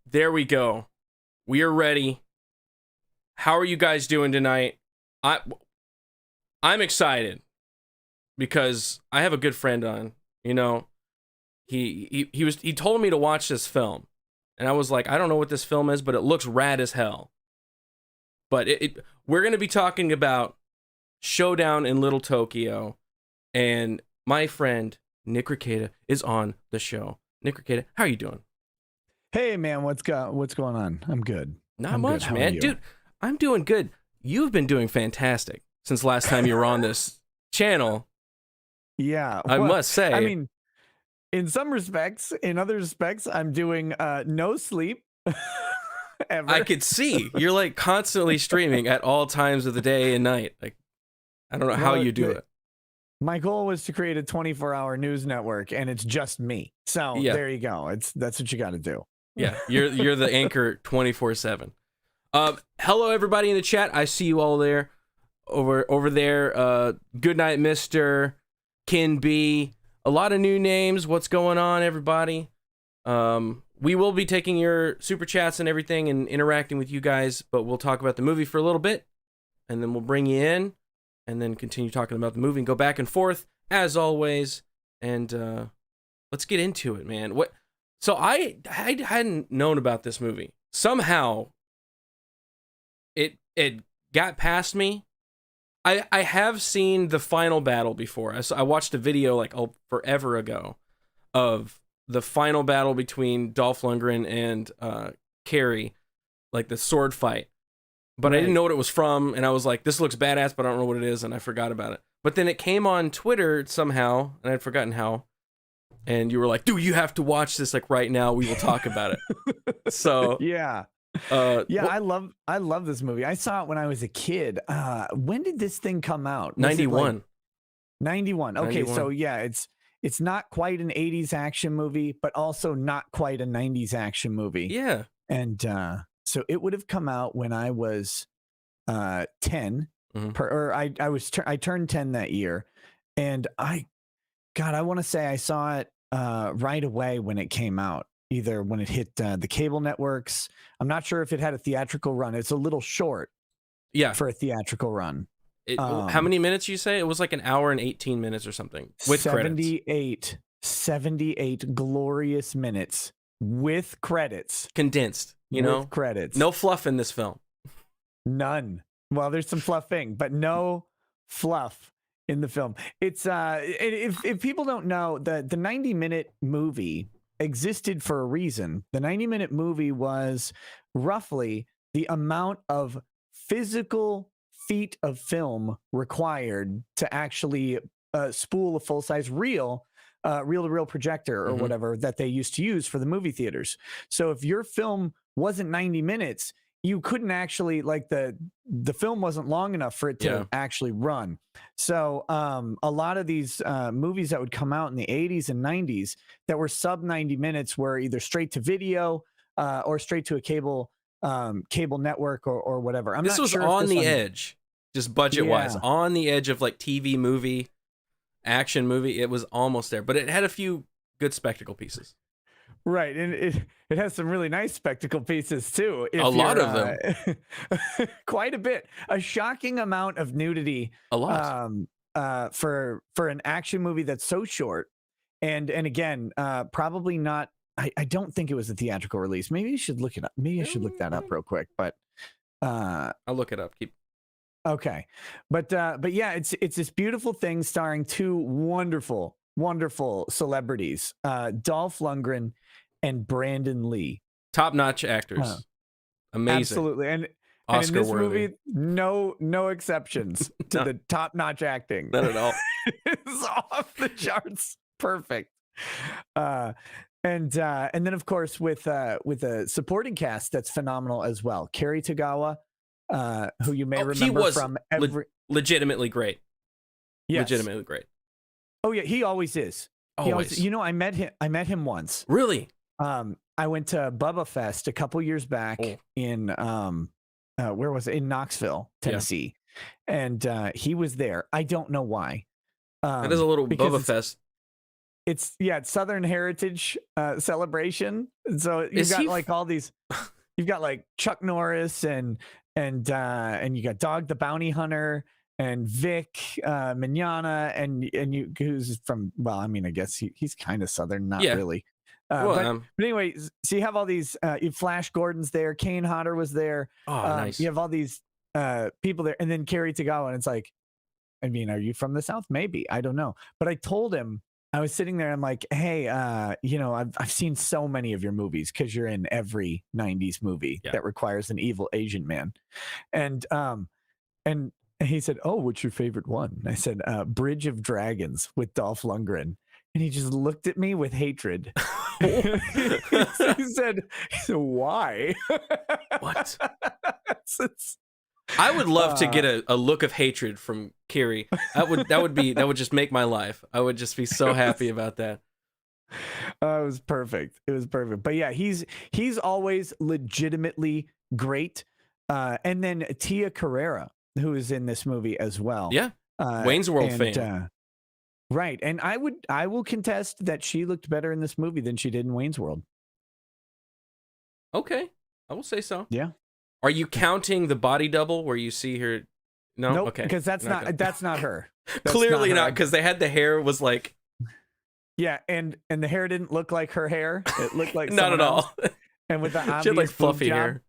There we go. We are ready. How are you guys doing tonight? I'm excited because I have a good friend on. You know, he told me to watch this film, and I was like, I don't know what this film is, but it looks rad as hell. But we're gonna be talking about Showdown in Little Tokyo, and my friend Nick Rekieta is on the show. Nick Rekieta, how are you doing? Hey man, what's going on? I'm good. Not I'm much, good. man. Dude, I'm doing good. You've been doing fantastic since last time you were on this channel. Yeah, I must say. I mean, in some respects, in other respects, I'm doing no sleep ever. I could see you're like constantly streaming at all times of the day and night. Like, I don't know how you do it. My goal was to create a 24-hour news network, and it's just me. So There you go. That's what you got to do. Yeah, you're the anchor 24/7. Hello everybody in the chat. I see you all there, over there. Good night, Mister Kin B. A lot of new names. What's going on, everybody? We will be taking your super chats and everything and interacting with you guys, but we'll talk about the movie for a little bit, and then we'll bring you in, and then continue talking about the movie and go back and forth as always. And let's get into it, man. So I hadn't known about this movie. Somehow it got past me. I have seen the final battle before. I watched a video like forever ago of the final battle between Dolph Lundgren and Carrere, like the sword fight. But right. I didn't know what it was from, and I was like, this looks badass, but I don't know what it is, and I forgot about it. But then it came on Twitter somehow, and I'd forgotten how. And you were like, dude, you have to watch this like right now. We will talk about it. So yeah. I love this movie. I saw it when I was a kid. When did this thing come out? 91. 91. Okay, 91. So yeah, it's not quite an 80s action movie, but also not quite a 90s action movie. Yeah. And so it would have come out when I was 10. Mm-hmm. I turned 10 that year, and I want to say I saw it right away when it came out, either when it hit the cable networks. I'm not sure if it had a theatrical run. It's a little short for a theatrical run. How many minutes you say? It was like an hour and 18 minutes or something with 78 glorious minutes with credits. Condensed, with credits. No fluff in this film. None. Well, there's some fluffing, but no fluff in the film. It's if people don't know, the 90-minute movie existed for a reason. The 90-minute movie was roughly the amount of physical feet of film required to actually spool a full-size reel-to-reel projector or whatever that they used to use for the movie theaters. So if your film wasn't 90 minutes, you couldn't actually, like, the film wasn't long enough for it to actually run. So a lot of these movies that would come out in the 80s and 90s that were sub 90 minutes were either straight to video or straight to a cable network or whatever. This was on the edge, just budget wise, on the edge of like TV movie, action movie. It was almost there, but it had a few good spectacle pieces. Right, and it has some really nice spectacle pieces too. A lot of them, quite a bit. A shocking amount of nudity. A lot for an action movie that's so short, and again, probably not. I don't think it was a theatrical release. Maybe you should look it up. Maybe I should look that up real quick. But I'll look it up. Okay, but yeah, it's this beautiful thing starring two wonderful celebrities, Dolph Lundgren and Brandon Lee. Top-notch actors. Amazing. Absolutely. And Oscar in this worthy. Movie, no exceptions to the top-notch acting. Not at all. It's off the charts. Perfect. And then of course with a supporting cast that's phenomenal as well. Cary Tagawa, who you may remember he was from legitimately great. Yes. Legitimately great. Oh yeah, he always is. Always. I met him once. Really? I went to Bubba Fest a couple years back in where was it? In Knoxville, Tennessee. Yeah. And he was there. I don't know why. That is a little Bubba Fest it's Southern Heritage celebration. And so you've got like all these. You've got like Chuck Norris and you got Dog the Bounty Hunter and Vic Mignogna and you who's from, well, I mean, I guess he's kind of Southern, not really. But anyway, so you have all these Flash Gordon's there, Kane Hodder was there. Oh, nice. You have all these people there, and then Kerry Tagawa, and it's like, I mean, are you from the South? Maybe, I don't know. But I told him, I was sitting there, I'm like, hey, I've seen so many of your movies because you're in every 90s movie that requires an evil Asian man. And he said, oh, what's your favorite one? And I said, Bridge of Dragons with Dolph Lundgren. And he just looked at me with hatred. he said, why? What? I would love to get a look of hatred from Kerry. That would just make my life. I would just be so happy about that. It was perfect. It was perfect. But yeah, he's always legitimately great. And then Tia Carrere, who is in this movie as well. Yeah, Wayne's World fame. Right, and I will contest that she looked better in this movie than she did in Wayne's World. Okay, I will say so. Yeah. Are you counting the body double where you see her? No, nope, okay, because that's not her. That's Clearly not, because they had the hair was like. Yeah, and the hair didn't look like her hair. It looked like not at all. And with the obvious she had like fluffy hair.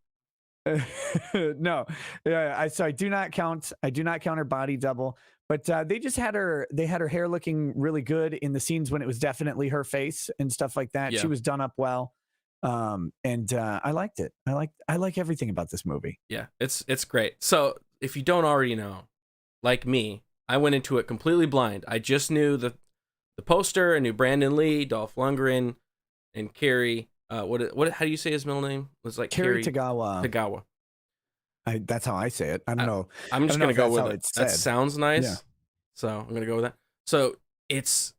No, so I do not count her body double. But they just had her. They had her hair looking really good in the scenes when it was definitely her face and stuff like that. Yeah. She was done up well, and I liked it. I like everything about this movie. Yeah, it's great. So if you don't already know, like me, I went into it completely blind. I just knew the poster. I knew Brandon Lee, Dolph Lundgren, and Kerry. What? How do you say his middle name? It was like Kerry Tagawa. Tagawa. That's how I say it. I don't know. I'm just gonna go with it. That sounds nice. Yeah. So I'm gonna go with that. So it's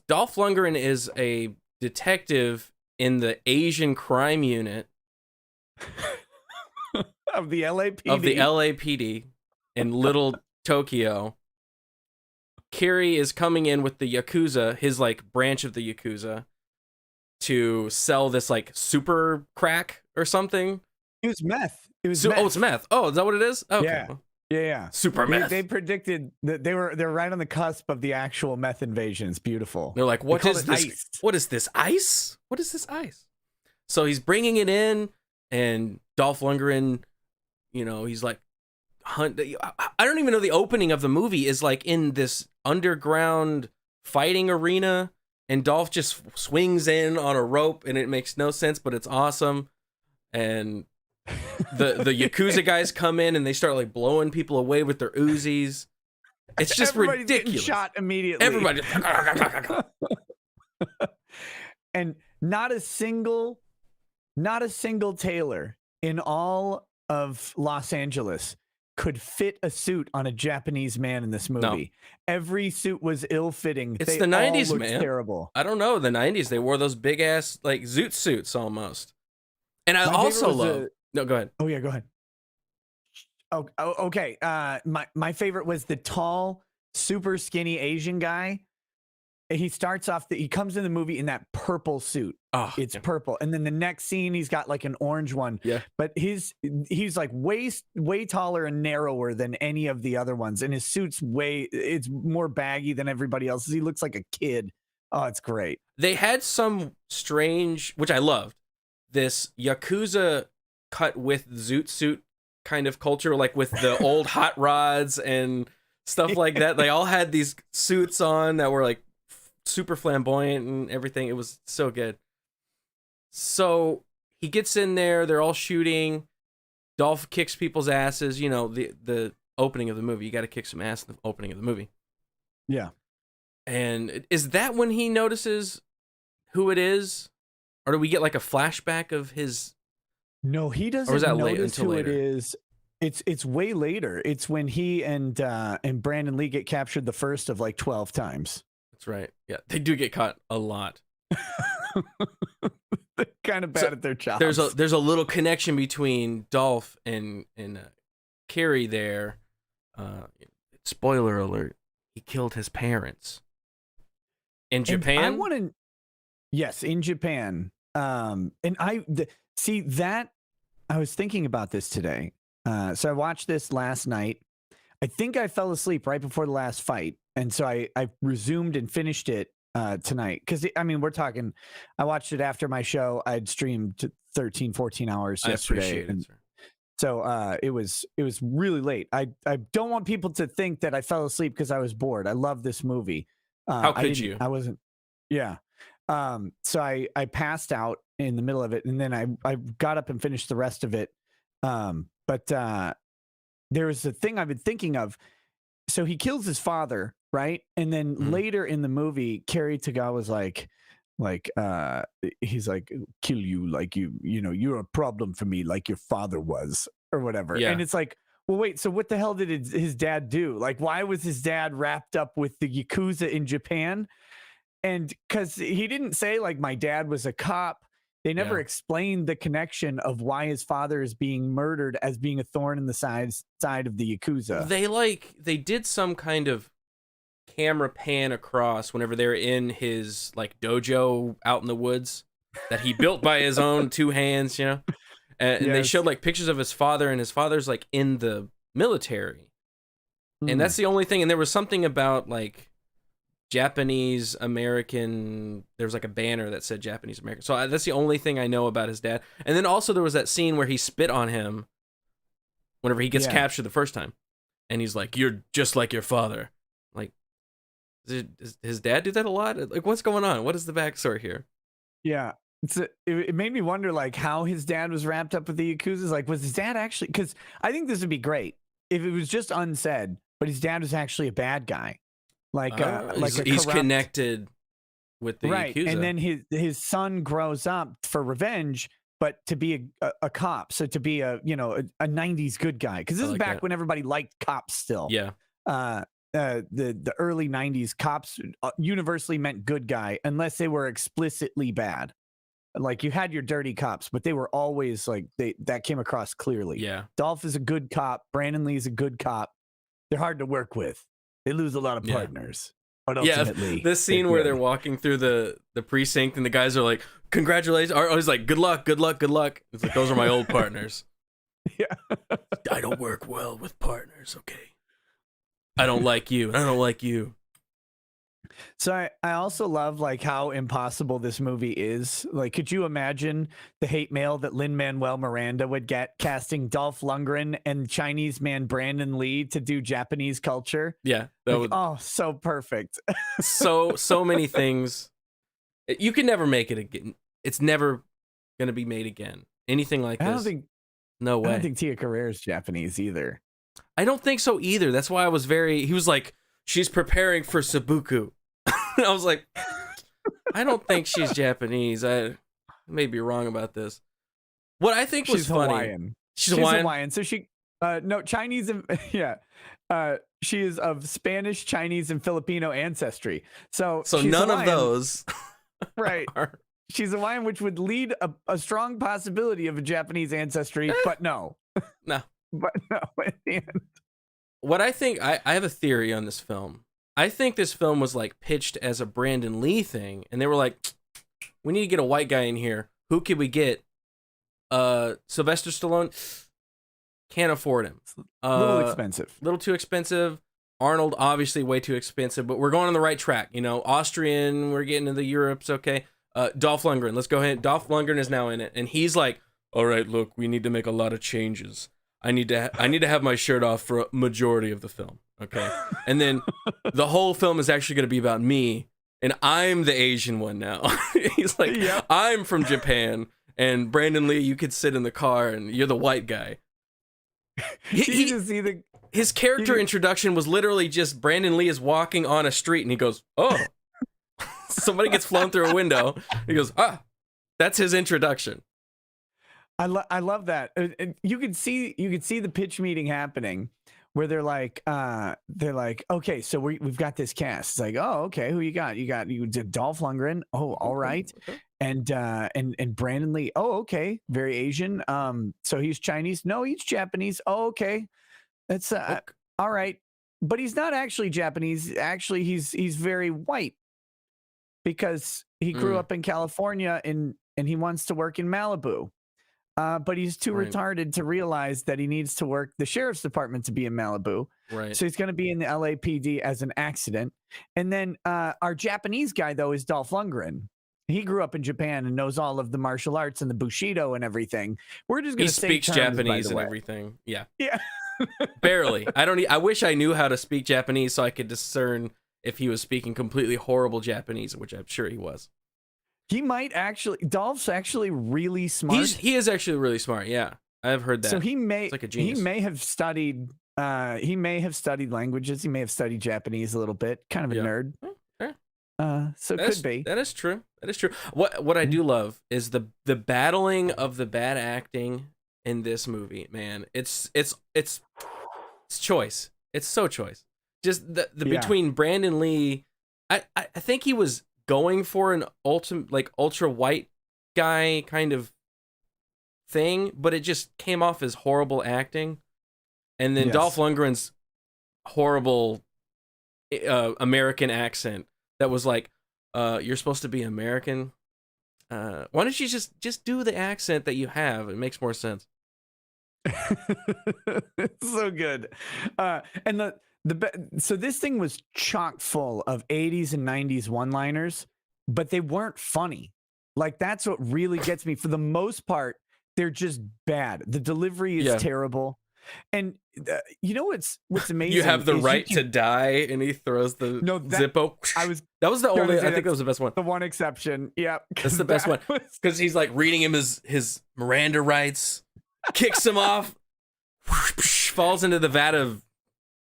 Dolph Lundgren is a detective in the Asian crime unit of the LAPD. Of the LAPD in Little Tokyo. Kerry is coming in with the Yakuza, his like branch of the Yakuza, to sell this like super crack or something. It was meth. Meth. Oh, it's meth. Oh, is that what it is? Okay. Yeah. Super meth. They predicted that they're right on the cusp of the actual meth invasion. It's beautiful. They're like, what is this? Ice. What is this ice? What is this ice? So he's bringing it in, and Dolph Lundgren, he's like, I don't even know, the opening of the movie is like in this underground fighting arena, and Dolph just swings in on a rope, and it makes no sense, but it's awesome. And the Yakuza guys come in and they start like blowing people away with their Uzis. It's just Everybody's ridiculous. Shot immediately. Everybody. And not a single tailor in all of Los Angeles could fit a suit on a Japanese man in this movie. No. Every suit was ill-fitting. It's the 90s, man. Terrible. I don't know. The 90s, they wore those big ass like zoot suits almost. And I also love. No, go ahead. Oh yeah, go ahead. Oh, okay. My favorite was the tall, super skinny Asian guy. He starts off he comes in the movie in that purple suit. Oh, it's purple, and then the next scene he's got like an orange one. Yeah. But he's like way taller and narrower than any of the other ones, and his suit's it's more baggy than everybody else's. He looks like a kid. Oh, it's great. They had some strange, which I loved, this Yakuza cut with zoot suit kind of culture, like with the old hot rods and stuff like that. They all had these suits on that were like super flamboyant and everything. It was so good. So he gets in there, they're all shooting. Dolph kicks people's asses. The opening of the movie, you got to kick some ass in the opening of the movie. Yeah. And is that when he notices who it is? Or do we get like a flashback of his? No, he doesn't. Or is that notice who later? It is. It's way later. It's when he and Brandon Lee get captured the first of like 12 times. That's right. Yeah, they do get caught a lot. They're kind of bad at their jobs. There's a little connection between Dolph and Kerry there. Spoiler alert: he killed his parents. In Japan? I want to, yes, in Japan. See that I was thinking about this today. So I watched this last night. I think I fell asleep right before the last fight. And so I resumed and finished it tonight. Because, I mean, we're talking, I watched it after my show. I'd streamed 13, 14 hours yesterday. I appreciate it, sir. So it was really late. I don't want people to think that I fell asleep because I was bored. I love this movie. How could you? I wasn't. Yeah. So I passed out in the middle of it, and then I got up and finished the rest of it. But there was a thing I've been thinking of. So he kills his father, right? And then later in the movie, Kerry Tagawa's he's like, kill you, like you know, you're a problem for me, like your father was, or whatever. Yeah. And it's like, well, wait, so what the hell did his dad do? Like, why was his dad wrapped up with the Yakuza in Japan? And because he didn't say, like, my dad was a cop. They never explained the connection of why his father is being murdered as being a thorn in the side of the Yakuza. They did some kind of camera pan across whenever they're in his like dojo out in the woods that he built by his own two hands, you know? And they showed like pictures of his father, and his father's like in the military. And that's the only thing. And there was something about like Japanese American, there was like a banner that said Japanese American. So that's the only thing I know about his dad. And then also there was that scene where he spit on him whenever he gets captured the first time. And he's like, you're just like your father. Like, does his dad do that a lot? Like, what's going on? What is the backstory here? Yeah. It made me wonder, like, how his dad was wrapped up with the Yakuza. Like, was his dad actually, because I think this would be great if it was just unsaid, but his dad was actually a bad guy. Like he's connected with the Yakuza. And then his son grows up for revenge, but to be a cop. So to be a 90s good guy. Because this is back when everybody liked cops still. Yeah. The early 90s cops universally meant good guy unless they were explicitly bad. Like, you had your dirty cops, but they were always like, that came across clearly. Yeah. Dolph is a good cop. Brandon Lee is a good cop. They're hard to work with. They lose a lot of partners. But ultimately, this scene where they're walking through the precinct and the guys are like, congratulations. Or he's like, good luck, good luck, good luck. It's like, those are my old partners. Yeah. I don't work well with partners, okay? I don't like you. I don't like you. So I also love like how impossible this movie is. Like, could you imagine the hate mail that Lin-Manuel Miranda would get casting Dolph Lundgren and Chinese man Brandon Lee to do Japanese culture? Yeah. Oh, so perfect. so many things. You can never make it again. It's never going to be made again. Anything like this. No way. I don't think Tia Carrere is Japanese either. I don't think so either. That's why he was like, she's preparing for seppuku. I was like, I don't think she's Japanese. I may be wrong about this. What I think was funny. Hawaiian. She's Hawaiian. So she, no, Chinese and she is of Spanish, Chinese, and Filipino ancestry. So none Hawaiian, of those, right? She's Hawaiian, which would lead a strong possibility of a Japanese ancestry, but no, no. But no. In the end. What I think, I have a theory on this film. I think this film was like pitched as a Brandon Lee thing, and they were like, we need to get a white guy in here. Who could we get? Sylvester Stallone? Can't afford him. A little expensive. Little too expensive. Arnold, obviously way too expensive, but we're going on the right track. You know, Austrian, we're getting to the Europes, okay. Dolph Lundgren, let's go ahead. Dolph Lundgren is now in it, and he's like, all right, look, we need to make a lot of changes. I need to have my shirt off for a majority of the film. Okay. And then the whole film is actually going to be about me, and I'm the Asian one now. He's like, I'm from Japan, and Brandon Lee, you could sit in the car and you're the white guy. His character introduction was literally just Brandon Lee is walking on a street and he goes, oh, somebody gets flown through a window. He goes, that's his introduction. I love that. You could see the pitch meeting happening where they're like, okay, so we've got this cast. It's like, oh, okay, who you got? You did Dolph Lundgren. Oh, all right. Okay. And Brandon Lee. Oh, okay. Very Asian. So he's Chinese. No, he's Japanese. Oh, okay. That's all right. But he's not actually Japanese. Actually, he's very white. because he grew up in California and he wants to work in Malibu. But he's too Right. retarded to realize that he needs to work the sheriff's department to be in Malibu. Right. So he's going to be in the LAPD as an accident. And then our Japanese guy, though, is Dolph Lundgren. He grew up in Japan and knows all of the martial arts and the Bushido and everything. We're just going to say He speaks terms, Japanese and way. everything. Yeah. Yeah. Barely. I wish I knew how to speak Japanese so I could discern if he was speaking completely horrible Japanese, which I'm sure he was. He might actually. Dolph's actually really smart. He is actually really smart. Yeah, I've heard that. So he may. It's like a genius. He may have studied. He may have studied languages. He may have studied Japanese a little bit. Kind of a nerd. Okay. So it could be. That is true. That is true. What I do love is the battling of the bad acting in this movie. Man, it's choice. It's so choice. Just the between Brandon Lee. I think he was going for an ultra white guy kind of thing, but it just came off as horrible acting. And then Dolph Lundgren's horrible American accent that was like, you're supposed to be American. Why don't you just do the accent that you have? It makes more sense. So good. And so this thing was chock full of 80s and 90s one-liners, but they weren't funny. Like, that's what really gets me. For the most part, they're just bad. The delivery is terrible. And you know what's amazing? You have the right to die, and he throws the Zippo. That was the only. I think that was the best one. The one exception. Yeah, that's the best one because he's like reading him his Miranda rights, kicks him off, falls into the vat of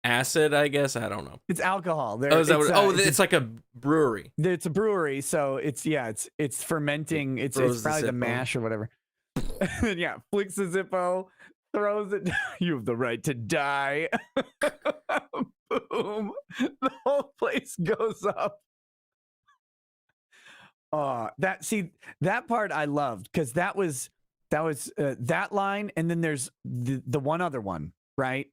acid. I guess I don't know. It's alcohol. It's like a brewery. It's a brewery, so it's fermenting. It's probably the mash or whatever. Yeah, flicks the Zippo. Throws it. You have the right to die. Boom. The whole place goes up. That part I loved because that was that line, and then there's the one other one, right?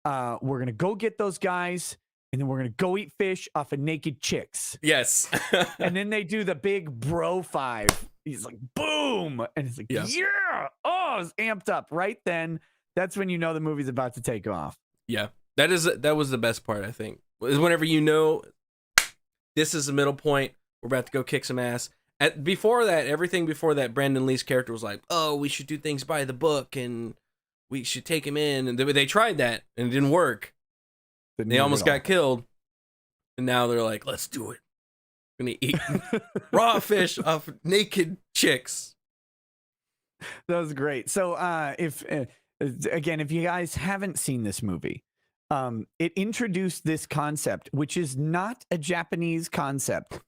We're gonna go get those guys, and then we're gonna go eat fish off of naked chicks. Yes. And then they do the big bro five. He's like, boom, and it's like, yeah. Oh, it's amped up right then. That's when you know the movie's about to take off. Yeah, that was the best part. I think is whenever you know this is the middle point. We're about to go kick some ass. Everything before that, Brandon Lee's character was like, "Oh, we should do things by the book, and we should take him in." And they tried that, and it didn't work. They almost got killed, and now they're like, "Let's do it. We're gonna eat raw fish off naked chicks." That was great. So, if you guys haven't seen this movie, it introduced this concept, which is not a Japanese concept,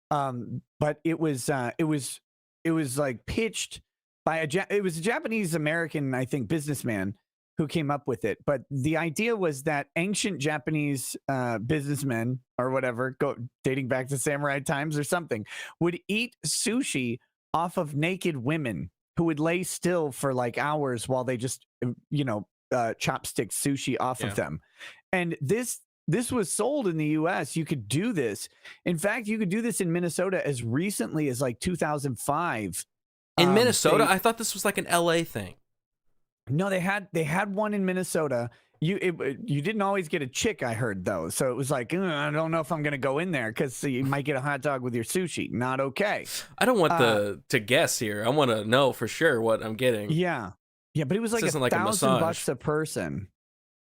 but it was like pitched by it was a Japanese American, I think, businessman who came up with it. But the idea was that ancient Japanese businessmen or whatever, dating back to samurai times or something, would eat sushi off of naked women who would lay still for like hours while they just, chopstick sushi off of them. And this was sold in the US. You could do this. In fact, you could do this in Minnesota as recently as like 2005. In Minnesota? I thought this was like an LA thing. No, they had one in Minnesota. You didn't always get a chick, I heard, though. So it was like, I don't know if I'm going to go in there because you might get a hot dog with your sushi. Not okay. I don't want to guess here. I want to know for sure what I'm getting. Yeah. Yeah, but it was like $1,000 a person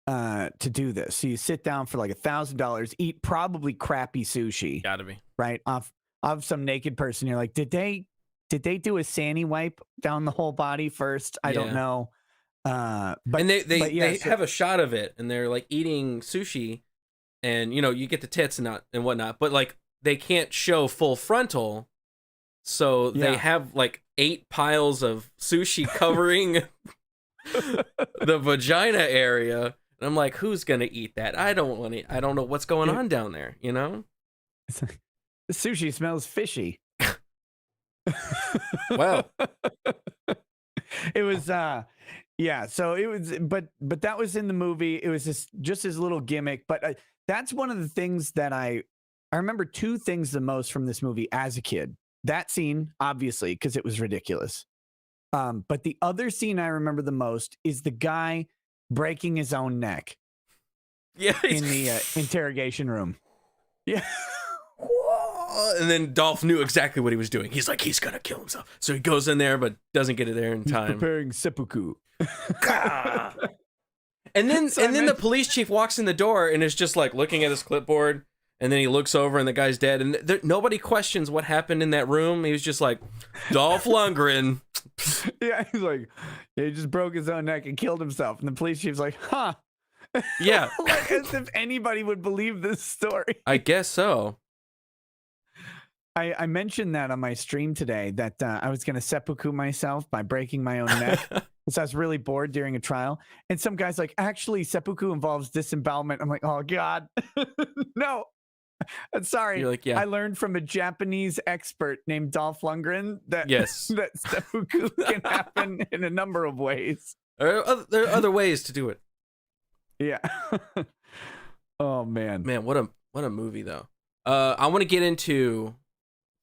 to do this. So you sit down for like $1,000, eat probably crappy sushi. Gotta be. Right? Off some naked person. You're like, did they do a Sani wipe down the whole body first? I don't know. But they have a shot of it, and they're like eating sushi, and you get the tits and whatnot, but like they can't show full frontal, so they have like 8 piles of sushi covering the vagina area, and I'm like, who's gonna eat that? I don't know what's going on down there, It's like, the sushi smells fishy. Well, it was so it was, but that was in the movie. It was just his little gimmick. But that's one of the things that I I remember two things the most from this movie as a kid. That scene, obviously, because it was ridiculous. But the other scene I remember the most is the guy breaking his own neck. Yeah, in the interrogation room. Yeah. And then Dolph knew exactly what he was doing. He's like, he's gonna kill himself. So he goes in there, but doesn't get it there in time. Preparing seppuku. And then the police chief walks in the door and is just like looking at his clipboard. And then he looks over and the guy's dead. And nobody questions what happened in that room. He was just like, Dolph Lundgren. Yeah, he's like, he just broke his own neck and killed himself. And the police chief's like, huh. Yeah. Like as if anybody would believe this story. I guess so. I mentioned that on my stream today that I was going to seppuku myself by breaking my own neck. Because I was really bored during a trial. And some guy's like, actually, seppuku involves disembowelment. I'm like, oh, God. No. I'm sorry. You're like, yeah. I learned from a Japanese expert named Dolph Lundgren that, yes. that seppuku can happen in a number of ways. There are other ways to do it. Yeah. Oh, man. Man, what a movie, though. I want to get into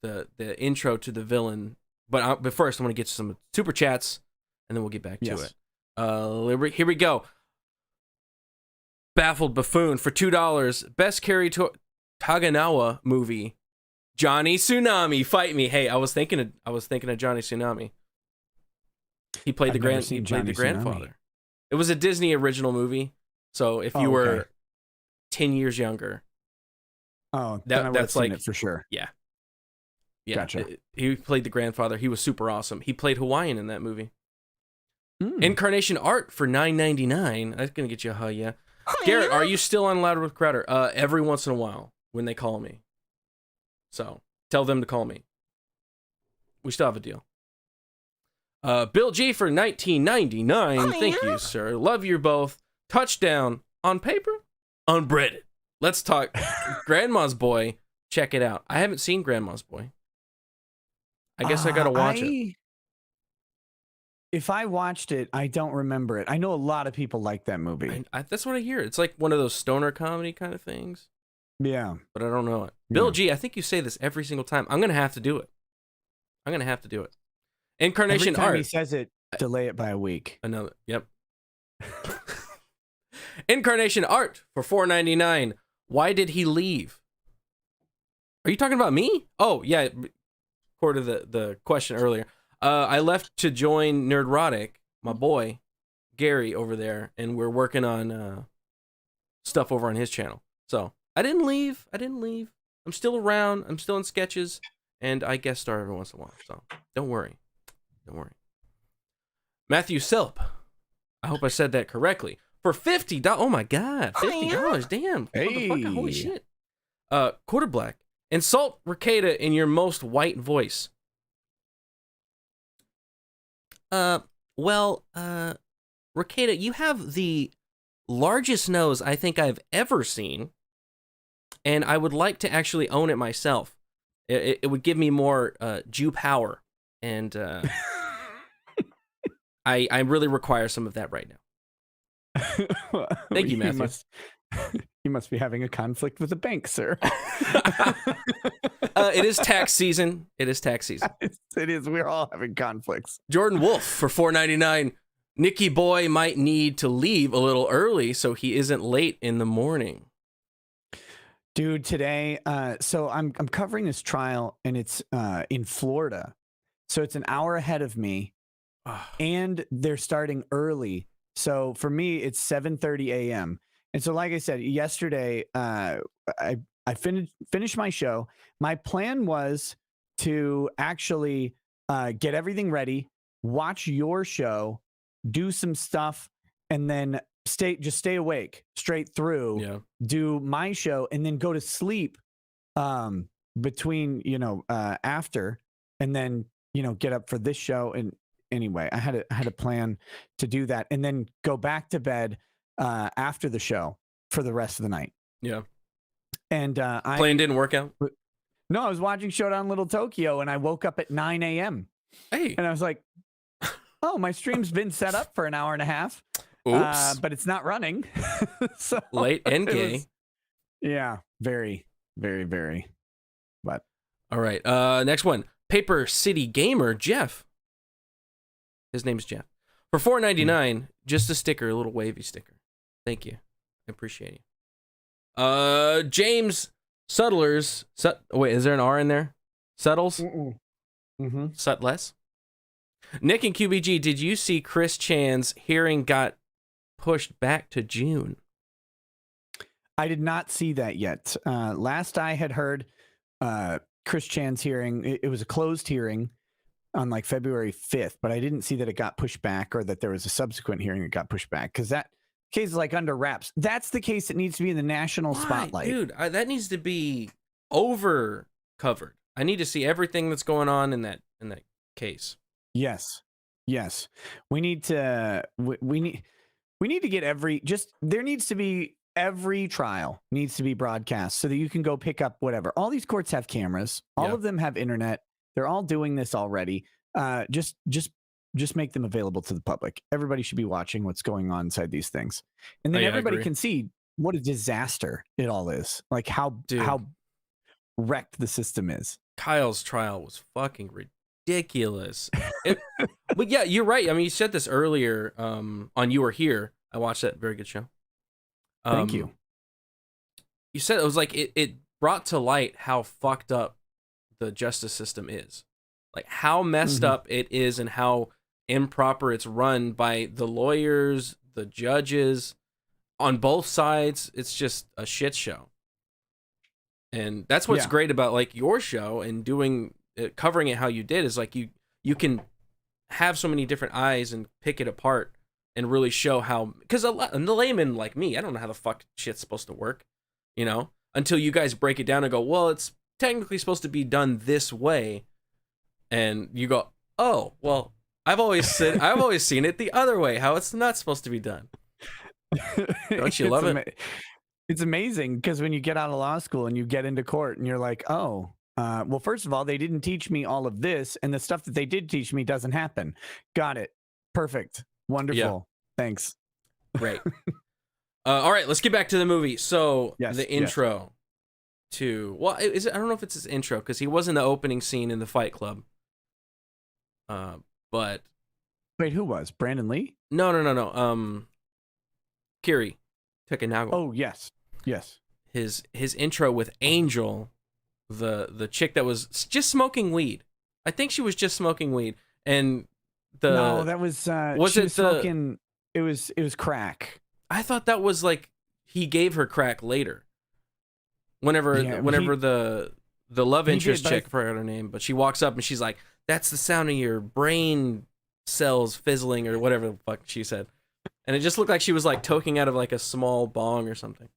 the intro to the villain, but first I want to get some super chats, and then we'll get back to it. Here we go. Baffled Buffoon for $2. Best Cary Taganawa movie. Johnny Tsunami, fight me. Hey, I was thinking of Johnny Tsunami. He played the grandfather. It was a Disney original movie. So if you were 10 years younger, that's like it for sure. Yeah. Gotcha. He played the grandfather. He was super awesome. He played Hawaiian in that movie. Incarnation Art for $9.99. That's gonna get you a yeah. Garrett, are you still on Louder with Crowder? Every once in a while when they call me. So tell them to call me. We still have a deal. Bill G for $19.99. Thank you, sir. Love you both. Touchdown on paper, unbreaded. Let's talk Grandma's Boy. Check it out. I haven't seen Grandma's Boy. I guess I gotta watch it. If I watched it, I don't remember it. I know a lot of people like that movie. That's what I hear. It's like one of those stoner comedy kind of things. Yeah. But I don't know it. Bill G, I think you say this every single time. I'm gonna have to do it. Incarnation Every time Art. He says it, delay it by a week. Another. Yep. Incarnation Art for $4.99. Why did he leave? Are you talking about me? Oh, yeah. According to the question earlier. I left to join Nerdrotic, my boy, Gary, over there, and we're working on stuff over on his channel. So, I didn't leave. I'm still around. I'm still in sketches, and I guest star every once in a while. So, don't worry. Matthew Selp. I hope I said that correctly. For $50. Oh, my God. $50. Damn. Hey. Motherfucker. Holy shit. Quarter Black. Insult Rekieta in your most white voice. Rekieta, you have the largest nose I think I've ever seen, and I would like to actually own it myself. It would give me more Jew power, and I really require some of that right now. Thank you, Matthew. You must be having a conflict with the bank, sir. It is tax season. It is. We're all having conflicts. Jordan Wolf for $4.99. Nicky Boy might need to leave a little early so he isn't late in the morning. Dude, today, so I'm covering this trial, and it's in Florida. So it's an hour ahead of me, and they're starting early. So for me, it's 7:30 a.m. And so, like I said, yesterday, I finished my show. My plan was to actually get everything ready, watch your show, do some stuff, and then stay awake straight through, do my show, and then go to sleep between, after, and then, get up for this show. And anyway, I had a plan to do that, and then go back to bed after the show for the rest of the night. Yeah. And plan didn't work out? No, I was watching Showdown Little Tokyo, and I woke up at 9 a.m. Hey. And I was like, oh, my stream's been set up for an hour and a half. Oops. But it's not running. So late and gay. Yeah, very. very, very. But All right. Next one. Paper City Gamer Jeff. His name's Jeff. For $4.99, just a sticker, a little wavy sticker. Thank you. I appreciate you. James Suttlers. Wait, is there an R in there? Suttles? Mm-hmm. Sutless? Nick and QBG, did you see Chris Chan's hearing got pushed back to June? I did not see that yet. Last I had heard, Chris Chan's hearing, it was a closed hearing on like February 5th, but I didn't see that it got pushed back or that there was a subsequent hearing that got pushed back, because that case is like under wraps. That's the case that needs to be in the national spotlight. Dude, that needs to be over covered. I need to see everything that's going on in that case. Yes. We need to get there needs to be every trial needs to be broadcast so that you can go pick up whatever. All these courts have cameras. All of them have internet. They're all doing this already. Just make them available to the public. Everybody should be watching what's going on inside these things. And then everybody can see what a disaster it all is. Like how wrecked the system is. Kyle's trial was fucking ridiculous. But yeah, you're right. I mean, you said this earlier on You Were Here. I watched that. Very good show. Thank you. You said it was like it brought to light how fucked up the justice system is. Like how messed up it is and how improper it's run by the lawyers, the judges on both sides. It's just a shit show. And that's what's great about like your show and doing it, covering it how you did, is like you can have so many different eyes and pick it apart and really show how, because the layman like me, I don't know how the fuck shit's supposed to work, until you guys break it down and go, well, it's technically supposed to be done this way. And you go, oh, well, I've always seen it the other way, how it's not supposed to be done. Don't you love it? It's amazing because when you get out of law school and you get into court and you're like, oh, well, first of all, they didn't teach me all of this, and the stuff that they did teach me doesn't happen. Got it. Perfect. Wonderful. Yeah. Thanks. Great. All right, let's get back to the movie. So the intro to, well, I don't know if it's his intro because he was in the opening scene in the Fight Club. But wait, who was Brandon Lee? No. Kiri Takanaga. Oh yes. His intro with Angel, the chick that was just smoking weed. I think she was just smoking weed, and no, that was she was smoking. It was crack. I thought that was like he gave her crack later. Whenever the love interest chick, I forgot her name, but she walks up and she's like, "That's the sound of your brain cells fizzling," or whatever the fuck she said. And it just looked like she was like toking out of like a small bong or something.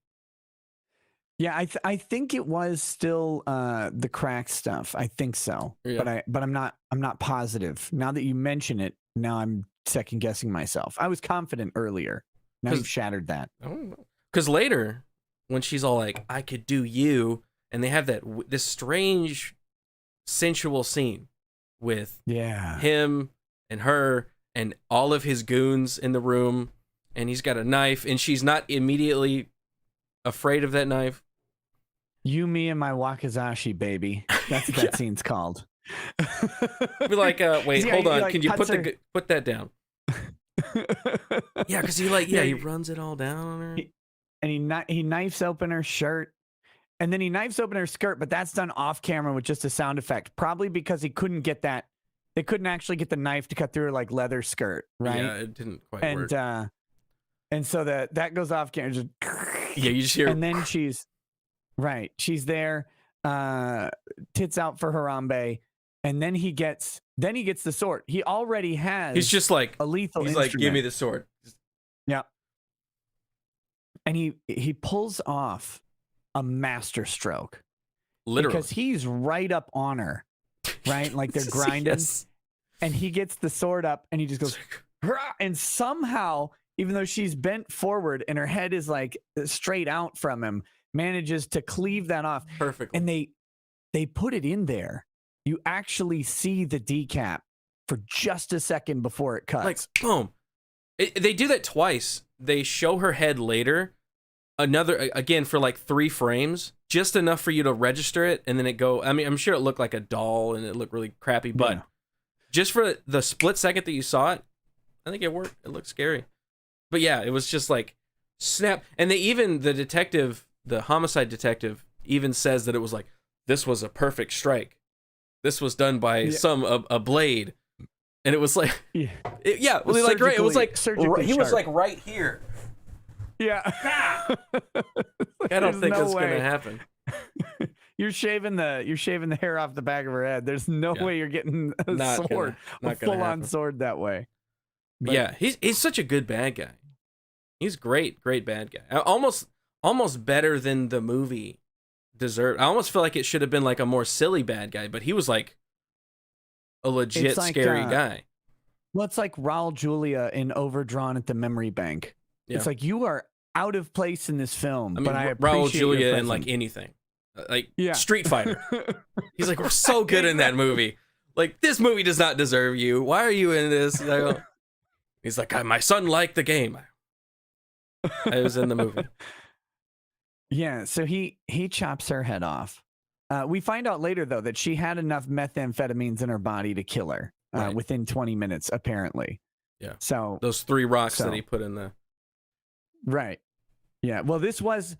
Yeah, I think it was still the crack stuff. I think so, but I'm not positive. Now that you mention it, now I'm second guessing myself. I was confident earlier. Now you've shattered that. I don't know. Because later, when she's all like, "I could do you," and they have this strange, sensual scene with him and her and all of his goons in the room, and he's got a knife, and she's not immediately afraid of that knife. You, me, and my wakizashi, baby. That's what that scene's called. Be like, wait, hold on. Like, can you put that down? Yeah, because he runs it all down on her. He knifes open her shirt, and then he knifes open her skirt, but that's done off camera with just a sound effect. Probably because he couldn't get that. They couldn't actually get the knife to cut through her like leather skirt, right? Yeah, it didn't quite work. And so that goes off camera. Just, you just hear. And then she's there, tits out for Harambe, and then he gets the sword. He already has. He's just like a lethal. He's instrument. like, "Give me the sword." Yeah. And he pulls off a master stroke, literally, because he's right up on her, right? Like they're grinding, and he gets the sword up, and he just goes, and somehow, even though she's bent forward and her head is like straight out from him, manages to cleave that off perfectly. And they put it in there. You actually see the decap for just a second before it cuts. Like boom. They do that twice. They show her head later, again for like 3 frames, just enough for you to register it, and then it go. I mean, I'm sure it looked like a doll, and it looked really crappy, but just for the split second that you saw it, I think it worked. It looked scary, but yeah, it was just like snap. And the homicide detective, even says that it was like, this was a perfect strike. This was done by a blade, and it was like, it was like right. It was like he was like right here. Yeah. I don't think that's gonna happen. You're shaving the hair off the back of her head. There's no way you're getting a sword, a full-on sword that way. But yeah, he's such a good bad guy. He's great bad guy. Almost better than the movie deserved. I almost feel like it should have been like a more silly bad guy, but he was like a legit scary guy. Well, it's like Raul Julia in Overdrawn at the Memory Bank. Yeah. It's like, you are out of place in this film, but I appreciate Raul Julia your in like presence. anything, like Street Fighter. He's like, we're so good in that movie. Like, this movie does not deserve you. Why are you in this? He's like, my son liked the game. I was in the movie. Yeah, so he chops her head off. We find out later, though, that she had enough methamphetamines in her body to kill her within 20 minutes, apparently. Yeah. So those 3 rocks that he put in the. Right. Yeah. Well, this was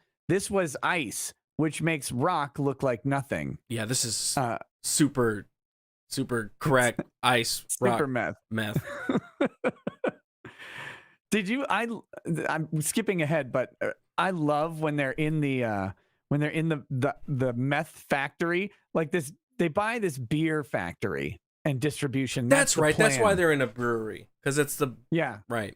ice, which makes rock look like nothing. Yeah, this is super crack ice super rock meth. Did you? I'm skipping ahead, but I love when they're in the meth factory, like this. They buy this beer factory and distribution. That's right. That's why they're in a brewery, because it's the right.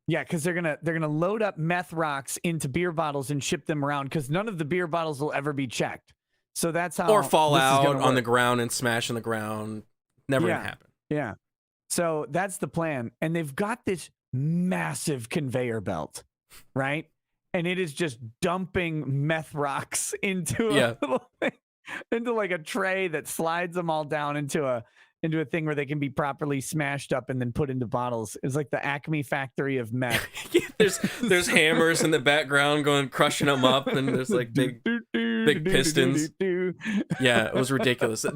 Yeah, because they're gonna load up meth rocks into beer bottles and ship them around, because none of the beer bottles will ever be checked. So that's how, or fall out on the ground and smash on the ground. Never gonna happen. Yeah. So that's the plan, and they've got this massive conveyor belt, right? And it is just dumping meth rocks into a little thing, into like a tray that slides them all down into a thing where they can be properly smashed up and then put into bottles. It's like the Acme factory of meth. there's hammers in the background going crushing them up, and there's like big pistons. Yeah, it was ridiculous. I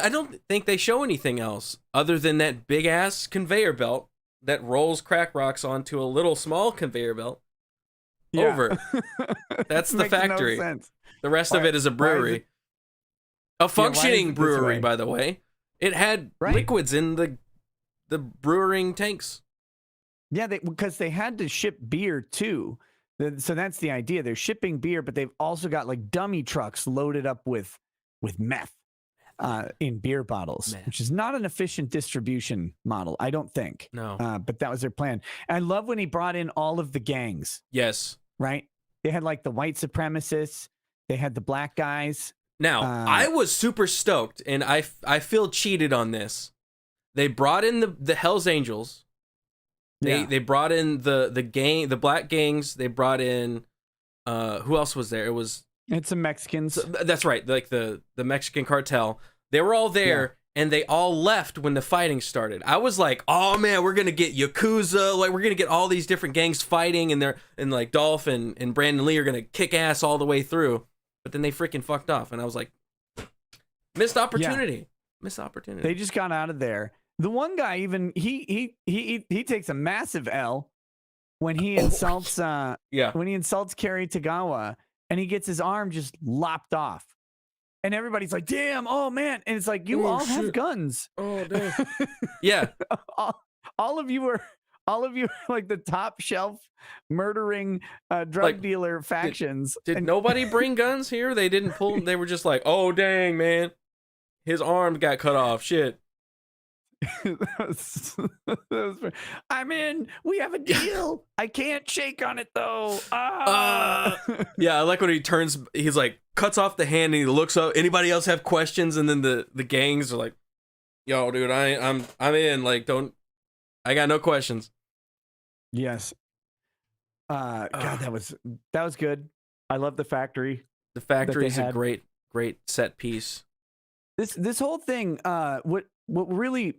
don't think they show anything else other than that big ass conveyor belt that rolls crack rocks onto a little small conveyor belt. Over. That's the factory. No, the rest of it is a brewery. A functioning brewery, by the way. It had liquids in the brewing tanks. Yeah, because they had to ship beer too. So that's the idea. They're shipping beer, but they've also got like dummy trucks loaded up with meth in beer bottles, which is not an efficient distribution model, I don't think. No. But that was their plan. And I love when he brought in all of the gangs. Yes. Right? They had like the white supremacists. They had the black guys. Now, I was super stoked, and I feel cheated on this. They brought in the Hells Angels. They brought in the black gangs. They brought in who else was there? It's some Mexicans. That's right, like the Mexican cartel. They were all there, and they all left when the fighting started. I was like, oh man, we're gonna get Yakuza, like we're gonna get all these different gangs fighting, and like Dolph and Brandon Lee are gonna kick ass all the way through. But then they freaking fucked off, and I was like, missed opportunity. Yeah. Missed opportunity. They just got out of there. The one guy even he takes a massive L when he insults when he insults Kerry Tagawa, and he gets his arm just lopped off. And everybody's like, damn, oh man. And it's like, you all have guns. Oh damn. Yeah. all of you are like the top shelf murdering drug dealer factions. Did nobody bring guns here? They didn't pull. They were just like, oh dang, man, his arm got cut off. Shit. I'm in. We have a deal. I can't shake on it though. Yeah, I like when he turns. He's like cuts off the hand and he looks up. Anybody else have questions? And then the gangs are like, yo, dude, I'm in. Like, don't. I got no questions. Yes. God, that was good. I love the factory. The factory is a great set piece. This whole thing, what really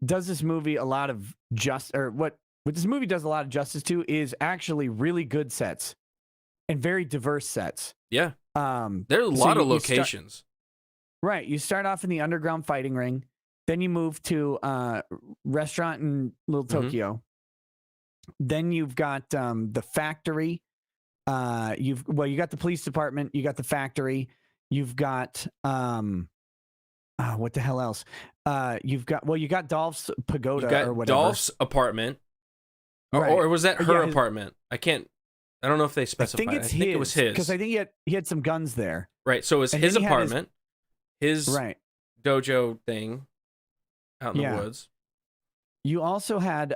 does this movie a lot of what this movie does a lot of justice to is actually really good sets and very diverse sets. Yeah. Um, There are a so lot of you start- locations. right. You start off in the underground fighting ring. Then you move to restaurant in Little Mhm. Tokyo. Then you've got the factory. You got the police department. You got the factory. You've got what the hell else? You got Dolph's pagoda You got or whatever. Dolph's apartment. Right. Or was that her his- apartment? I don't know if they I specified. think it's I think it was his. because I think he had some guns there. Right. So it was And his then he had apartment, his Right. dojo thing out in Yeah. the woods. You also had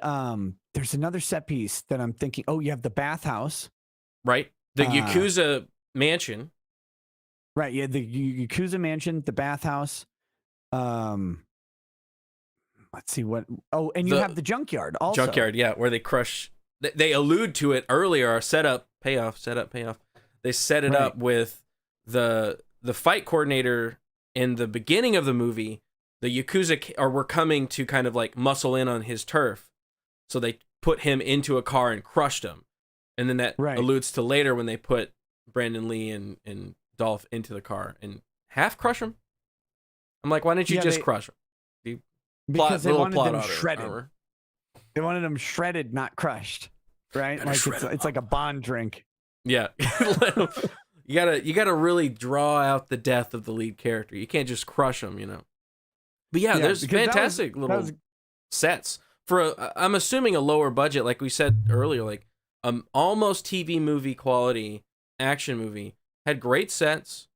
there's another set piece that I'm thinking. Oh, you have the bathhouse. Right. The Yakuza mansion. Right. Yeah, the Yakuza mansion, the bathhouse. Let's see what. Oh, and you have the junkyard also. Junkyard, yeah, where they crush. They allude to it earlier. Our setup, payoff, setup, payoff. They set it up with the fight coordinator in the beginning of the movie. The Yakuza were coming to kind of like muscle in on his turf, so they put him into a car and crushed him, and then that alludes to later when they put Brandon Lee and Dolph into the car and half crush him. I'm like, why didn't you just crush him? Because they wanted them shredded. shredded. They wanted them shredded, not crushed. Right? Like it's like a Bond drink. Yeah. you gotta really draw out the death of the lead character. You can't just crush him, you know. But yeah, there's fantastic little sets for I'm assuming a lower budget, like we said earlier, like almost TV movie quality action movie. Had great sets,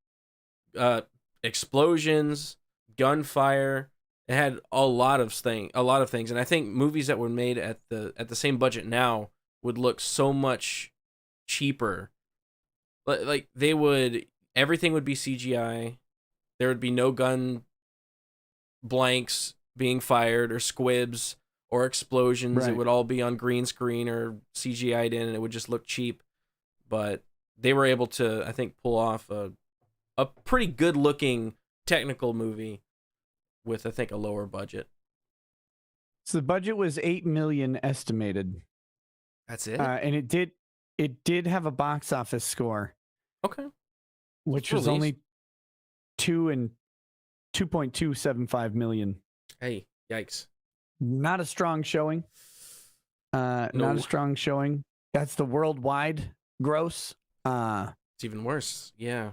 explosions, gunfire. It had a lot of things, and I think movies that were made at the same budget now would look so much cheaper. Like everything would be CGI. There would be no gun blanks being fired or squibs or explosions. Right. It would all be on green screen or CGI'd in, and it would just look cheap. But they were able to, I think, pull off a pretty good looking technical movie with, I think, a lower budget. So the budget was $8 million estimated. That's it. And it did have a box office score. Okay. Which was only 2.275 million. Hey, yikes. Not a strong showing. No. Not a strong showing. That's the worldwide gross. It's even worse. Yeah.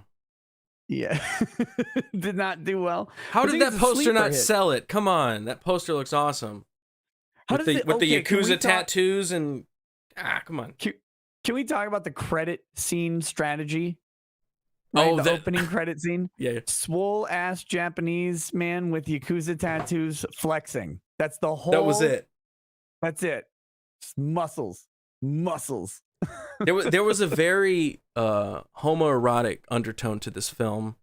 Yeah. Did not do well. How did that poster not sell it? Come on. That poster looks awesome. With the Yakuza tattoos and come on. Can we talk about the credit scene strategy? Right? The opening credit scene. Yeah. Swole ass Japanese man with Yakuza tattoos flexing. That's the whole. That was it. That's it. Just muscles. There was a very homoerotic undertone to this film.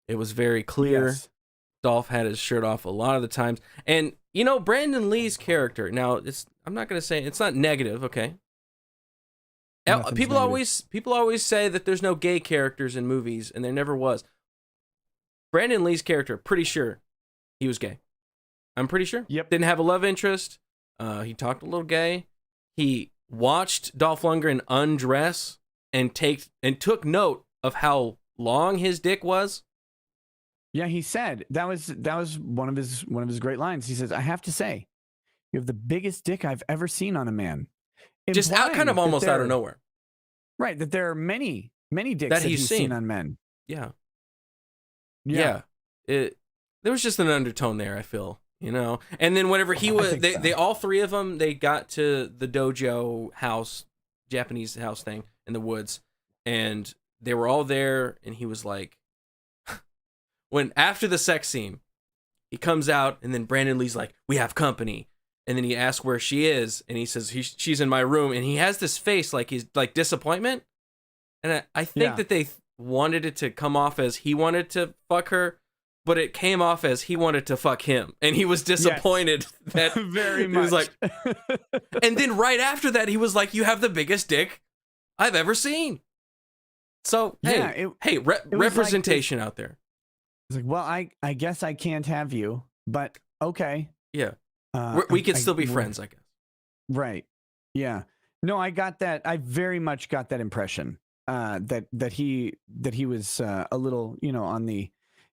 It was very clear. Yes. Dolph had his shirt off a lot of the times, and Brandon Lee's character. Now, I'm not gonna say it's not negative. Okay. People always say that there's no gay characters in movies, and there never was. Brandon Lee's character, pretty sure he was gay. I'm pretty sure. Yep. Didn't have a love interest. He talked a little gay. He watched Dolph Lundgren undress and took note of how long his dick was. Yeah, he said that was one of his great lines. He says, "I have to say, you have the biggest dick I've ever seen on a man." Just kind of almost out of nowhere. Right, that there are many dicks that that he's seen on men. Yeah. There was just an undertone there, I feel, And then whenever they all three of them, they got to the dojo house, Japanese house thing in the woods, and they were all there, and he was like, when after the sex scene, he comes out, and then Brandon Lee's like, "We have company." And then he asks where she is, and he says she's in my room, and he has this face like he's like disappointment. And I think that they wanted it to come off as he wanted to fuck her, but it came off as he wanted to fuck him, and he was disappointed that very much. He was like, and then right after that, he was like, "You have the biggest dick I've ever seen." So representation out there. It's like, well, I guess I can't have you, but okay. Yeah. We could still be friends, I guess. Right. Yeah. No, I got that. I very much got that impression. that he was a little, you know,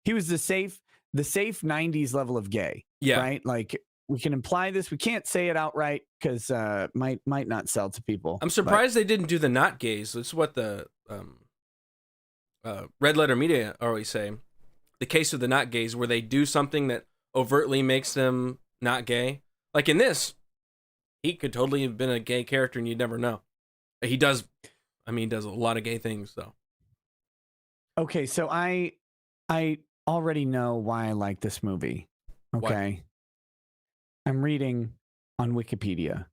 he was the safe 90s level of gay. Yeah. Right. Like we can imply this. We can't say it outright because might not sell to people. I'm surprised they didn't do the not gays. That's what the Red Letter Media always say. The case of the not gays, where they do something that overtly makes them not gay. Like in this, he could totally have been a gay character and you'd never know. He does. I mean, he does a lot of gay things, though. Okay, so I already know why I like this movie. Okay. Why? I'm reading on Wikipedia.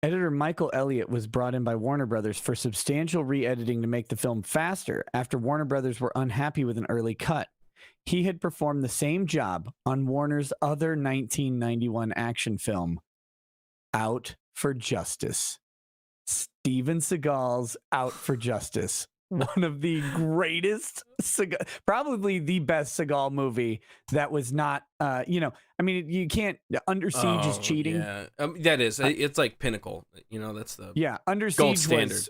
Editor Michael Elliott was brought in by Warner Brothers for substantial re-editing to make the film faster after Warner Brothers were unhappy with an early cut. He had performed the same job on Warner's other 1991 action film, Out for Justice. Steven Seagal's Out for Justice. One of the greatest, probably the best Seagal movie that was not, you know, I mean, you can't, Under Siege is cheating. Yeah, that is. It's like pinnacle. You know, that's the Under gold Siege standard.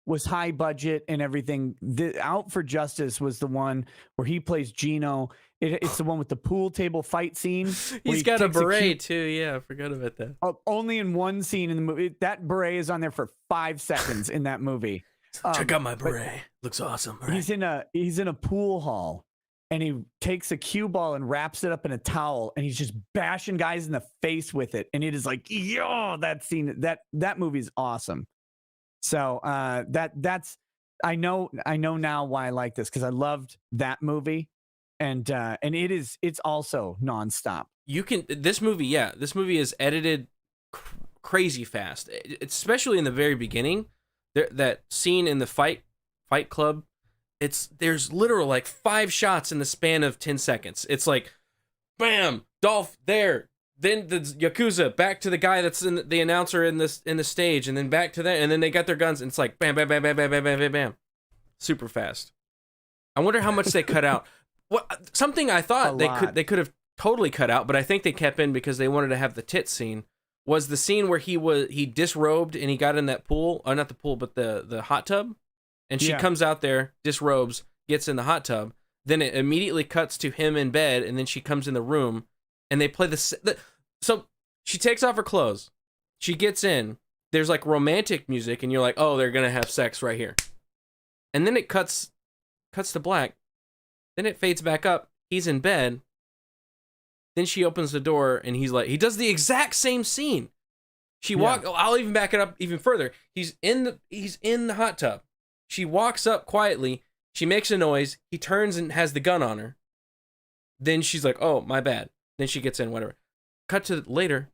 Was high budget and everything. The Out for Justice was the one where he plays Gino. It's the one with the pool table fight scene. He's got a beret too. Yeah, I forgot about that. Only in one scene in the movie. That beret is on there for 5 seconds in that movie. Check out my beret. Looks awesome. Right? He's in a pool hall, and he takes a cue ball and wraps it up in a towel, and he's just bashing guys in the face with it. And it is like, yo, that scene. That movie is awesome. So that's I know now why I like this, because I loved that movie, and it's also nonstop. This movie is edited crazy fast, especially in the very beginning. That scene in the fight club, there's literal like 5 shots in the span of 10 seconds. It's like, bam, Dolph there. Then the Yakuza, back to the guy that's in the announcer in the stage, and then back to that, and then they got their guns, and it's like bam, bam, bam, bam, bam, bam, bam, bam, bam, super fast. I wonder how much they cut out. Something I thought they could have totally cut out, but I think they kept in because they wanted to have the tit scene. Was the scene where he disrobed and he got in that pool, or not the pool, but the hot tub, and she comes out there, disrobes, gets in the hot tub. Then it immediately cuts to him in bed, and then she comes in the room, and they play so she takes off her clothes, she gets in, there's like romantic music, and you're like, oh, they're gonna have sex right here, and then it cuts to black, then it fades back up, he's in bed, then she opens the door, and he does the exact same scene. I'll even back it up even further. He's in the hot tub, she walks up quietly, she makes a noise, he turns and has the gun on her, then she's like, oh, my bad, then she gets in, whatever. Cut to later,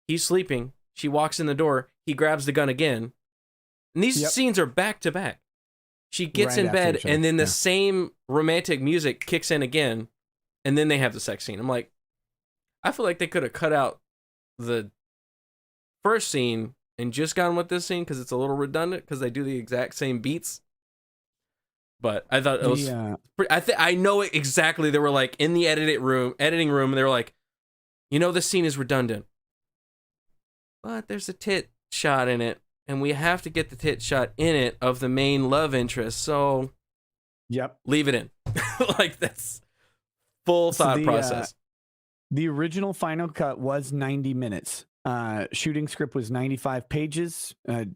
he's sleeping, she walks in the door, he grabs the gun again, and these scenes are back to back. She gets in bed, and then the same romantic music kicks in again, and then they have the sex scene. I'm like, I feel like they could have cut out the first scene and just gone with this scene because it's a little redundant because they do the exact same beats. But I thought it was I know exactly. They were like in the editing room, and they were like, you know, this scene is redundant, but there's a tit shot in it, and we have to get the tit shot in it of the main love interest, so leave it in. Like, that's full thought process. The original final cut was 90 minutes. Shooting script was 95 pages. For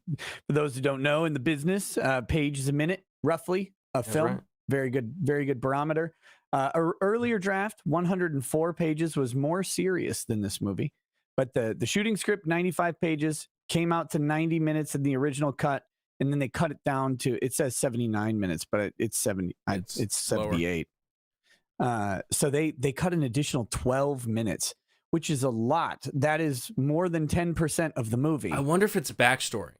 those who don't know, in the business, page is a minute, roughly, of film. Right. Very good barometer. Earlier draft, 104 pages, was more serious than this movie. But the shooting script, 95 pages, came out to 90 minutes in the original cut, and then they cut it down to, it says 79 minutes, but it's 78. So they cut an additional 12 minutes, which is a lot. That is more than 10% of the movie. I wonder if it's backstory.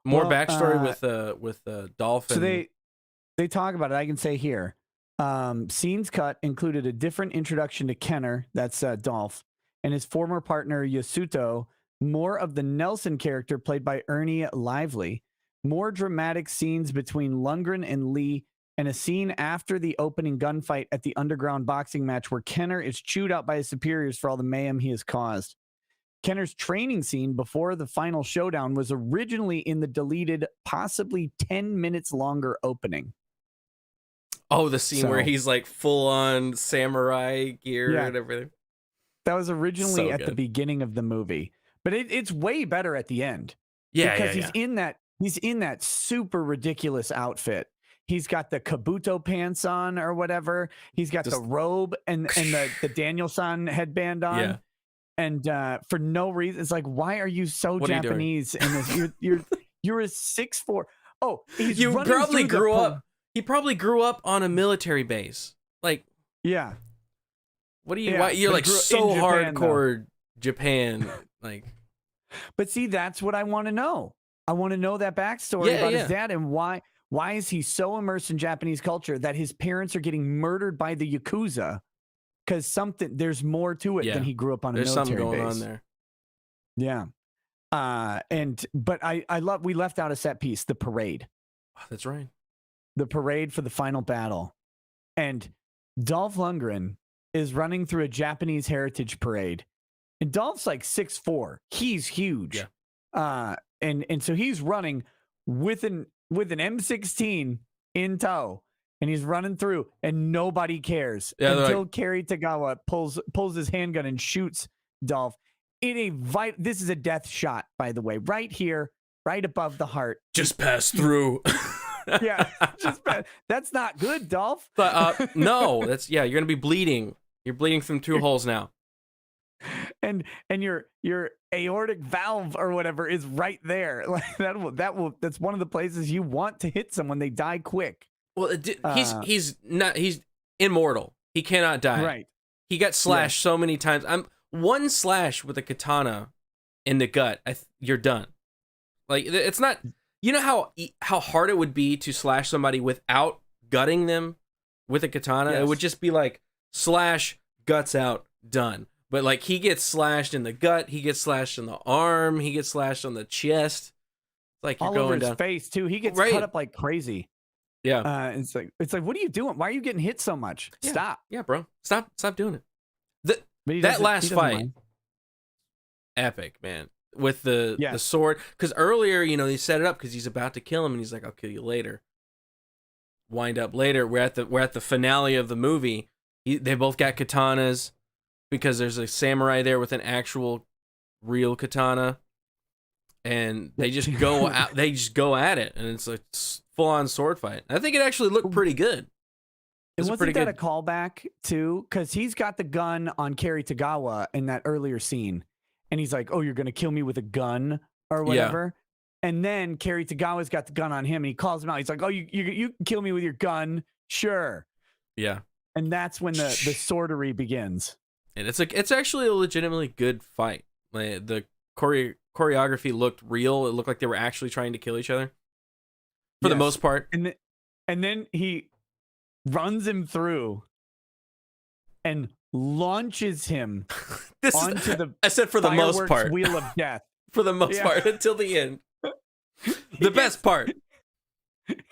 More backstory with Dolph. So they talk about it. I can say here, scenes cut included a different introduction to Kenner, that's Dolph, and his former partner Yasuto, more of the Nelson character played by Ernie Lively, more dramatic scenes between Lundgren and Lee, and a scene after the opening gunfight at the underground boxing match where Kenner is chewed out by his superiors for all the mayhem he has caused. Kenner's training scene before the final showdown was originally in the deleted, possibly 10 minutes longer opening. Oh, the scene where he's like full on samurai gear and everything. That was originally at the beginning of the movie, but it's way better at the end. Yeah, because he's in that super ridiculous outfit. He's got the kabuto pants on or whatever. He's got the robe and the Daniel-san headband on. Yeah. And for no reason, it's like, why are you so Japanese in this? You're a 6'4". Oh, you probably grew up. He probably grew up on a military base. Like, yeah. What do you? Why, you're like so hardcore Japan. Like, but see, that's what I want to know. I want to know that backstory about his dad and why is he so immersed in Japanese culture that his parents are getting murdered by the Yakuza? Because there's more to it than he grew up on a military base. There's something going on there. Yeah. But we left out a set piece, the parade. Oh, that's right. The parade for the final battle. And Dolph Lundgren is running through a Japanese heritage parade. And Dolph's like 6'4". He's huge. Yeah. And so he's running with an M16 in tow. And he's running through, and nobody cares until Cary Tagawa pulls his handgun and shoots Dolph. This is a death shot, by the way, right here, right above the heart. Just pass through. Yeah, that's not good, Dolph. But no, you're gonna be bleeding. You're bleeding from 2 holes now. And your aortic valve or whatever is right there. Like that's one of the places you want to hit someone. They die quick. Well, he's immortal. He cannot die. Right. He got slashed so many times. One slash with a katana in the gut, you're done. Like, it's not. You know how hard it would be to slash somebody without gutting them with a katana? Yes. It would just be like slash, guts out, done. But like, he gets slashed in the gut, he gets slashed in the arm, he gets slashed on the chest. It's like you're all going over his down. face too. He gets cut up like crazy. Yeah. It's like, what are you doing? Why are you getting hit so much? Yeah. Stop. Yeah, bro. Stop doing it. That last fight, mind. Epic, man. With the sword. Because earlier, he set it up because he's about to kill him and he's like, I'll kill you later. Wind up later. We're at the finale of the movie. They both got katanas because there's a samurai there with an actual real katana. And they just go out. They just go at it, and it's a full-on sword fight. I think it actually looked pretty good. And wasn't that a callback too? Because he's got the gun on Cary Tagawa in that earlier scene, and he's like, "Oh, you're gonna kill me with a gun or whatever." Yeah. And then Cary Tagawa's got the gun on him, and he calls him out. He's like, "Oh, you can kill me with your gun, sure." Yeah. And that's when the swordery begins. And it's actually a legitimately good fight. Like, the choreography looked real. It looked like they were actually trying to kill each other for the most part. And then he runs him through and launches him onto the I said for the most part wheel of death. For the most part until the end. The best part.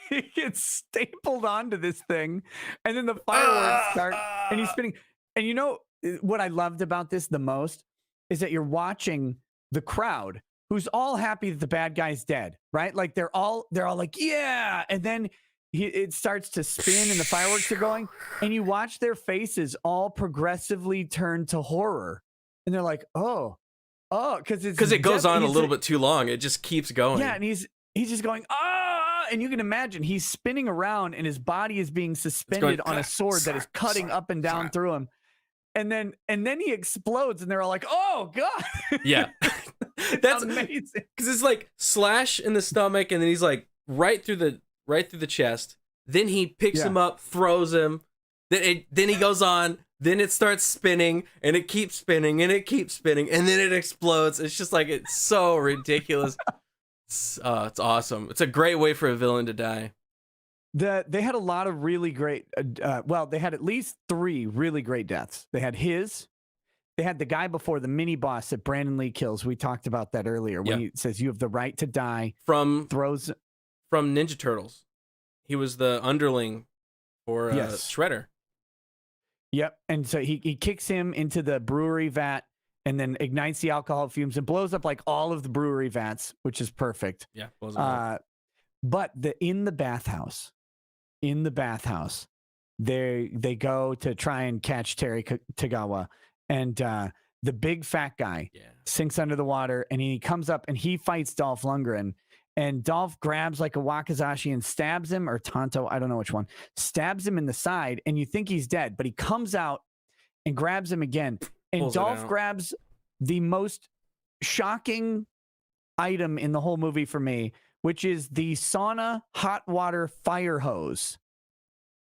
He gets stapled onto this thing, and then the fireworks start, and he's spinning. And you know what I loved about this the most is that you're watching the crowd who's all happy that the bad guy's dead, right? Like they're all like, yeah. And then it starts to spin and the fireworks are going, and you watch their faces all progressively turn to horror. And they're like, oh, because it goes on a little bit too long. It just keeps going. Yeah. And he's just going, and you can imagine he's spinning around and his body is being suspended on a sword that is cutting up and down through him. And then he explodes, and they're all like, "Oh God!" Yeah, that's amazing. Because it's like slash in the stomach, and then he's like right through the chest. Then he picks him up, throws him. Then he goes on. Then it starts spinning, and it keeps spinning, and it keeps spinning, and then it explodes. It's just like, it's so ridiculous. It's awesome. It's a great way for a villain to die. They had a lot of really great, they had at least 3 really great deaths. They had they had the guy before the mini boss that Brandon Lee kills. We talked about that earlier when he says, you have the right to die. From Ninja Turtles. He was the underling for Shredder. Yep. And so he kicks him into the brewery vat, and then ignites the alcohol fumes and blows up like all of the brewery vats, which is perfect. Yeah. Blows them up. But in the bathhouse, they go to try and catch Terry Tagawa, and the big fat guy sinks under the water, and he comes up and he fights Dolph Lundgren, and Dolph grabs like a wakizashi and stabs him, or Tonto, I don't know which one, stabs him in the side, and you think he's dead, but he comes out and grabs him again, and Dolph grabs the most shocking item in the whole movie for me, which is the sauna hot water fire hose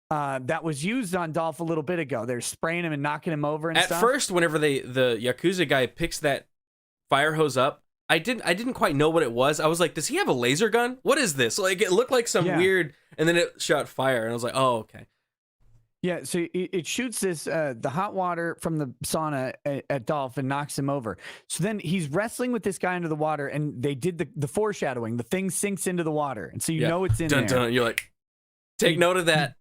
that was used on Dolph a little bit ago. They're spraying him and knocking him over and stuff. At first, whenever the Yakuza guy picks that fire hose up, I didn't quite know what it was. I was like, does he have a laser gun? What is this? Like, it looked like some weird, and then it shot fire, and I was like, oh, okay. Yeah, so it shoots this the hot water from the sauna at Dolph and knocks him over. So then he's wrestling with this guy under the water, and they did the foreshadowing. The thing sinks into the water, and so you know it's in there. Dun. You're like, take note of that.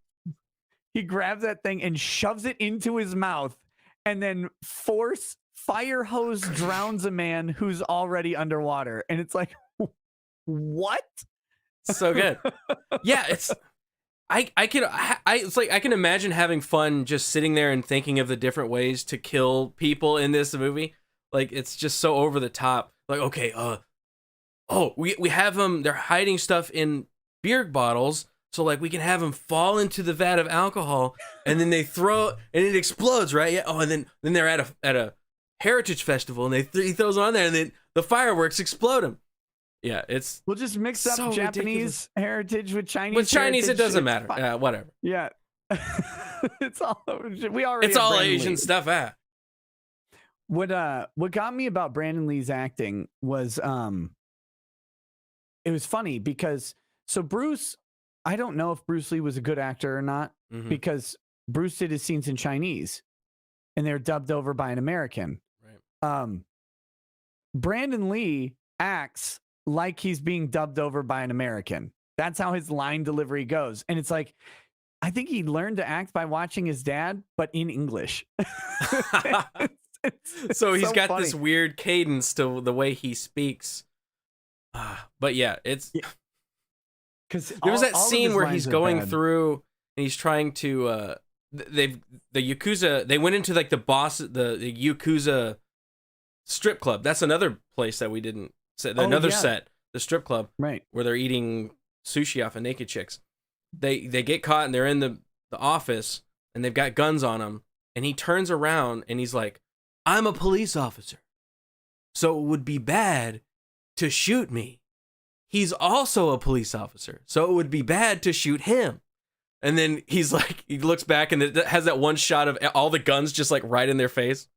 He grabs that thing and shoves it into his mouth, and then fire hose drowns a man who's already underwater. And it's like, what? So good. Yeah, it's I can imagine having fun just sitting there and thinking of the different ways to kill people in this movie. Like, it's just so over the top. Like, okay, we have them, they're hiding stuff in beer bottles, so like we can have them fall into the vat of alcohol, and then they throw and it explodes, right? Yeah. Oh, and then they're at a heritage festival, and he throws it on there, and then the fireworks explode him. Yeah, we'll just mix up so Japanese heritage with Chinese. With Chinese, heritage. it doesn't matter. Yeah, whatever. Yeah, it's all It's all Asian stuff. What got me about Brandon Lee's acting was it was funny because Bruce, I don't know if Bruce Lee was a good actor or not, because Bruce did his scenes in Chinese, and they're dubbed over by an American. Right. Brandon Lee acts like he's being dubbed over by an American. That's how his line delivery goes. And it's like, I think he learned to act by watching his dad, but in English. So he's got this weird cadence to the way he speaks. But yeah, it's because there was that scene where he's going through and he's trying to the Yakuza, they went into like the Yakuza strip club. That's another place that we didn't set. Set, the strip club, right, where they're eating sushi off of naked chicks. They get caught and they're in the office and they've got guns on them, and he turns around and he's like, I'm a police officer, so it would be bad to shoot me. He's also a police officer, so it would be bad to shoot him. And then he's like, he looks back and it has that one shot of all the guns just like right in their face.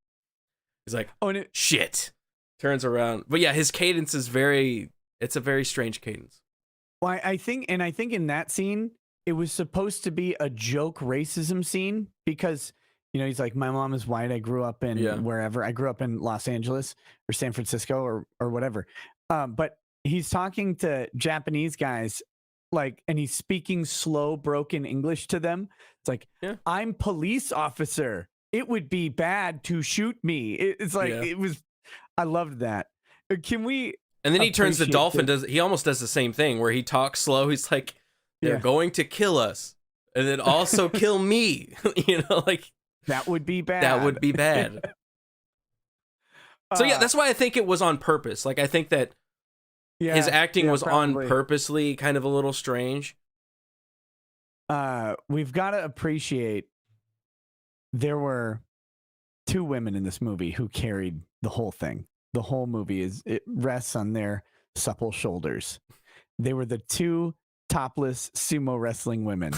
He's like, oh, shit. Turns around. But yeah, his cadence is it's a very strange cadence. Well, I think in that scene, it was supposed to be a joke racism scene because, you know, he's like, my mom is white. I grew up in wherever. I grew up in Los Angeles or San Francisco or whatever. But he's talking to Japanese guys, like, and he's speaking slow, broken English to them. It's like, I'm police officer. It would be bad to shoot me. It's like, it was, I loved that. Can we? And then he turns to Dolph and he almost does the same thing where he talks slow. He's like, they're going to kill us and then also kill me. You know, like, that would be bad. That would be bad. So yeah, that's why I think it was on purpose. Like, I think that his acting was probably on purposely kind of a little strange. We've got to appreciate there were two women in this movie who carried the whole thing. The whole movie it rests on their supple shoulders. They were the two topless sumo wrestling women.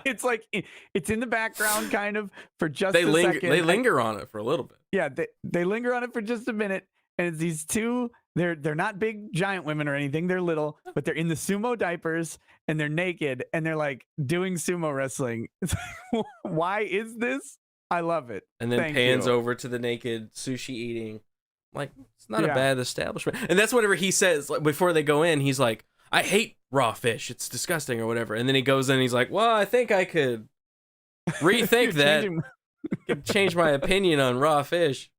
It's like it's in the background kind of for just a second. They linger on it for a little bit. Yeah, they linger on it for just a minute. And it's these two, they're not big giant women or anything. They're little, but they're in the sumo diapers and they're naked and they're like doing sumo wrestling. It's like, why is this? I love it. And then pans over to the naked sushi eating. Like, it's not a bad establishment. And that's whatever he says, like, before they go in, he's like, I hate raw fish. It's disgusting or whatever. And then he goes in and he's like, well, I think I could rethink that. Could change my opinion on raw fish.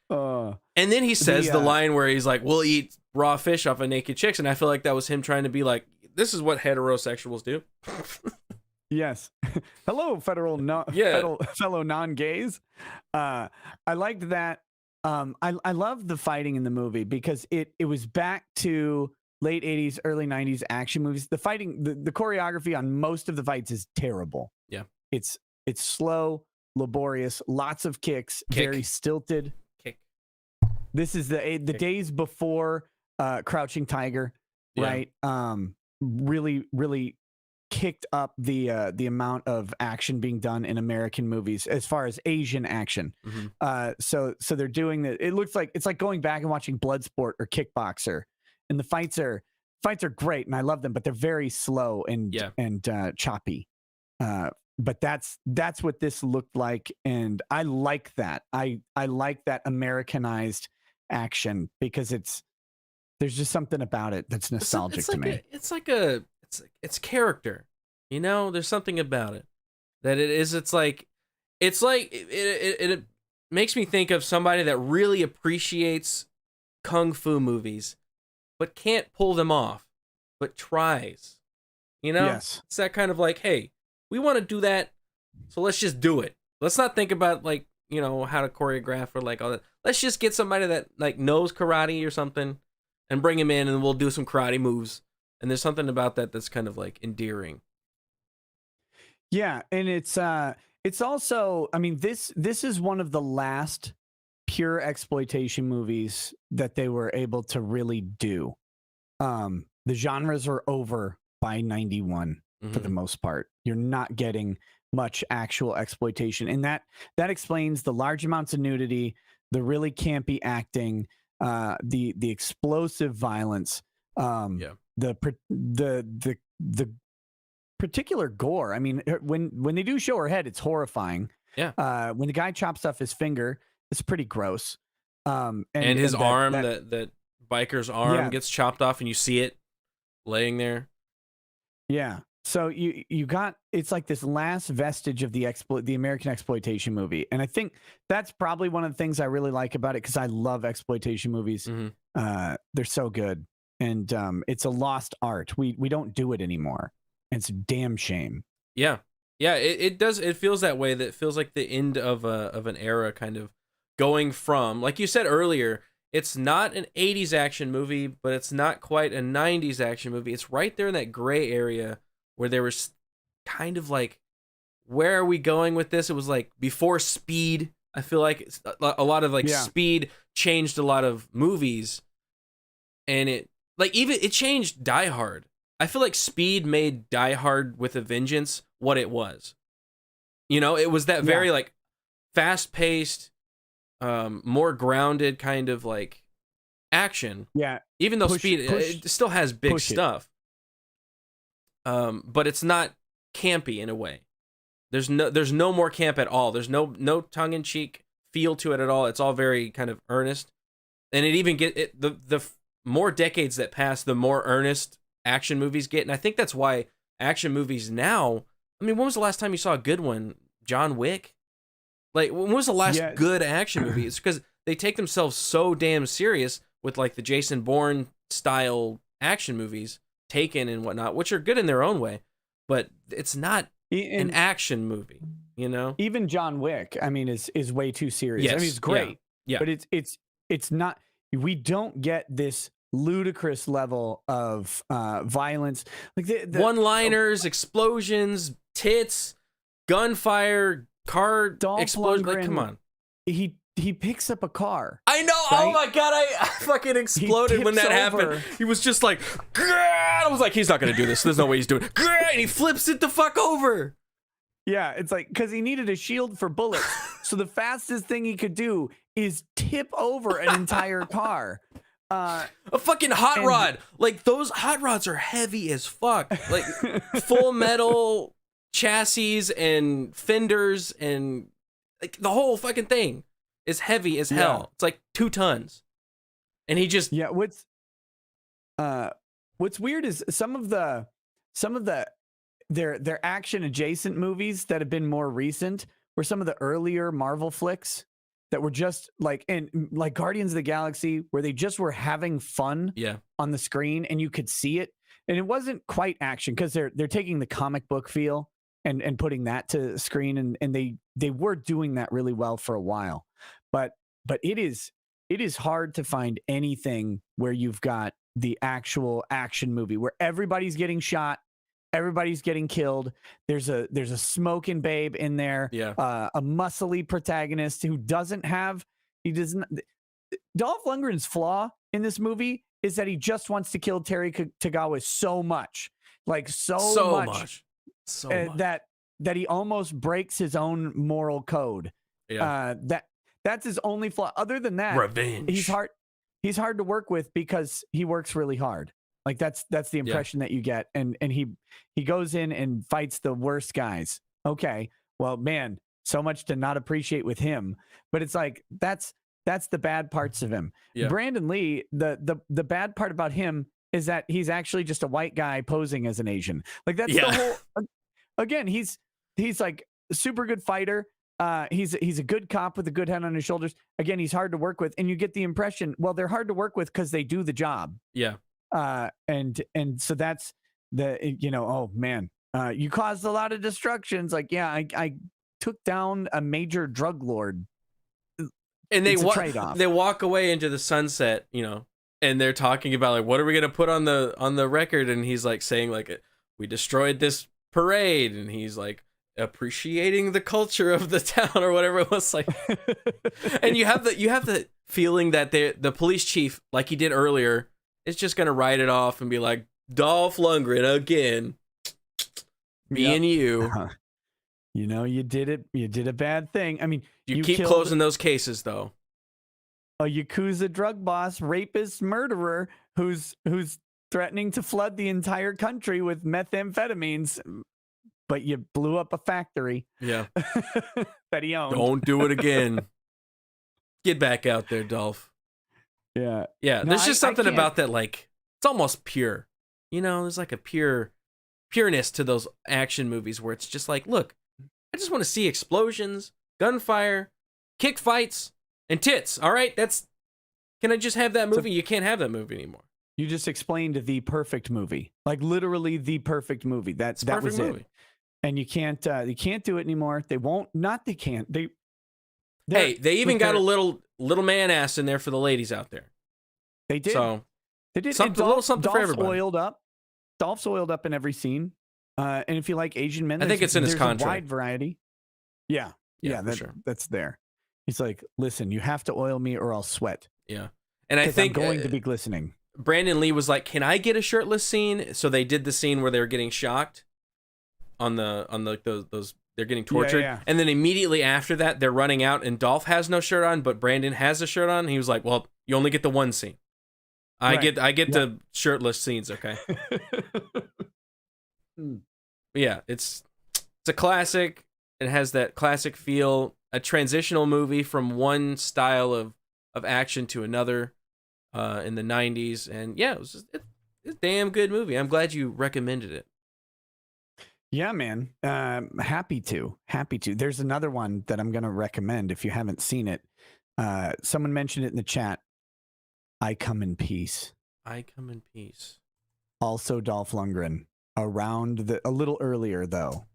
Uh, And then he says the line where he's like, "We'll eat raw fish off of naked chicks," and I feel like that was him trying to be like, "This is what heterosexuals do." yes. Hello, fellow non-gays. I liked that. I love the fighting in the movie because it was back to late 80s, early 90s action movies. The fighting, the choreography on most of the fights is terrible. Yeah. It's slow, laborious, lots of kicks, very stilted. This is the days before Crouching Tiger, right? Really, really kicked up the amount of action being done in American movies as far as Asian action. Mm-hmm. So they're doing that. It looks like it's like going back and watching Bloodsport or Kickboxer, and the fights are great, and I love them, but they're very slow and choppy. But that's what this looked like, and I like that. I like that Americanized action because there's just something about it that's nostalgic to me. It's character, you know. There's something about it that it makes me think of somebody that really appreciates kung fu movies, but can't pull them off, but tries. You know, yes. It's that kind of like, hey, we want to do that, so let's just do it. Let's not think about like, you know, how to choreograph or like all that. Let's just get somebody that like knows karate or something and bring him in and we'll do some karate moves. And there's something about that that's kind of like endearing. Yeah, and it's also, I mean, this is one of the last pure exploitation movies that they were able to really do. The genres are over by 91 for the most part. You're not getting much actual exploitation, and that explains the large amounts of nudity, the really campy acting, the explosive violence, the particular gore. I mean, when they do show her head, it's horrifying. Yeah. When the guy chops off his finger, it's pretty gross. And his arm, that biker's arm gets chopped off, and you see it laying there. Yeah. So you got, it's like this last vestige of the American exploitation movie. And I think that's probably one of the things I really like about it, because I love exploitation movies. Mm-hmm. They're so good. And it's a lost art. We don't do it anymore. It's a damn shame. Yeah. Yeah, it does. It feels that way. That feels like the end of an era, kind of going from, like you said earlier, it's not an 80s action movie, but it's not quite a 90s action movie. It's right there in that gray area where there was kind of like, where are we going with this? It was like before Speed. I feel like a lot of like Speed changed a lot of movies, and it changed Die Hard. I feel like Speed made Die Hard with a Vengeance what it was. You know, it was that very like fast-paced, more grounded kind of like action. Yeah. Even though Speed it still has big stuff. But it's not campy in a way. There's no more camp at all. There's no tongue-in-cheek feel to it at all. It's all very kind of earnest. And it even the more decades that pass, the more earnest action movies get. And I think that's why action movies now, I mean, when was the last time you saw a good one? John Wick? Like, when was the last good action movie? It's because they take themselves so damn serious with like the Jason Bourne style action movies, Taken and whatnot, which are good in their own way, but it's not an action movie, you know? Even John Wick, I mean, is way too serious. Yes. I mean, it's great, yeah. But it's not, we don't get this ludicrous level of violence. Like the one-liners, explosions, tits, gunfire, car explosion. Like, come on. He picks up a car. I know. Right? Oh my god! I fucking exploded when that happened. He was just like, grrr! I was like, he's not gonna do this. There's no way he's doing it. Grrr! And he flips it the fuck over. Yeah, it's like, because he needed a shield for bullets. So the fastest thing he could do is tip over an entire car. A fucking hot rod. Like, those hot rods are heavy as fuck. Like, full metal chassis and fenders and like the whole fucking thing is heavy as hell. It's like 2 tons. And he just what's weird is some of the their action adjacent movies that have been more recent were some of the earlier Marvel flicks that were just like Guardians of the Galaxy, where they just were having fun on the screen and you could see it. And it wasn't quite action because they're taking the comic book feel and putting that to screen, and they were doing that really well for a while. But it is hard to find anything where you've got the actual action movie where everybody's getting shot, everybody's getting killed. There's a smoking babe in there, a muscly protagonist who doesn't. Dolph Lundgren's flaw in this movie is that he just wants to kill Terry Tagawa so much, like so much. That he almost breaks his own moral code. That's his only flaw. Other than that, revenge. He's hard to work with because he works really hard. Like that's the impression that you get. And he goes in and fights the worst guys. Okay, well, man, so much to not appreciate with him. But it's like that's the bad parts of him. Brandon Lee, the bad part about him is that he's actually just a white guy posing as an Asian. Like that's the whole. Again, he's like a super good fighter. He's a good cop with a good head on his shoulders. Again, he's hard to work with, and you get the impression, well, they're hard to work with because they do the job. And so that's oh man, you caused a lot of destructions. Like, I took down a major drug lord. And they walk away into the sunset, and they're talking about like, what are we gonna put on the record? And he's like saying like, we destroyed this parade, and he's like appreciating the culture of the town or whatever it was like. And you have the feeling that the police chief, like he did earlier, is just gonna write it off and be like, Dolph Lundgren again, being you. You did it. You did a bad thing. I mean, you keep closing those cases though. A Yakuza drug boss, rapist, murderer who's threatening to flood the entire country with methamphetamines, but you blew up a factory. That he owned. Don't do it again. Get back out there, Dolph. Yeah. No, there's just something about that, like, it's almost pure. There's like a pureness to those action movies where it's just like, look, I just want to see explosions, gunfire, kick fights, and tits. All right, can I just have that movie? You can't have that movie anymore. You just explained the perfect movie, like literally the perfect movie. That was it. And you can't do it anymore. They won't. Not they can't. They even got a little man ass in there for the ladies out there. They did. So they did. A little something for everybody. Dolph's oiled up in every scene. And if you like Asian men, I think it's in his contract. A wide variety. Yeah, sure. That's there. He's like, listen, you have to oil me or I'll sweat. Yeah, and I think I'm going to be glistening. Brandon Lee was like, "Can I get a shirtless scene?" So they did the scene where they were getting shocked on those they're getting tortured, and then immediately after that they're running out, and Dolph has no shirt on, but Brandon has a shirt on. And he was like, "Well, you only get the one scene. I get the shirtless scenes, okay?" Yeah, it's a classic. It has that classic feel, a transitional movie from one style of action to another in the 90s. And yeah, it's a damn good movie. I'm glad you recommended it. Yeah, man. Happy to. There's another one that I'm going to recommend if you haven't seen it. Someone mentioned it in the chat. I Come in Peace. Also Dolph Lundgren. A little earlier though.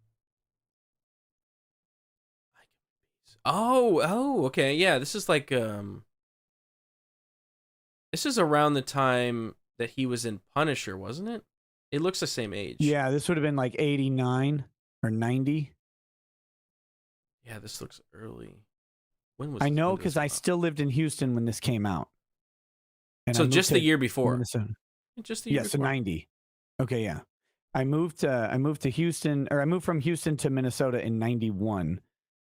Oh, okay. Yeah, this is like this is around the time that he was in Punisher, wasn't it? It looks the same age. Yeah, this would have been like 89 or 90. Yeah, this looks early. When was I know because I still lived in Houston when this came out. And so just the year before. Just the year before. So 90. Okay, yeah. I moved to Houston, or I moved from Houston to Minnesota in 91.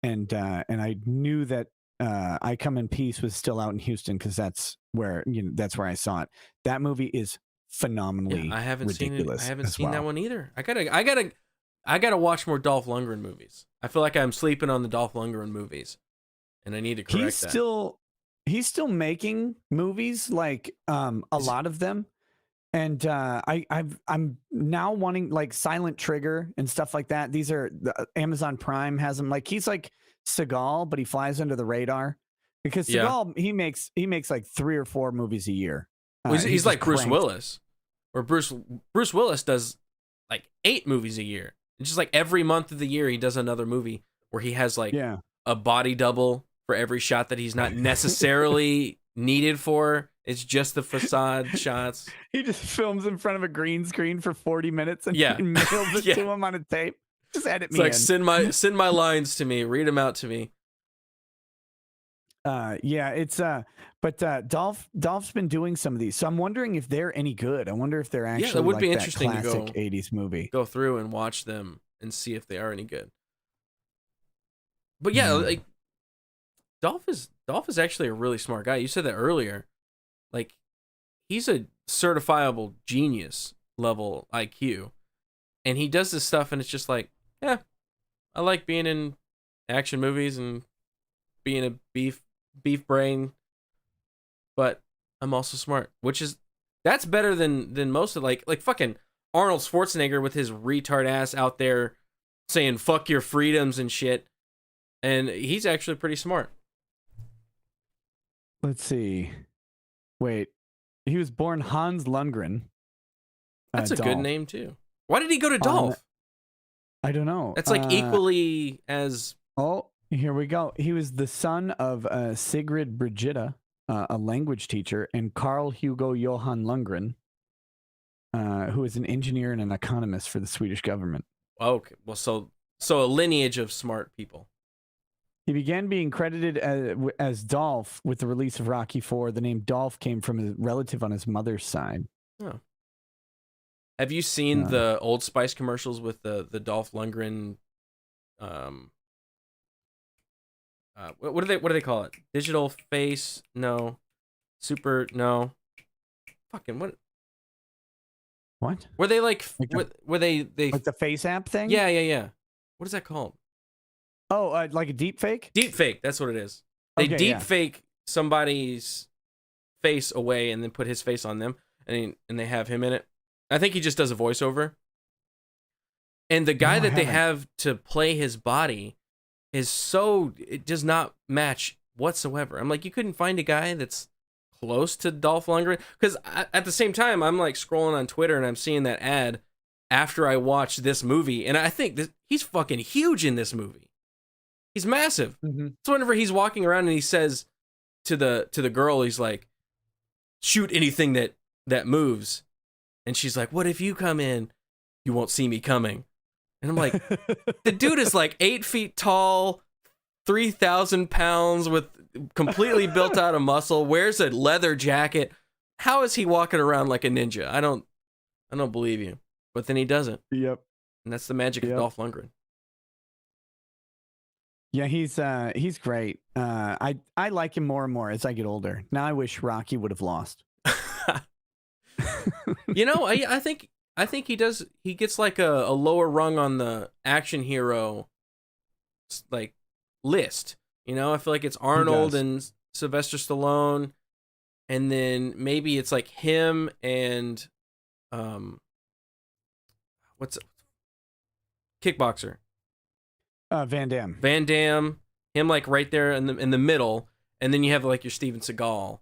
And I knew that I Come in Peace was still out in Houston because that's where I saw it. That movie is phenomenally I haven't ridiculous. Seen it. I haven't seen that one either. I gotta watch more Dolph Lundgren movies. I feel like I'm sleeping on the Dolph Lundgren movies, and I need to correct that. He's still making movies, like a lot of them. And I'm now wanting like Silent Trigger and stuff like that. These are Amazon Prime has him like he's like Seagal, but he flies under the radar because Yeah. Seagal he makes like 3 or 4 movies a year. Well, he's He's like just Bruce cranked. Willis, or Bruce Willis does like 8 movies a year. It's just like every month of the year he does another movie where he has like Yeah. a body double for every shot that he's not necessarily needed for. It's just the facade shots. He just films in front of a green screen for 40 minutes and Yeah. mails it Yeah. to him on a tape. Just edit It's me like in. send my lines to me, read them out to me. Yeah, it's but Dolph's been doing some of these, so I'm wondering if they're any good. I wonder if they're actually that would like be that interesting to classic go- 80s movie. Go through and watch them and see if they are any good. But yeah, Mhm. like Dolph is actually a really smart guy. You said that earlier. Like he's a certifiable genius level IQ. And he does this stuff and it's just like, yeah, I like being in action movies and being a beef brain, but I'm also smart, which is that's better than most of like fucking Arnold Schwarzenegger with his retard ass out there saying fuck your freedoms and shit. And he's actually pretty smart. Let's see. Wait, he was born Hans Lundgren. That's a good Dolph. name too. Why did he go to Dolph? I don't know. That's like equally as Oh, here we go. He was the son of Sigrid Brigitta, a language teacher, and Carl Hugo Johan Lundgren, who is an engineer and an economist for the Swedish government. okay. Well, so a lineage of smart people. He began being credited as Dolph with the release of Rocky IV. The name Dolph came from a relative on his mother's side. Oh. Have you seen the Old Spice commercials with the Dolph Lundgren? What do they call it? Digital face? No. Super? No. Fucking what? What? Were they like? Like Were they? Like the face app thing? Yeah. What is that called? Oh, like a deep fake? Deep fake. That's what it is. They Okay, deep yeah. fake somebody's face away and then put his face on them, and they have him in it. I think he just does a voiceover. And the guy No, I that they haven't. have to play his body it does not match whatsoever. I'm like, you couldn't find a guy that's close to Dolph Lundgren? Because at the same time, I'm like scrolling on Twitter and I'm seeing that ad after I watched this movie, and I think he's fucking huge in this movie. He's massive. Mm-hmm. So whenever he's walking around and he says to the girl, he's like, shoot anything that moves. And she's like, what if you come in? You won't see me coming. And I'm like, the dude is like 8 feet tall, 3,000 pounds with completely built out of muscle, wears a leather jacket. How is he walking around like a ninja? I don't believe you. But then he doesn't. Yep. And that's the magic of Dolph Lundgren. Yeah, he's great. I like him more and more as I get older. Now I wish Rocky would have lost. You know, I think he does. He gets like a lower rung on the action hero like list. You know, I feel like it's Arnold and Sylvester Stallone, and then maybe it's like him and what's kickboxer Van Damme. Van Damme, him like right there in the middle, and then you have like your Steven Seagal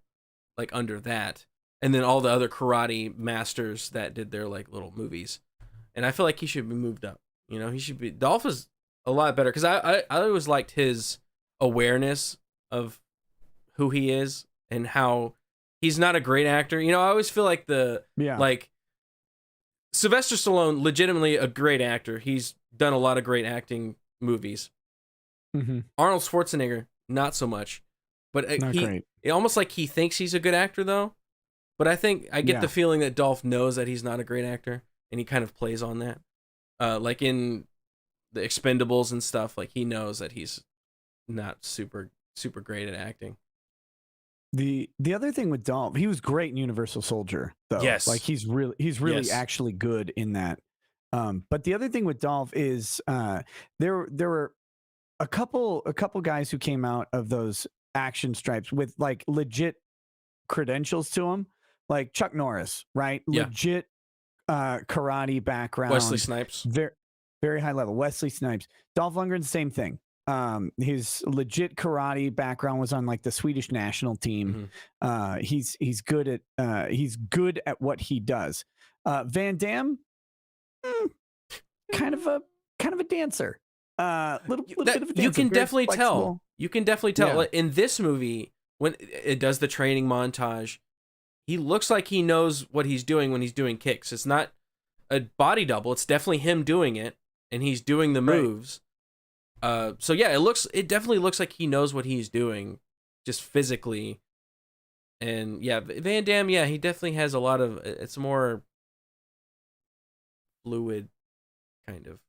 like under that. And then all the other karate masters that did their like little movies. And I feel like he should be moved up. You know, he should be. Dolph is a lot better because I always liked his awareness of who he is and how he's not a great actor. You know, I always feel like like Sylvester Stallone, legitimately a great actor. He's done a lot of great acting movies. Mm-hmm. Arnold Schwarzenegger, not so much. But great. It almost like he thinks he's a good actor though. But I think I get the feeling that Dolph knows that he's not a great actor, and he kind of plays on that. Like in the Expendables and stuff, like he knows that he's not super great at acting. The other thing with Dolph, he was great in Universal Soldier, though. Yes. Like he's really actually good in that. But the other thing with Dolph is there were a couple guys who came out of those action stripes with like legit credentials to them. like Chuck Norris, right? Yeah. Legit karate background. Wesley Snipes. Very, very high level. Wesley Snipes. Dolph Lundgren, same thing. His legit karate background was on like the Swedish national team. He's good at what he does. Van Damme, kind of a dancer. Little bit of a dancer. You can definitely flexible. tell. You can definitely tell. Yeah. In this movie, when it does the training montage, he looks like he knows what he's doing when he's doing kicks. It's not a body double. It's definitely him doing it, and he's doing the moves. So yeah, it definitely looks like he knows what he's doing, just physically. And yeah, Van Damme, yeah, he definitely has a lot of. It's more fluid, kind of.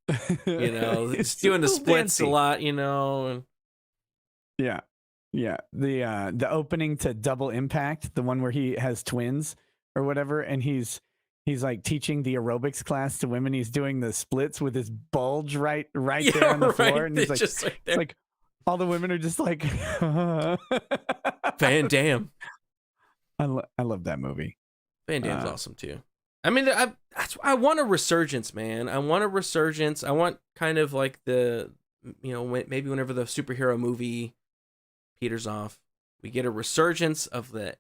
You know, it's doing the splits a lot. You know. And... Yeah. The opening to Double Impact, the one where he has twins or whatever, and he's like teaching the aerobics class to women. He's doing the splits with his bulge right there on the floor, and he's like, just right there. Like all the women are just like, Van Damme. I love that movie. Van Damme's awesome too. I mean, I want a resurgence, man. I want a resurgence. I want kind of like the, you know, maybe whenever the superhero movie peters off, we get a resurgence of the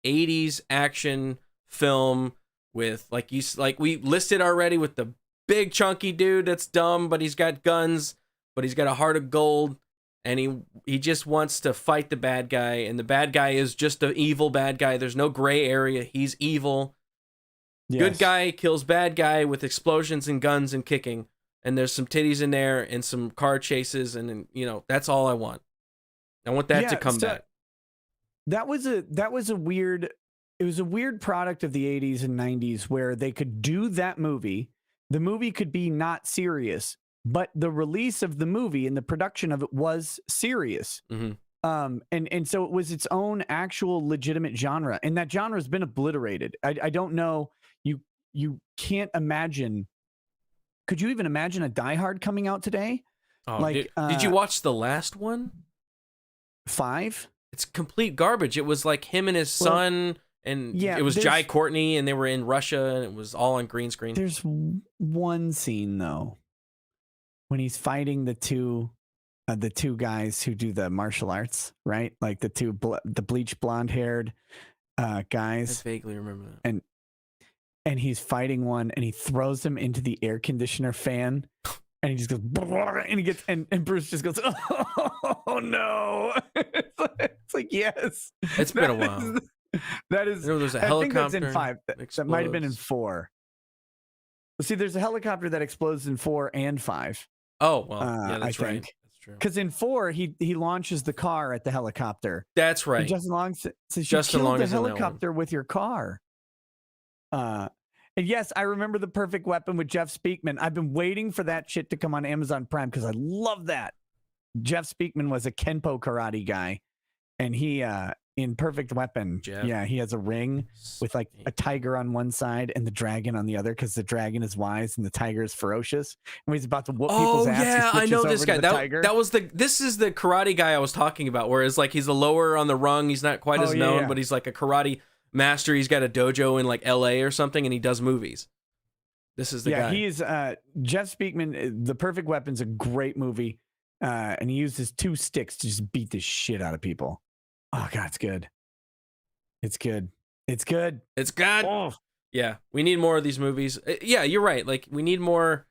80s action film with like we listed already, with the big chunky dude that's dumb, but he's got guns, but he's got a heart of gold, and he just wants to fight the bad guy, and the bad guy is just an evil bad guy. There's no gray area. He's evil. Yes. Good guy kills bad guy with explosions and guns and kicking, and there's some titties in there and some car chases, and you know, that's all I want. I want that to come back. That was a weird. It was a weird product of the 80s and 90s where they could do that movie. The movie could be not serious, but the release of the movie and the production of it was serious. And so it was its own actual legitimate genre, and that genre has been obliterated. I don't know. You can't imagine. Could you even imagine a Die Hard coming out today? Oh, like, did you watch the last one? 5? It's complete garbage. It was like him and his son, and it was Jai Courtney, and they were in Russia, and it was all on green screen. There's one scene though when he's fighting the two guys who do the martial arts, right? Like the bleach blonde haired guys. I vaguely remember that. And he's fighting one, and he throws him into the air conditioner fan, and he just goes, and he gets, and Bruce just goes, oh no! It's like, yes, it's been a while. That is. There's a I helicopter. think that's in 5. That might have been in 4. See, there's a helicopter that explodes in 4 and 5. Oh well, yeah, that's right. That's true. Because in 4, he launches the car at the helicopter. That's right. And Justin Long says, "You killed the helicopter with your car." And yes, I remember The Perfect Weapon with Jeff Speakman. I've been waiting for that shit to come on Amazon Prime because I love that. Jeff Speakman was a Kenpo karate guy, and he in Perfect Weapon, he has a ring with like a tiger on one side and the dragon on the other, because the dragon is wise and the tiger is ferocious. And when he's about to whoop people's ass, yeah, I know this guy. This is the karate guy I was talking about, where it's like he's the lower on the rung. He's not quite as known, but he's like a karate master. He's got a dojo in like LA or something, and he does movies. This is the guy. Yeah, he is Jeff Speakman. The Perfect Weapon's a great movie, and he uses 2 sticks to just beat the shit out of people. Oh god, it's good. It's good. It's good. It's good. Oh. Yeah, we need more of these movies. Yeah, you're right. Like, we need more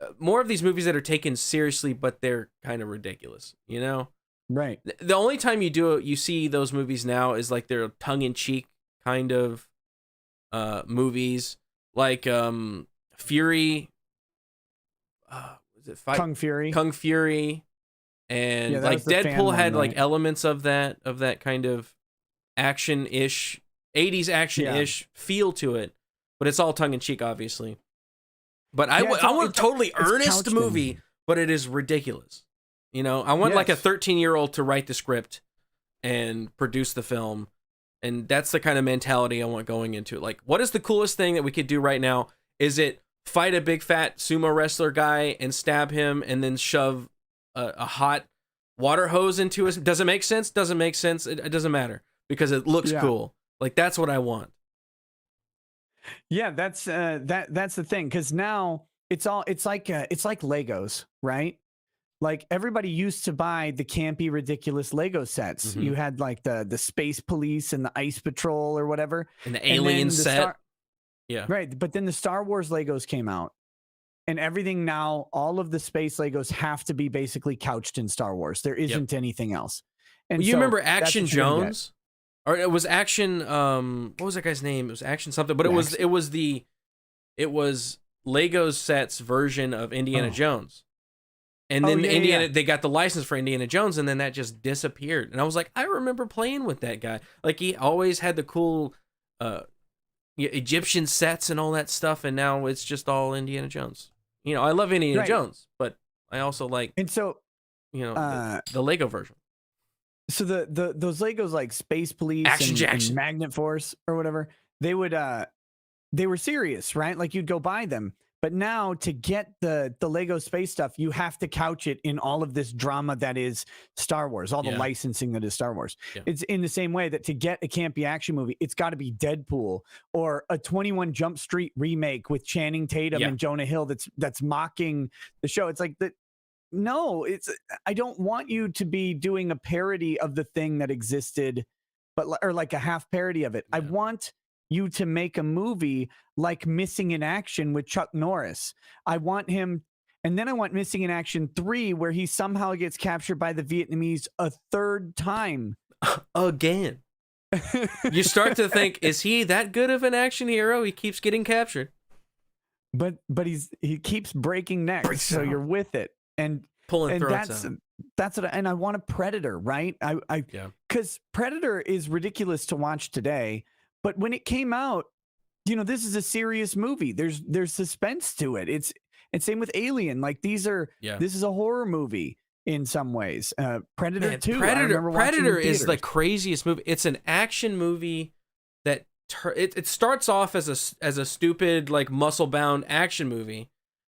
of these movies that are taken seriously, but they're kind of ridiculous. You know? Right. The only time you see those movies now is like they're tongue-in-cheek kind of movies, like Fury. Was it Kung Fury? Kung Fury, and like Deadpool had like elements of that kind of action-ish, 80s action-ish feel to it, but it's all tongue-in-cheek, obviously. But I want a totally earnest movie, but it is ridiculous. You know, I want like a 13-year-old to write the script and produce the film. And that's the kind of mentality I want going into it. Like, what is the coolest thing that we could do right now? Is it fight a big fat sumo wrestler guy and stab him and then shove a hot water hose into his... Does it make sense? Doesn't make sense. It doesn't matter, because it looks cool. Like, that's what I want. Yeah, that's that's the thing, because now it's like Legos, right? Like everybody used to buy the campy, ridiculous Lego sets. Mhm. You had like the Space Police and the Ice Patrol or whatever, And the and alien then set. Yeah. right. But then the Star Wars Legos came out, and everything now, all of the space Legos have to be basically couched in Star Wars. There Yep. isn't anything else. And You so remember that's Action what you're gonna get. Jones? Or it was Action what was that guy's name? It was Action something, but it was Lego's sets version of Indiana Oh. Jones. And Oh, then yeah, Indiana yeah. they got the license for Indiana Jones, and then that just disappeared. And I was like, I remember playing with that guy. Like he always had the cool Egyptian sets and all that stuff, and now it's just all Indiana Jones. You know, I love Indiana Right. Jones, but I also like, And so you know, the Lego version. so the those Legos like Space Police Action and Jackson. Magnet Force or whatever, they were serious, right? Like you'd go buy them. But now to get the Lego space stuff, you have to couch it in all of this drama that is Star Wars, all the Yeah. licensing that is Star Wars. Yeah. It's in the same way that to get a campy action movie, it's got to be Deadpool or a 21 Jump Street remake with Channing Tatum Yeah. and Jonah Hill that's mocking the show. It's like that. No, I don't want you to be doing a parody of the thing that existed, or like a half parody of it. I Yeah. want you to make a movie like Missing in Action with Chuck Norris. I want him, and then I want Missing in Action 3, where he somehow gets captured by the Vietnamese a third time. Again. You start to think, is he that good of an action hero? He keeps getting captured. But he keeps breaking necks, Breaks so out. you're with it. And Pulling throats out. that's what and I want a Predator, right? Yeah. Because Predator is ridiculous to watch today, but when it came out, you know, this is a serious movie. There's suspense to it. It's same with Alien. Like this is a horror movie in some ways. Predator 2. Predator is the craziest movie. It's an action movie that it starts off as a stupid like muscle bound action movie,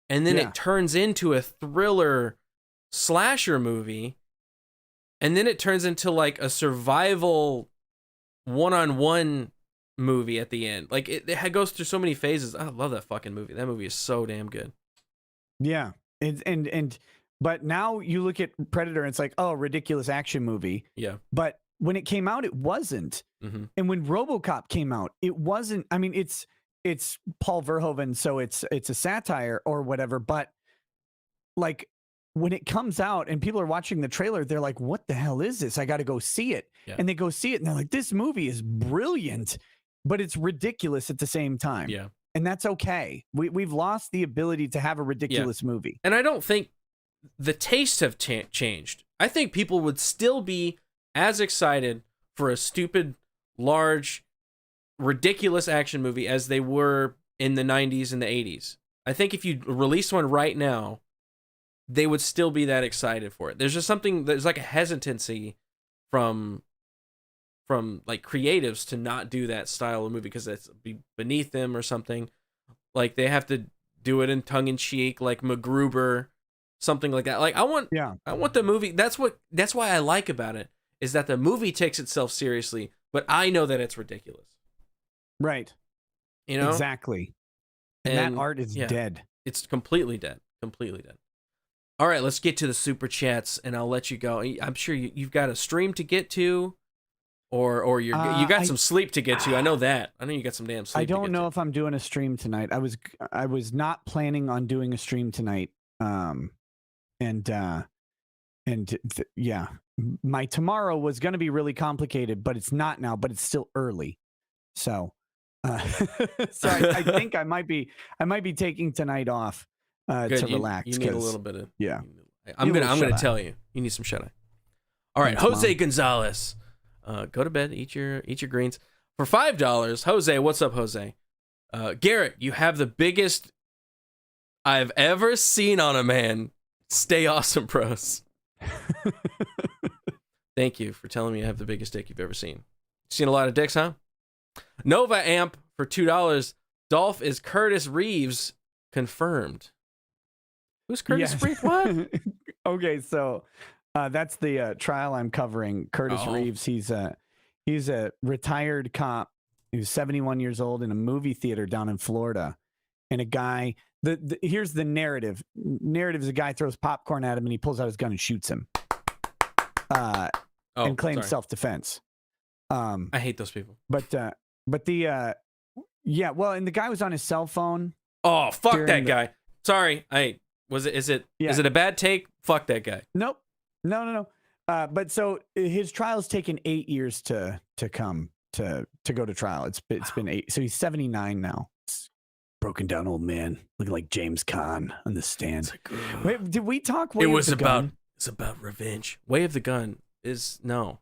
and then Yeah. it turns into a thriller slasher movie, and then it turns into like a survival one-on-one movie at the end. Like it goes through so many phases. I love that fucking movie. That movie is so damn good. Yeah. But now you look at Predator and it's like, oh, ridiculous action movie. Yeah. But when it came out, it wasn't. Mm-hmm. And when RoboCop came out, it wasn't. I mean, it's Paul Verhoeven, so it's a satire or whatever. But like when it comes out and people are watching the trailer, they're like, "What the hell is this? I got to go see it." Yeah. And they go see it, and they're like, "This movie is brilliant, but it's ridiculous at the same time." Yeah. And that's okay. We've lost the ability to have a ridiculous movie. And I don't think the tastes have changed. I think people would still be as excited for a stupid, large, ridiculous action movie as they were in the 90s and the 80s. I think if you release one right now, they would still be that excited for it. There's just something, there's like a hesitancy from like creatives to not do that style of movie because it's beneath them or something. Like they have to do it in tongue in cheek, like MacGruber, something like that. Like I want the movie. That's why I like about it is that the movie takes itself seriously, but I know that it's ridiculous. Right. You know? Exactly. And that art is dead. It's completely dead. Completely dead. All right, let's get to the super chats, and I'll let you go. I'm sure you've got a stream to get to, or you got some sleep to get to. I know that. I know you got some damn sleep. I don't know if I'm doing a stream tonight. I was not planning on doing a stream tonight. Yeah, my tomorrow was going to be really complicated, but it's not now. But it's still early, so so I think I might be taking tonight off to relax. You need a little bit of I'm gonna tell you. You need some shut eye. All right, Thanks, Jose Mom. Gonzalez. Go to bed. Eat your greens for $5. Jose, what's up, Jose? Garrett, you have the biggest I've ever seen on a man. Stay awesome, bros. Thank you for telling me I have the biggest dick you've ever seen. Seen a lot of dicks, huh? Nova Amp for $2. Dolph is Curtis Reeves. Confirmed. Who's Curtis Reeves? What? Okay, so that's the trial I'm covering. Curtis Reeves. He's a retired cop He was 71 years old in a movie theater down in Florida. And a guy, here's the narrative. Narrative is a guy throws popcorn at him and he pulls out his gun and shoots him. And claims self-defense. I hate those people. But the and the guy was on his cell phone. Oh, fuck that guy. Sorry. Is it a bad take? Fuck that guy. Nope. No. But so his trial's taken 8 years to come to go to trial. It's been 8. So he's 79 now. Broken down old man, looking like James Caan on the stand. Wait, did we talk? It's about revenge. Way of the Gun is no.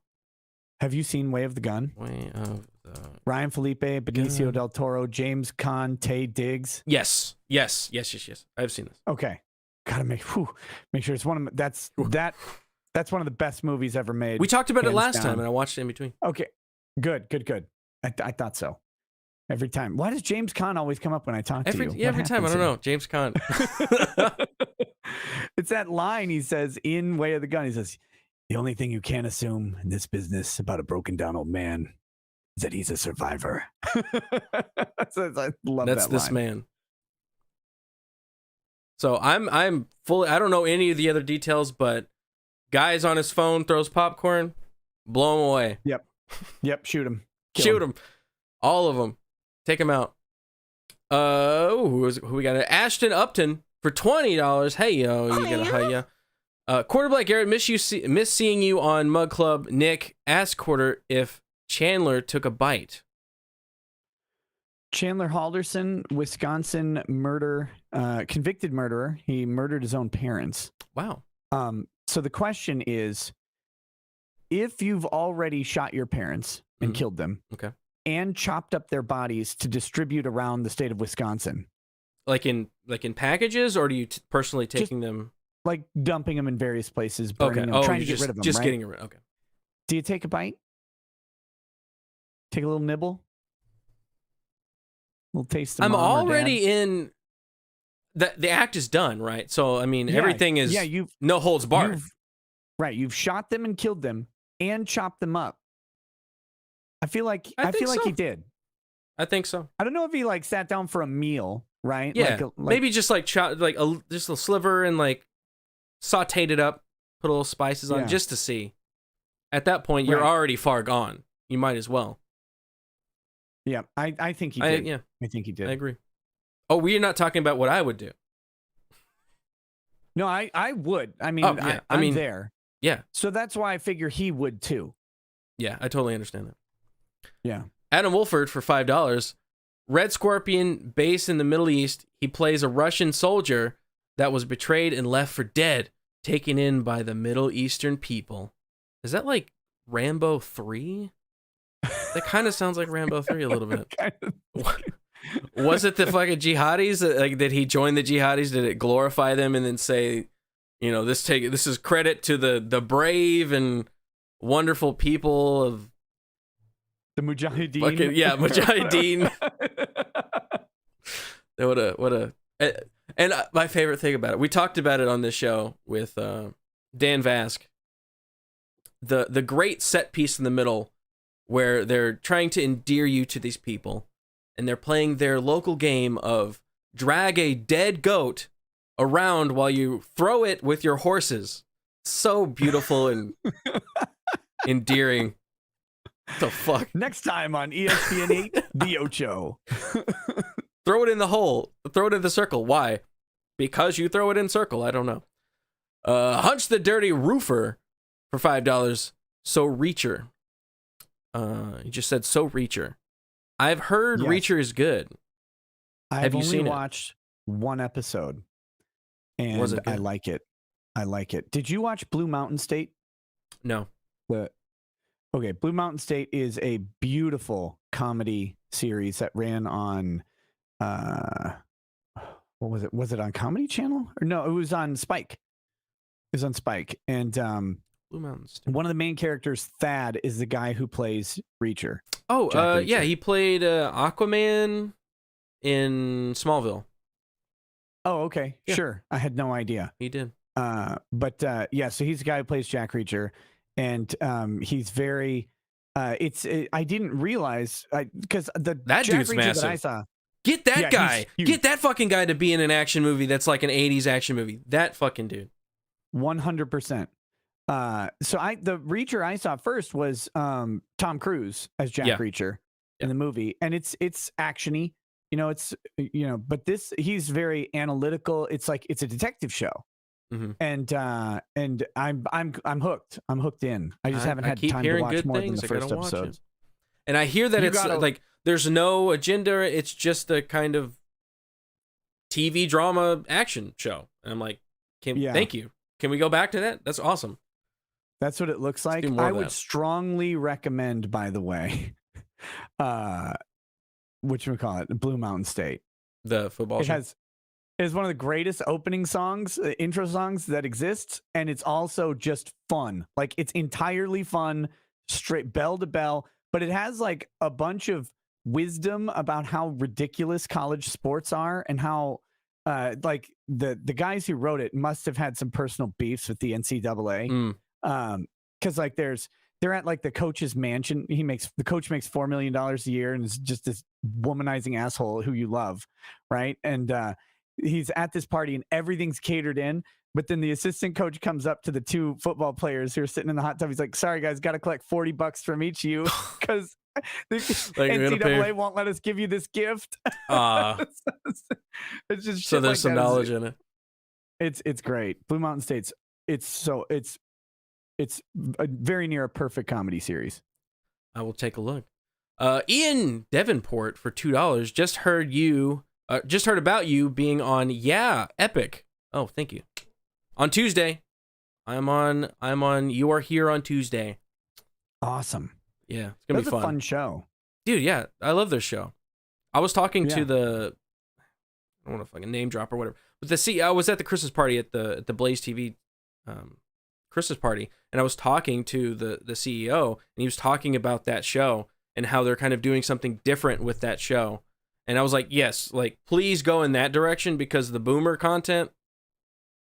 Have you seen Way of the Gun? Way of the Ryan Felipe, Benicio del Toro, James Caan, Taye Diggs. Yes. I've seen this. Okay, gotta make sure it's one of that's one of the best movies ever made. We talked about it last time, and I watched it in between. Okay, good. I thought so. Every time. Why does James Caan always come up when I talk to you? Yeah, every time. I don't know. James Caan. It's that line he says in Way of the Gun. He says, "The only thing you can't assume in this business about a broken down old man is that he's a survivor." I love That's that this line. man. So I'm fully. I don't know any of the other details, but guy's on his phone, throws popcorn, blow him away. Yep. Shoot him. Shoot him. All of them. Take him out. Who we got? Ashton Upton for $20. Hey yo, you got a hiya. Quarterback Garrett, miss seeing you on Mug Club. Nick asked Quarter if Chandler took a bite. Chandler Halderson, Wisconsin convicted murderer. He murdered his own parents. Wow. So the question is, if you've already shot your parents and killed them, okay, and chopped up their bodies to distribute around the state of Wisconsin, like in packages, or do you personally taking them? Like dumping them in various places, burning them, trying to get rid of them. Just right? getting rid. Okay. Do you take a bite? Take a little nibble? A little taste of I'm mom or already dad's? in. The act is done, right? So I mean, everything is no holds barred. You've shot them and killed them and chopped them up. I feel like he did. I think so. I don't know if he like sat down for a meal, right? Yeah, maybe just like just a sliver and like sauteed it up, put a little spices on just to see. At that point, you're already far gone. You might as well. Yeah, I think he did. I think he did. I agree. Oh, we're not talking about what I would do. No, I would. I mean, I'm there. Yeah. So that's why I figure he would too. Yeah, I totally understand that. Yeah. Adam Wolford for $5. Red Scorpion, base in the Middle East. He plays a Russian soldier that was betrayed and left for dead, taken in by the Middle Eastern people. Is that like Rambo 3? That kind of sounds like Rambo 3 a little bit. Was it the fucking jihadis? Like, did he join the jihadis? Did it glorify them and then say, this is credit to the brave and wonderful people of the Mujahideen? Mujahideen. And my favorite thing about it, we talked about it on this show with Dan Vask. The great set piece in the middle where they're trying to endear you to these people, and they're playing their local game of drag a dead goat around while you throw it with your horses. So beautiful and endearing. What the fuck? Next time on ESPN 8, The Ocho. Throw it in the hole. Throw it in the circle. Why? Because you throw it in circle. I don't know. Hunch the Dirty Roofer for $5. So Reacher. He just said So Reacher. I've heard Reacher is good. Have you only watched one episode, and I like it. I like it. Did you watch Blue Mountain State? No. Okay, Blue Mountain State is a beautiful comedy series that ran on what was it? Was it on Comedy Channel? Or no, it was on Spike. It was on Spike. And Blue Mountain State. One of the main characters, Thad, is the guy who plays Reacher. Oh, Reacher. Yeah, he played Aquaman in Smallville. Oh, okay. Yeah. Sure. I had no idea. He did. So he's the guy who plays Jack Reacher, and he's very I didn't realize because the That Jack dude's Reacher that I massive. saw. Get that Yeah, guy. he's huge. Get that fucking guy to be in an action movie that's like an 80s action movie. That fucking dude. 100%. So the Reacher I saw first was Tom Cruise as Jack Yeah. Reacher Yeah. in the movie, and it's actiony, but he's very analytical. It's like it's a detective show, and I'm hooked. I'm hooked in. I just haven't had keep time to hearing watch good more things. than the I first gotta watch episodes. it. And I hear that You it's gotta- like there's no agenda. It's just a kind of TV drama action show. And I'm like, thank you. Can we go back to that? That's awesome. That's what it looks like. do more I of would that. strongly recommend, by the way, whatchamacallit, Blue Mountain State. The football show. It is one of the greatest opening songs, intro songs that exists, and it's also just fun. Like it's entirely fun, straight bell to bell, but it has like a bunch of wisdom about how ridiculous college sports are and how like the guys who wrote it must have had some personal beefs with the NCAA. Because like they're at like the coach's mansion. The coach makes $4 million a year and is just this womanizing asshole who you love, right? And he's at this party and everything's catered in. But then the assistant coach comes up to the two football players who are sitting in the hot tub. He's like, "Sorry guys, got to collect $40 from each of you because the NCAA won't let us give you this gift." It's just so there's some knowledge in it. It's great. Blue Mountain State's it's very near a perfect comedy series. I will take a look. Ian Davenport for $2 just heard about you being on Epic. Oh, thank you. On Tuesday. I'm on You Are Here on Tuesday. Awesome. Yeah, it's gonna be fun. A fun show. Dude, yeah, I love this show. I was talking to I don't want to fucking name drop or whatever. But I was at the Christmas party at the Blaze TV Christmas party, and I was talking to the CEO, and he was talking about that show and how they're kind of doing something different with that show. And I was like, yes, like please go in that direction because the boomer content,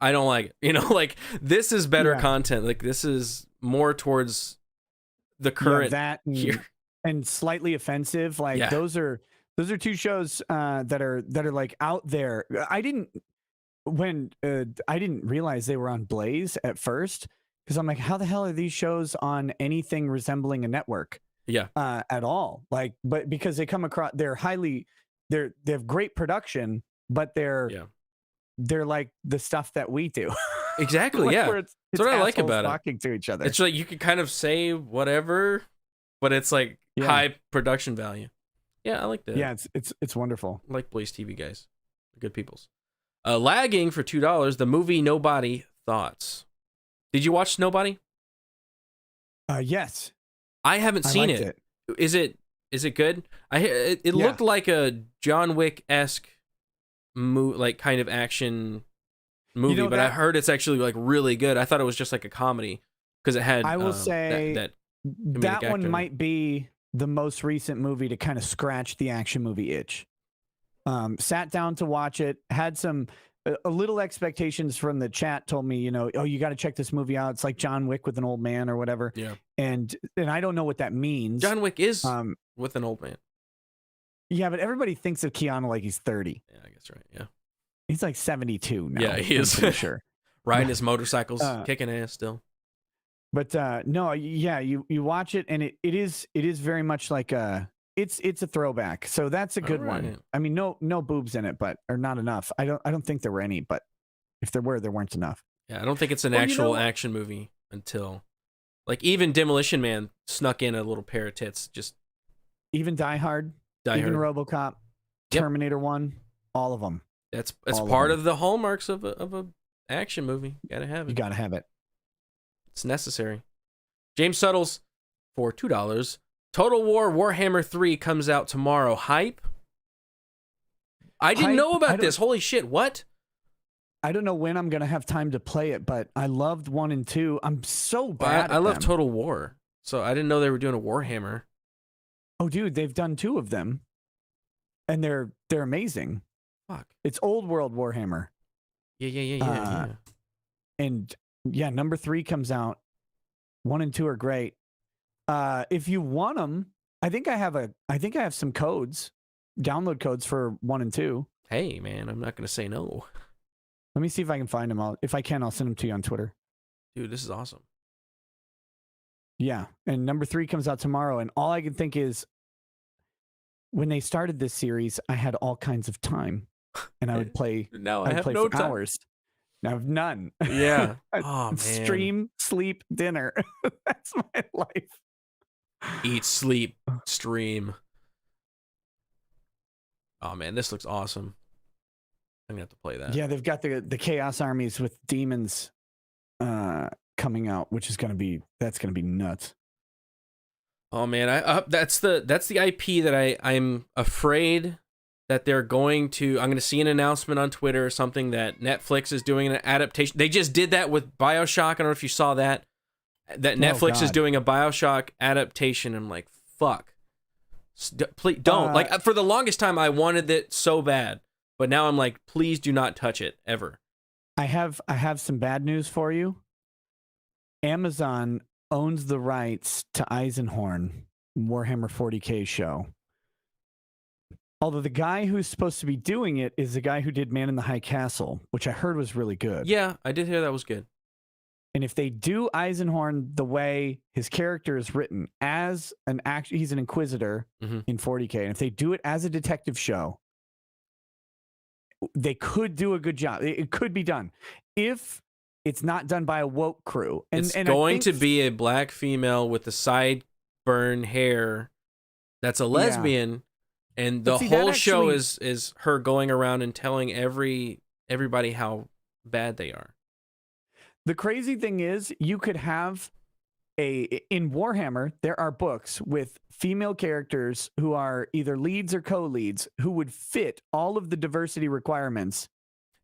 I don't like it. Like this is better content. Like this is more towards the current and slightly offensive. Like those are two shows that are like out there. I didn't realize they were on Blaze at first because I'm like, how the hell are these shows on anything resembling a network? At all. Like, but because they come across, they have great production, but they're like the stuff that we do. Exactly. Like yeah. That's what I like about it. Talking to each other. It's like you can kind of say whatever, but it's like high production value. Yeah, I like that. Yeah, it's wonderful. I like Blaze TV guys. They're good peoples. Lagging for $2, the movie Nobody. Thoughts? Did you watch Nobody? Yes. I haven't seen it. Is it good? It looked like a John Wick-esque like kind of action movie, but I heard it's actually like really good. I thought it was just like a comedy because it had. I will say that one might be the most recent movie to kind of scratch the action movie itch. Sat down to watch it, had a little expectations from the chat, told me, you got to check this movie out. It's like John Wick with an old man or whatever. Yeah. And I don't know what that means. John Wick is with an old man. Yeah, but everybody thinks of Keanu like he's 30. Yeah, I guess right. Yeah. He's like 72 now. Yeah, he is. I'm pretty sure. Riding his motorcycles, kicking ass still. But no, yeah, you watch it and it is very much like it's a throwback. So that's a good one. I mean, no boobs in it, or not enough. I don't think there were any, but if there were, there weren't enough. Yeah, I don't think it's an actual action movie until like even Demolition Man snuck in a little pair of tits. Just even Die Hard, even RoboCop, Terminator 1, all of them. That's part of the hallmarks of a action movie. You gotta have it. You gotta have it. It's necessary. James Suttles for $2. Total War Warhammer 3 comes out tomorrow. Hype? I didn't know about this. Holy shit, what? I don't know when I'm going to have time to play it, but I loved 1 and 2. I'm so bad I love Total War, so I didn't know they were doing a Warhammer. Oh, dude, they've done 2 of them, and they're amazing. Fuck. It's old world Warhammer. Yeah. And yeah, number 3 comes out. 1 and 2 are great. If you want them, I think I have some codes, download codes for 1 and 2. Hey, man, I'm not gonna say no. Let me see if I can find them. If I can, I'll send them to you on Twitter. Dude, this is awesome. Yeah, and number 3 comes out tomorrow, and all I can think is, when they started this series, I had all kinds of time, and I would play. Now I I would have play no for time. hours. Now I have none. Yeah. Oh, man. Stream, sleep, dinner. That's my life. Eat, sleep, stream. Oh man, this looks awesome. I'm gonna have to play that. Yeah, they've got the Chaos Armies with demons coming out, which is gonna be nuts. Oh man, that's the IP that I'm afraid that they're going to. I'm gonna see an announcement on Twitter or something that Netflix is doing an adaptation. They just did that with BioShock. I don't know if you saw that. That Netflix is doing a BioShock adaptation. I'm like, fuck. Please don't. Like, for the longest time, I wanted it so bad, but now I'm like, please do not touch it ever. I have some bad news for you. Amazon owns the rights to Eisenhorn Warhammer 40K show. Although the guy who's supposed to be doing it is the guy who did Man in the High Castle, which I heard was really good. Yeah, I did hear that was good. And if they do Eisenhorn the way his character is written, as an he's an inquisitor in 40K, and if they do it as a detective show, they could do a good job. It could be done if it's not done by a woke crew. It's going to be a black female with the sideburn hair that's a lesbian, and the whole show is her going around and telling everybody how bad they are. The crazy thing is, you could have in Warhammer, there are books with female characters who are either leads or co-leads who would fit all of the diversity requirements.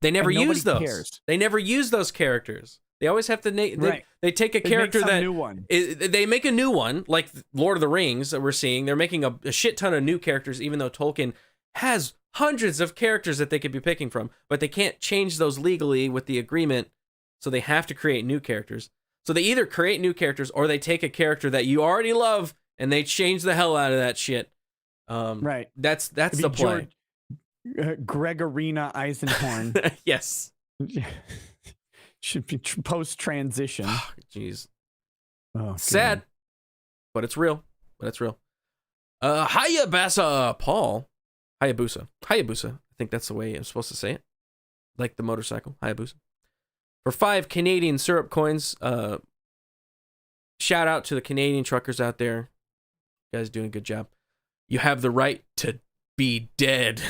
They never use those. Cares. They never use those characters. They always have to they take a character that new one. They make a new one, like Lord of the Rings that we're seeing. They're making a shit ton of new characters, even though Tolkien has hundreds of characters that they could be picking from, but they can't change those legally with the agreement. So they have to create new characters. So they either create new characters or they take a character that you already love and they change the hell out of that shit. Right. That's the play. Gregorina Eisenhorn. Yes. Should be post-transition. Jeez. Oh, sad, but it's real. Hayabusa Paul. Hayabusa. I think that's the way I'm supposed to say it. Like the motorcycle. Hayabusa. For 5 Canadian syrup coins, shout out to the Canadian truckers out there. You guys doing a good job. You have the right to be dead.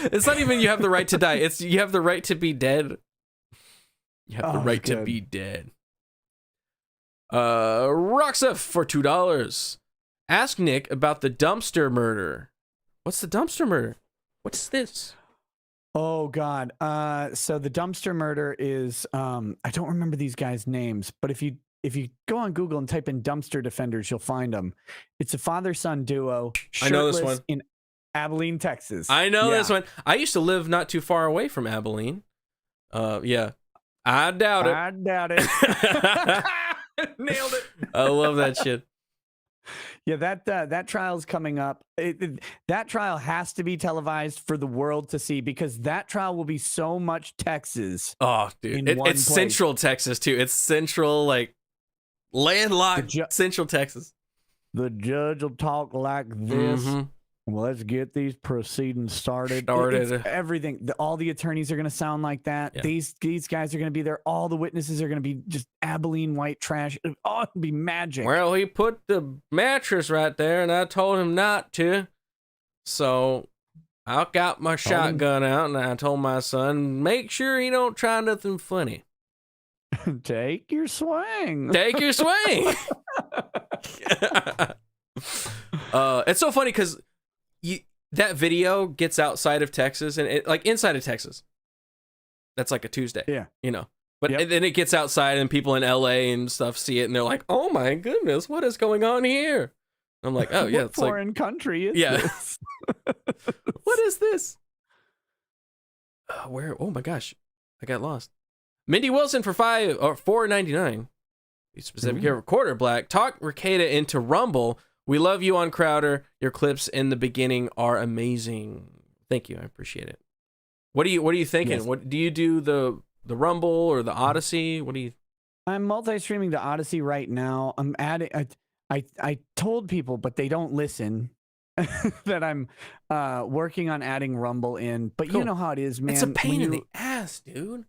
It's not even you have the right to die. It's you have the right to be dead. You have the right to be dead. Roxa for $2. Ask Nick about the dumpster murder. What's the dumpster murder? What's this? Oh God. So the dumpster murder is I don't remember these guys' names, but if you go on Google and type in dumpster defenders, you'll find them. It's a father-son duo. I know this one. In Abilene, Texas. I know this one. I used to live not too far away from Abilene. Yeah. I doubt it. Nailed it. I love that shit. Yeah, that trial's coming up. That trial has to be televised for the world to see because that trial will be so much Texas. Oh, dude. It's Central Texas, too. It's central, like, landlocked Central Texas. The judge will talk like this. Mm-hmm. Well, let's get these proceedings started. It's everything. All the attorneys are going to sound like that. Yeah. These guys are going to be there. All the witnesses are going to be just Abilene white trash. Oh, it'll be magic. Well, he put the mattress right there, and I told him not to. So I got my shotgun out, and I told my son, make sure he don't try nothing funny. Take your swing. Take your swing. It's so funny because that video gets outside of Texas and like inside of Texas. That's like a Tuesday. Yeah. You know. But then it gets outside and people in LA and stuff see it and they're like, "Oh my goodness, what is going on here?" I'm like, "Oh yeah, it's foreign country is this? What is this?" Where? Oh my gosh. I got lost. Mindy Wilson for $4.99. Be specific here. Recorder Black. Talk Rekieta into Rumble. We love you on Crowder. Your clips in the beginning are amazing. Thank you. I appreciate it. What are you thinking? Yes. What do you do, the Rumble or the Odyssey? What do you? I'm multi-streaming the ODYSEE right now. I'm adding. I told people, but they don't listen. That I'm working on adding Rumble in, but Cool. you know how it is, man. It's a pain in the ass, dude.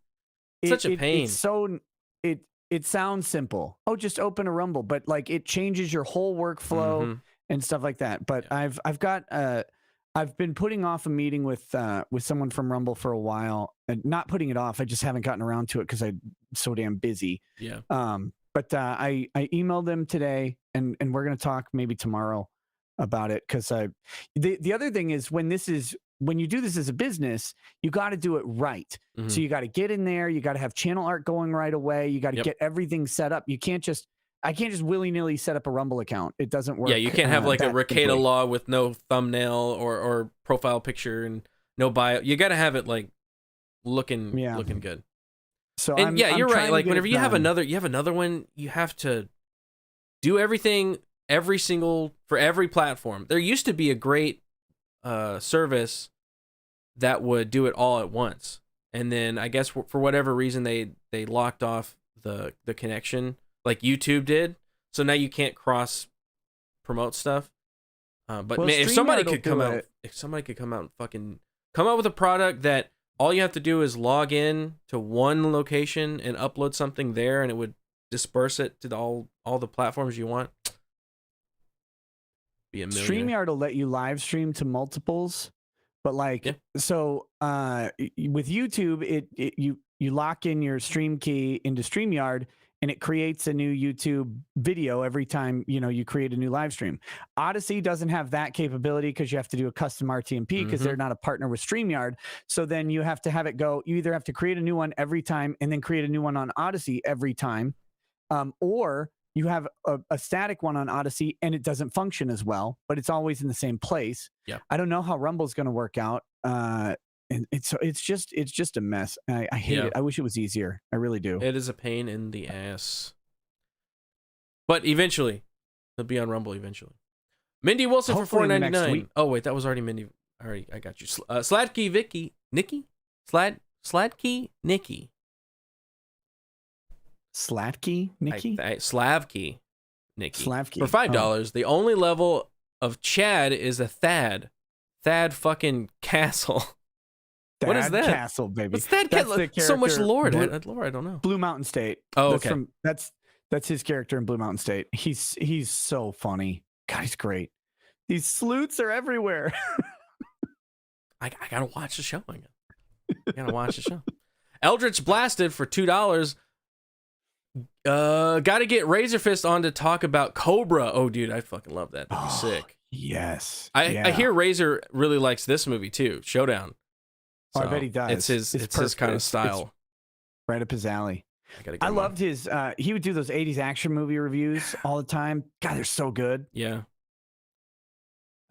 Such a pain. It's so it sounds simple. Oh, just open a Rumble, but like it changes your whole workflow and stuff like that. But yeah. I've been putting off a meeting with someone from Rumble for a while, and not putting it off. I just haven't gotten around to it because I'm so damn busy. Yeah. But I emailed them today, and we're gonna talk maybe tomorrow about it, because the other thing is when you do this as a business, you got to do it right. So you got to get in there, you got to have channel art going right away, you got to get everything set up. I can't just willy-nilly set up a Rumble account. It doesn't work. Yeah, you can't have like a Rekieta log with no thumbnail or profile picture and no bio. You got to have it like looking good. So and you're right. Like whenever you have another one, you have to do everything for every platform. There used to be a great service that would do it all at once, and then I guess for whatever reason they locked off the connection, like YouTube did. So now you can't cross promote stuff. But man, if somebody could come out and fucking come out with a product that all you have to do is log in to one location and upload something there, and it would disperse it to all the platforms you want. Be a million. StreamYard will let you live stream to multiples, but so with YouTube, you lock in your stream key into StreamYard, and it creates a new YouTube video every time you create a new live stream. ODYSEE doesn't have that capability because you have to do a custom RTMP because they're not a partner with StreamYard. So then you have to have it go. You either have to create a new one every time and then create a new one on ODYSEE every time, or you have a static one on ODYSEE and it doesn't function as well, but it's always in the same place. Yeah, I don't know how Rumble's going to work out. And it's just a mess. I hate it. I wish it was easier. I really do. It is a pain in the ass. But eventually, he'll be on Rumble eventually. Mindy Wilson Hopefully for $4.99. Oh wait, that was already Mindy. Already, I got you. Sladkey Nikki. Sladkey Nikki. Slavkey Nikki. Slavkey Nikki. Slavkey For $5. The only level of Chad is a Thad. Thad fucking Castle. What is that? Castle, baby. What's that? So much lore. Lore, I don't know. Blue Mountain State. Oh, okay. That's his character in Blue Mountain State. He's so funny. God, he's great. These sleuths are everywhere. I gotta watch the show again. I gotta watch the show. Eldritch Blasted for $2. Gotta get Razor Fist on to talk about Cobra. Oh, dude, I fucking love that. That'd be sick. Yes. I hear Razor really likes this movie too, Showdown. So I bet he does. It's his kind of style. It's right up his alley. I loved his. He would do those '80s action movie reviews all the time. God, they're so good. Yeah.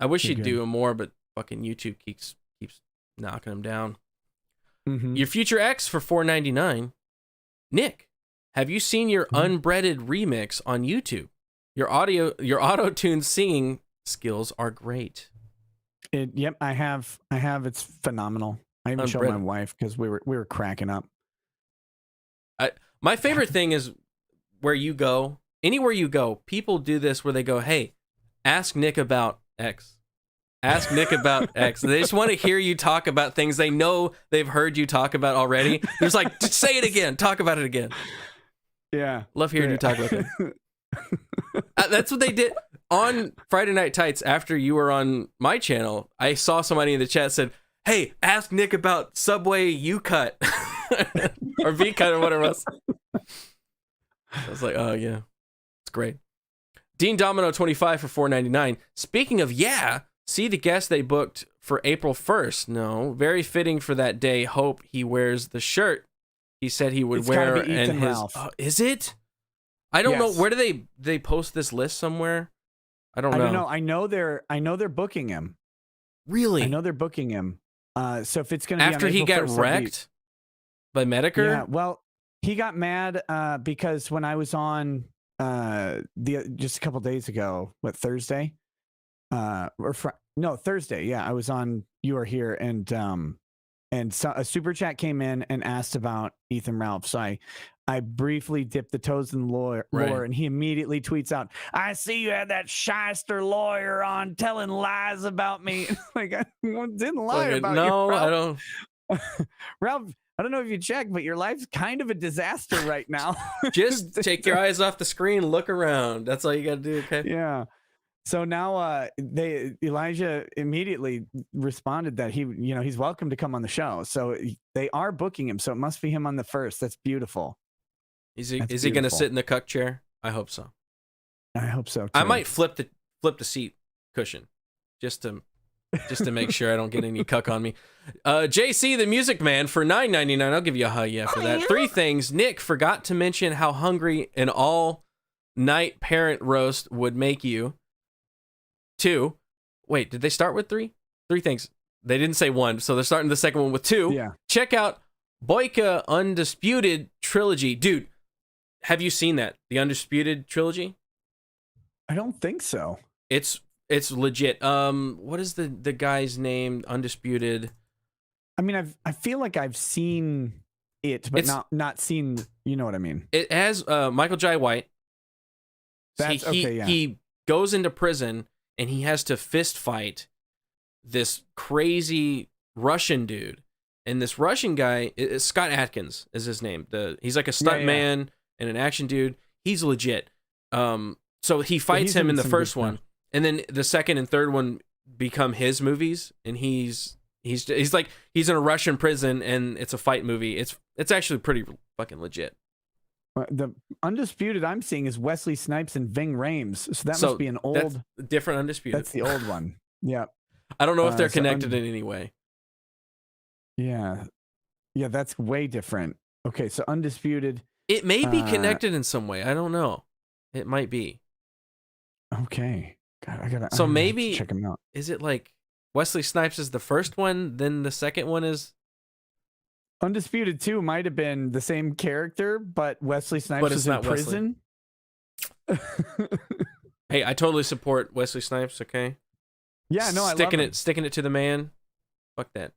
I wish he'd do more, but fucking YouTube keeps knocking him down. Your Future X for $4.99. Nick, have you seen your unbreaded remix on YouTube? Your auto-tune singing skills are great. Yep, I have. It's phenomenal. I even showed my wife because we were cracking up. My favorite thing is where you go, anywhere you go, people do this where they go, "Hey, ask Nick about X. Ask Nick about X." They just want to hear you talk about things they know they've heard you talk about already. They're just like, "Just say it again. Talk about it again." Yeah, love hearing you talk about it. That's what they did on Friday Night Tights. After you were on my channel, I saw somebody in the chat said, "Hey, ask Nick about Subway U-Cut." Or V-Cut or whatever else. I was like, oh yeah, it's great. Dean Domino 25 for $4.99. Speaking of see the guest they booked for April 1st. No, very fitting for that day. Hope he wears the shirt he said he would wear. And his is it? I don't know. Where do they post this list somewhere? I don't know. I know they're booking him. Really? I know they're booking him. So if it's going to be after he got wrecked by Medicare. Yeah, well, he got mad because when I was on just a couple days ago, what, Thursday? No, Thursday. Yeah, I was on You Are Here, and so a super chat came in and asked about Ethan Ralph. So I briefly dipped the toes in the lore, and he immediately tweets out, "I see you had that shyster lawyer on telling lies about me." Like, I didn't lie about you. No, I don't. Ralph, I don't know if you checked, but your life's kind of a disaster right now. Just take your eyes off the screen, look around. That's all you got to do, okay? Yeah. So now Elijah immediately responded that he's welcome to come on the show. So they are booking him. So it must be him on the first. That's beautiful. Is he going to sit in the cuck chair? I hope so. I hope so too. I might flip the seat cushion just to make sure I don't get any cuck on me. JC the Music Man for $9.99. I'll give you a hug for that. 3 things. Nick forgot to mention how hungry an all-night parent roast would make you. 2. Wait, did they start with 3? 3 things. They didn't say 1, so they're starting the second one with 2. Yeah. Check out Boyka Undisputed Trilogy. Dude, have you seen that? The Undisputed Trilogy? I don't think so. It's legit. What is the guy's name? Undisputed. I mean, I feel like I've seen it, but not seen. You know what I mean? It has Michael Jai White. That's okay. Yeah. He goes into prison and he has to fist fight this crazy Russian dude, and this Russian guy is Scott Adkins is his name. He's like a stunt man and an action dude. He's legit. So he fights him in the first one. And then the second and third one become his movies, and he's in a Russian prison, and it's a fight movie. It's actually pretty fucking legit. The Undisputed I'm seeing is Wesley Snipes and Ving Rhames, so that must be an old different Undisputed. That's the old one. Yeah. I don't know if they're connected in any way. Yeah, that's way different. Okay, so Undisputed. It may be connected in some way. I don't know. It might be. Okay. God, I gotta. So maybe check them out. Is it like Wesley Snipes is the first one, then the second one is Undisputed 2 might have been the same character, but Wesley Snipes is in prison. Hey, I totally support Wesley Snipes. Okay. Yeah, no, sticking it to the man. Fuck that.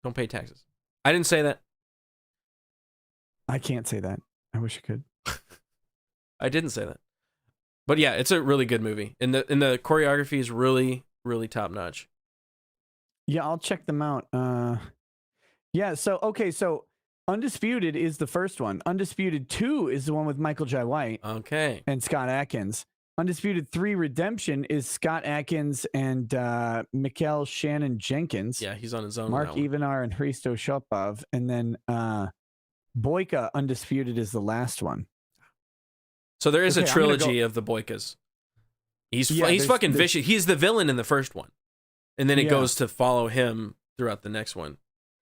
Don't pay taxes. I didn't say that. I can't say that. I wish I could. I didn't say that. But yeah, it's a really good movie, and the choreography is really, really top notch. Yeah, I'll check them out. Yeah. So Undisputed is the first one. Undisputed 2 is the one with Michael Jai White. Okay. And Scott Adkins. Undisputed 3 Redemption is Scott Adkins and Mikhail Shannon Jenkins. Yeah, he's on his own. Mark Ivanar and Hristo Shopov. And then Boyka Undisputed is the last one. So there is a trilogy of the Boykas. He's fucking vicious. He's the villain in the first one. And then it goes to follow him throughout the next one.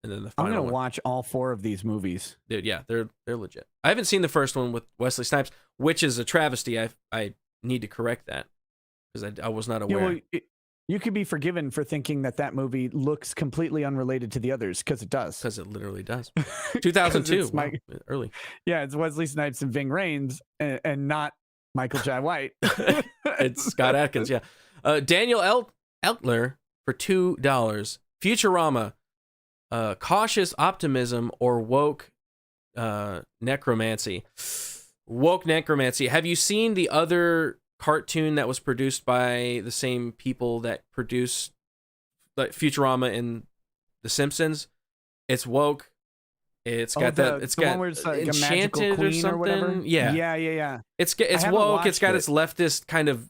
And then the final I'm going to watch all 4 of these movies. Dude, yeah, they're legit. I haven't seen the first one with Wesley Snipes, which is a travesty. I need to correct that because I was not aware. Yeah, you could be forgiven for thinking that movie looks completely unrelated to the others, because it does. Because it literally does. 2002, early. Yeah, it's Wesley Snipes and Ving Rhames, and not Michael Jai White. It's Scott Adkins, yeah. Daniel Eltler for $2. Futurama, cautious optimism or woke necromancy. Woke necromancy. Have you seen the other cartoon that was produced by the same people that produced like Futurama and The Simpsons? It's woke. It's got it's got one where it's like Enchanted or something. Or whatever? Yeah. It's woke. It's got its leftist kind of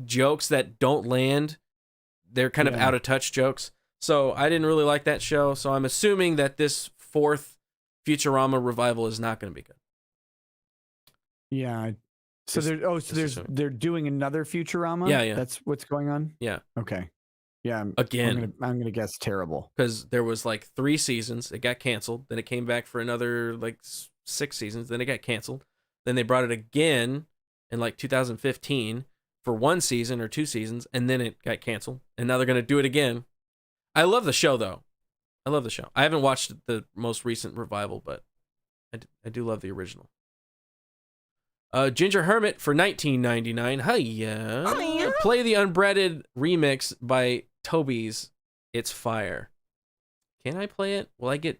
jokes that don't land. They're kind of out of touch jokes. So I didn't really like that show. So I'm assuming that this 4th Futurama revival is not going to be good. Yeah. So they're doing another Futurama? Yeah. That's what's going on? Yeah. Okay. Yeah. Again. I'm gonna guess terrible. Because there was like 3 seasons. It got canceled. Then it came back for another like 6 seasons. Then it got canceled. Then they brought it again in like 2015 for 1 season or 2 seasons. And then it got canceled. And now they're going to do it again. I love the show though. I love the show. I haven't watched the most recent revival, but I do love the original. Ginger Hermit for $19.99. Hiya. Play the unbreaded remix by Toby's. It's fire. Can I play it? Will I get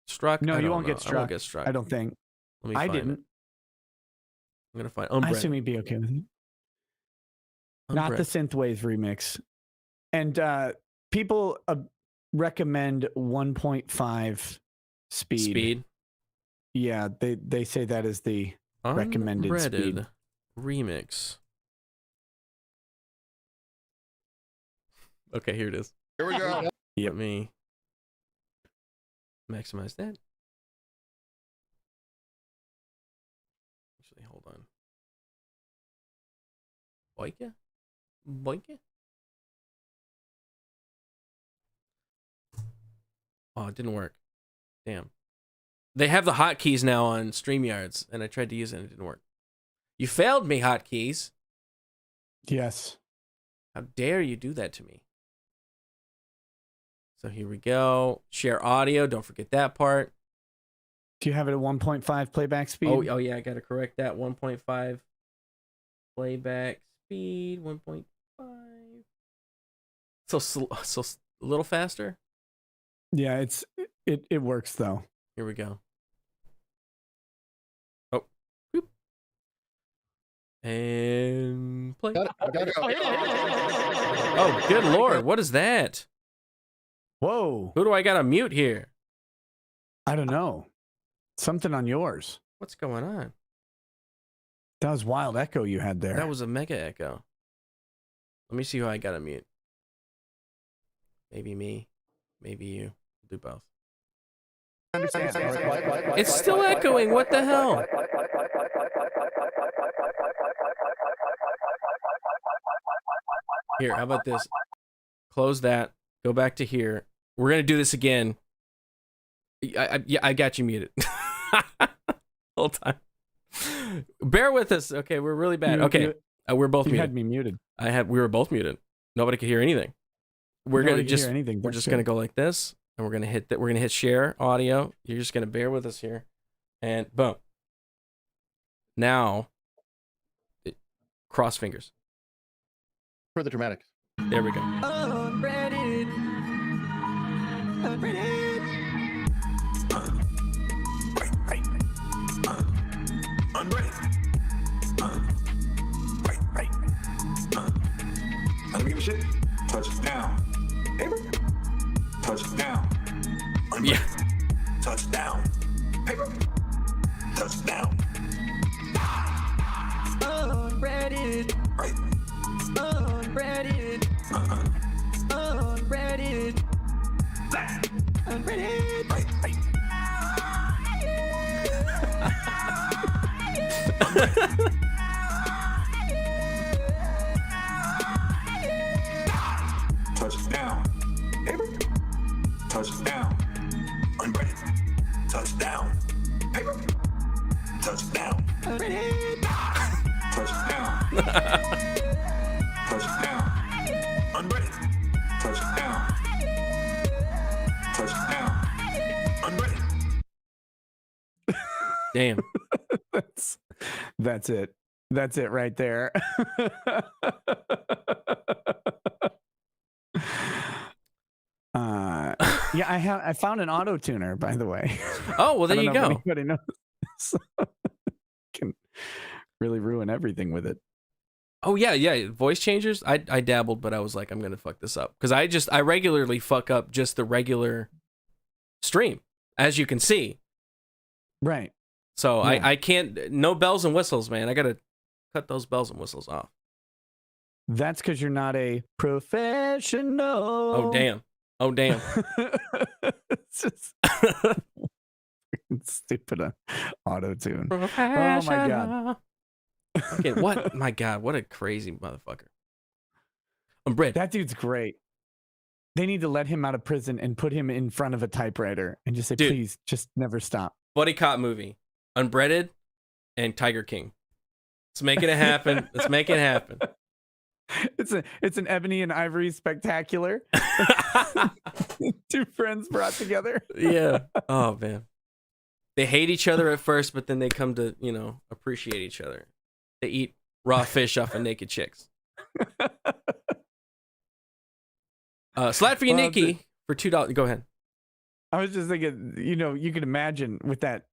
struck? No, I you don't won't know. get struck. I won't get struck. I don't think. Let me I find didn't. it. I'm gonna find I unbreaded. assume he'd be okay with it. Not the synthwave remix. And people recommend 1.5 speed. Yeah, they say that is the recommended unbreaded speed. remix. Okay, here it is. Here we go. Let me maximize that. Actually, hold on. Boyka? Boyka? Oh, it didn't work. Damn. They have the hotkeys now on StreamYards, and I tried to use it and it didn't work. You failed me, hotkeys. Yes. How dare you do that to me? So here we go. Share audio. Don't forget that part. Do you have it at 1.5 playback speed? Oh yeah, I gotta correct that. 1.5 playback speed. 1.5. So a little faster. Yeah, it works though. Here we go. Oh, whoop. And play. Got it. Oh, good lord! What is that? Whoa! Who do I gotta mute here? I don't know. Something on yours. What's going on? That was wild echo you had there. That was a mega echo. Let me see who I gotta mute. Maybe me. Maybe you. Do both. It's still echoing. What the hell? Here, how about this? Close that. Go back to here. We're gonna do this again. I got you muted. Whole time. Bear with us. Okay, we're really bad. Okay, we're both you muted. had me muted. We were both muted. Nobody could hear anything. We're Nobody gonna could just hear anything. we're That's just good. gonna go like this, and we're gonna hit that. We're gonna hit share audio. You're just gonna bear with us here, and boom. Now, cross fingers. For the dramatics. There we go. Unbreaded. Unbreaded. Unbreaded. Right. I don't give a shit. Touchdown. Paper. Touchdown. Unbreaded. Yeah. Touchdown. Paper. Touchdown. Unbreaded. Right. Unbreaded. Unbreaded. Unbreaded. Right. Touchdown. Paper. Touchdown. Unbreaded. Touchdown. Paper. Touchdown. Unbreaded. Touchdown. Touchdown. Unbreaded. Touchdown. Touchdown. Unbreaded. Damn. That's it. That's it right there. Yeah, I found an auto tuner, by the way. Oh well, there I don't you know if go. anybody knows. Can really ruin everything with it. Oh yeah. Voice changers. I dabbled, but I was like, I'm gonna fuck this up because I regularly fuck up just the regular stream, as you can see. Right. So Yeah. I can't. No bells and whistles, man. I gotta cut those bells and whistles off. That's because you're not a professional. Oh damn. It's just stupid auto tune. Oh my god. Okay, what? My god, what a crazy motherfucker. I'm Brit. That dude's great. They need to let him out of prison and put him in front of a typewriter and just say, Dude. please, just never stop. Buddy cop movie. Unbreaded and Tiger King. Let's make it happen. Let's make it happen. It's an Ebony and Ivory spectacular. Two friends brought together. Yeah. Oh man. They hate each other at first, but then they come to, appreciate each other. They eat raw fish off of naked chicks. Slap for you, Well, Nikki, for $2. Go ahead. I was just thinking, you can imagine with that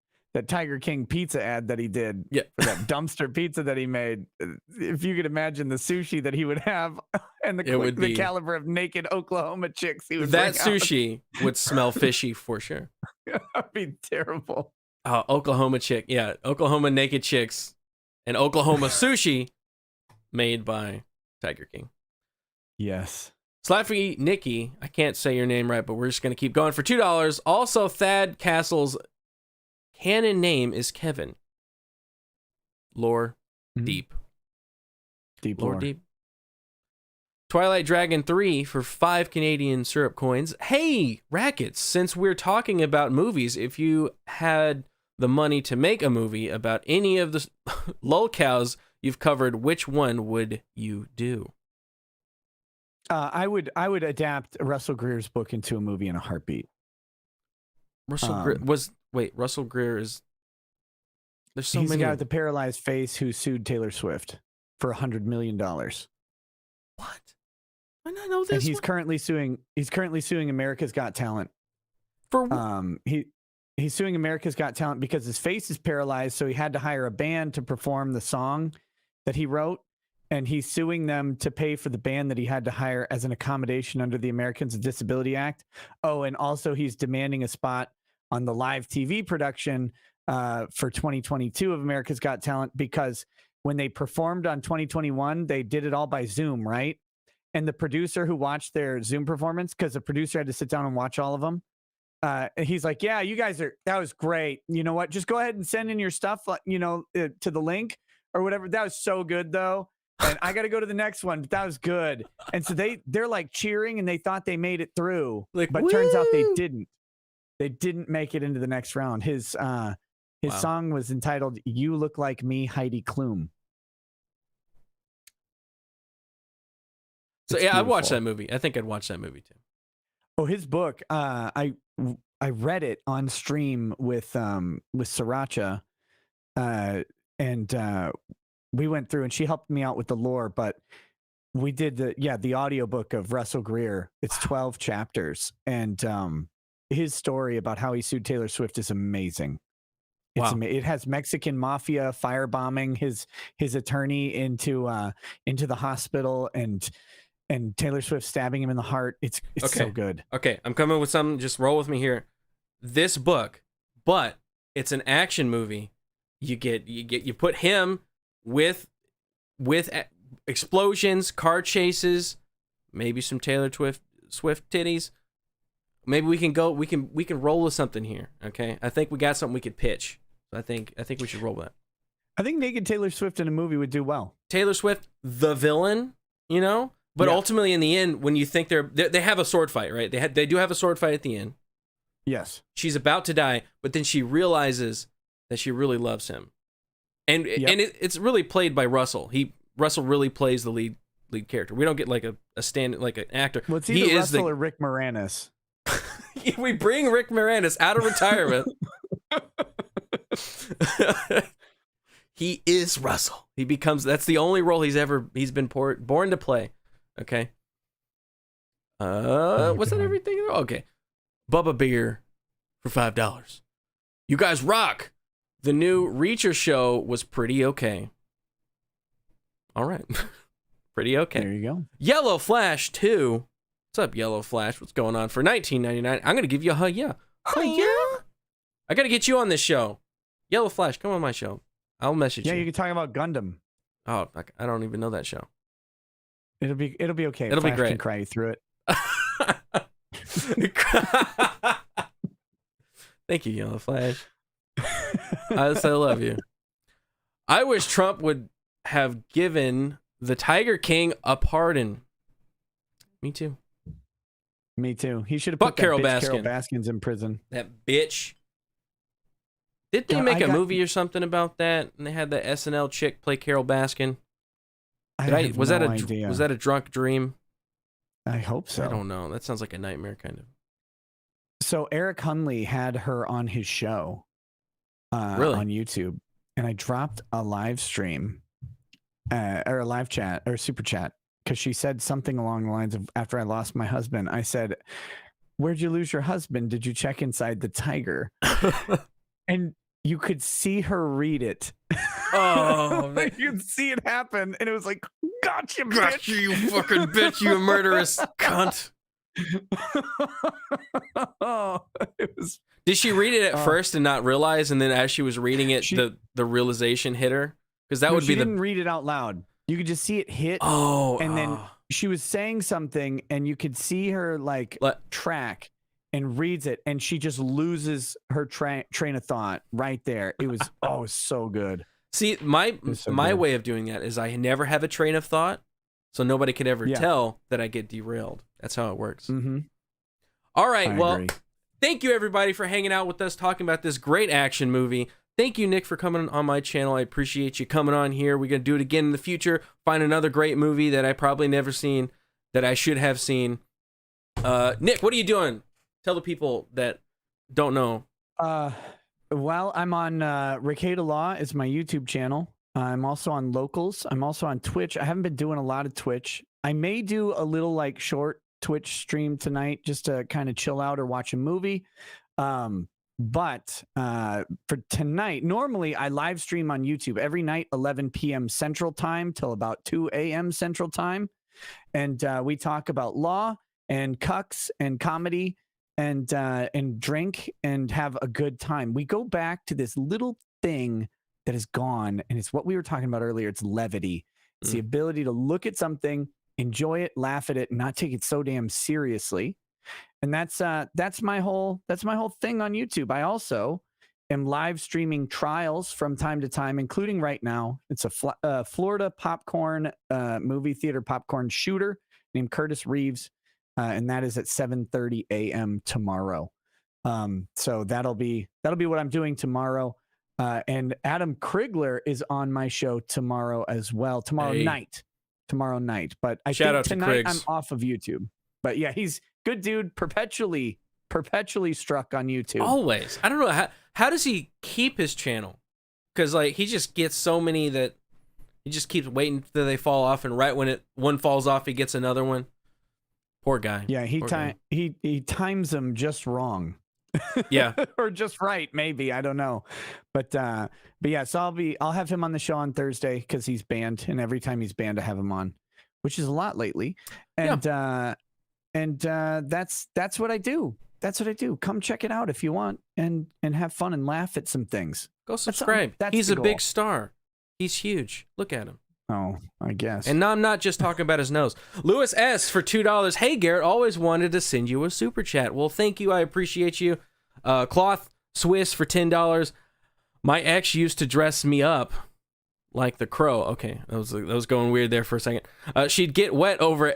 Tiger King pizza ad that he did, Yeah. for that dumpster pizza that he made. If you could imagine the sushi that he would have and It would the be- caliber of naked Oklahoma chicks he would That bring out. sushi would smell fishy for sure. That'd be terrible. Oklahoma chick. Yeah, Oklahoma naked chicks and Oklahoma sushi made by Tiger King. Yes. Slaffy Nikki, I can't say your name right, but we're just going to keep going for $2. Also, Thad Castle's canon name is Kevin. Lore Mhm. deep. Deep Lore lore. deep. Twilight Dragon 3 for 5 Canadian syrup coins. Hey, Rackets, since we're talking about movies, if you had the money to make a movie about any of the lolcows you've covered, which one would you do? I would adapt Russell Greer's book into a movie in a heartbeat. Russell Greer Russell Greer is. There's so He's the many. guy with the paralyzed face who sued Taylor Swift for $100 million. What? I not know And this. he's one? currently suing America's Got Talent. For He's suing America's Got Talent because his face is paralyzed, so he had to hire a band to perform the song that he wrote, and he's suing them to pay for the band that he had to hire as an accommodation under the Americans with Disability Act. Oh, and also he's demanding a spot on the live TV production for 2022 of America's Got Talent, because when they performed on 2021, they did it all by Zoom, right? And the producer who watched their Zoom performance, because the producer had to sit down and watch all of them, he's like, yeah, you guys that was great. You know what? Just go ahead and send in your stuff, to the link or whatever. That was so good, though. And I got to go to the next one, but that was good. And so they're like cheering, and they thought they made it through, Like, but turns out they woo! didn't. They didn't make it into the next round. His Wow. song was entitled "You Look Like Me, Heidi Klum." So It's yeah, I'd watch beautiful. that movie. I think I'd watch that movie too. Oh, his book. I read it on stream with Sriracha, and we went through, and she helped me out with the lore. But we did the audiobook of Russell Greer. It's 12 chapters, and his story about how he sued Taylor Swift is amazing. It's Wow. it has Mexican mafia firebombing his attorney into the hospital, and Taylor Swift stabbing him in the heart. It's so Okay. good. Okay, I'm coming with something. Just roll with me here. This book, but it's an action movie. You put him with explosions, car chases, maybe some Taylor Swift titties. Maybe we can roll with something here. Okay, I think we got something we could pitch. I think we should roll with that. I think naked Taylor Swift in a movie would do well. Taylor Swift, the villain, but Yeah. ultimately in the end, when you think they have a sword fight, right? They do have a sword fight at the end. Yes. She's about to die, but then she realizes that she really loves him, and it's really played by Russell. Russell really plays the lead character. We don't get like an actor. Well, it's either He is Russell or Rick Moranis. We bring Rick Moranis out of retirement. He is Russell. That's the only role he's been born to play. Okay. Was that everything? Okay. Bubba Beer for $5. You guys rock. The new Reacher show was pretty okay. All right. Pretty okay. There you go. Yellow Flash 2. What's up, Yellow Flash? What's going on? For $19.99, I'm going to give you a yeah. Yeah. I got to get you on this show. Yellow Flash, come on my show. I'll message Yeah, you. you can talk about Gundam. Oh, I don't even know that show. It'll be okay. It'll be Flash great. Can cry you through it. Thank you, Yellow Flash. I love you. I wish Trump would have given the Tiger King a pardon. Me too. Me too. He should have Fuck put that Carol bitch Carol Baskin. Baskins in prison. That bitch. Did they God, make I a got- movie or something about that? And they had the SNL chick play Carol Baskin. Was no that idea. was that a drunk dream? I hope so. I don't know. That sounds like a nightmare, kind of. So Eric Hunley had her on his show Really? on YouTube, and I dropped a live stream or a live chat or super chat because she said something along the lines of, after I lost my husband, I said, "Where'd you lose your husband? Did you check inside the tiger?" And you could see her read it. Oh, man. You could see it happen, and it was like, "Gotcha, bitch. Gotcha, you fucking bitch, you murderous cunt. Oh, it was. Did she read it at first and not realize, and then as she was reading it, She- the realization hit her? Because that No, would she be the. didn't read it out loud. You could just see it hit, Oh, and then she was saying something, and you could see her like track and reads it, and she just loses her train of thought right there. It was it was so good. see, my so my good. way of doing that is I never have a train of thought, so nobody could ever Yeah. tell that I get derailed. That's how it works. Mm-hmm. All right, I well, agree. thank you everybody for hanging out with us, talking about this great action movie. Thank you, Nick, for coming on my channel. I appreciate you coming on here. We're going to do it again in the future. Find another great movie that I probably never seen, that I should have seen. Nick, what are you doing? Tell the people that don't know. Well, I'm on Rekieta Law is my YouTube channel. I'm also on Locals. I'm also on Twitch. I haven't been doing a lot of Twitch. I may do a little like short Twitch stream tonight just to kind of chill out or watch a movie. But for tonight, normally I live stream on YouTube every night, 11 p.m. Central Time till about 2 a.m. Central Time. And we talk about law and cucks and comedy and drink and have a good time. We go back to this little thing that is gone, and it's what we were talking about earlier. It's levity. It's the ability to look at something, enjoy it, laugh at it, and not take it so damn seriously. And that's my whole thing on YouTube. I also am live streaming trials from time to time, including right now. It's a Florida popcorn movie theater popcorn shooter named Curtis Reeves, and that is at 7:30 a.m. tomorrow. So that'll be what I'm doing tomorrow. And Adam Krigler is on my show tomorrow as well. Tomorrow night. But I Shout think out to tonight I'm Kriggs. off of YouTube. But yeah, he's good dude. Perpetually struck on YouTube. Always. I don't know. How does he keep his channel? Because like he just gets so many that he just keeps waiting till they fall off, and right when one falls off, he gets another one. Poor guy. Yeah, Poor guy. he times them just wrong. Yeah. Or just right, maybe. I don't know. But yeah, so I'll have him on the show on Thursday because he's banned, and every time he's banned, I have him on, which is a lot lately. And that's what I do. That's what I do. Come check it out if you want and have fun and laugh at some things. Go subscribe. That's He's the a big goal. star. He's huge. Look at him. Oh, I guess. And I'm not just talking about his nose. Lewis S. for $2. Hey, Garrett, always wanted to send you a super chat. Well, thank you. I appreciate you. Cloth Swiss for $10. My ex used to dress me up like the Crow. Okay, that was going weird there for a second. She'd get wet over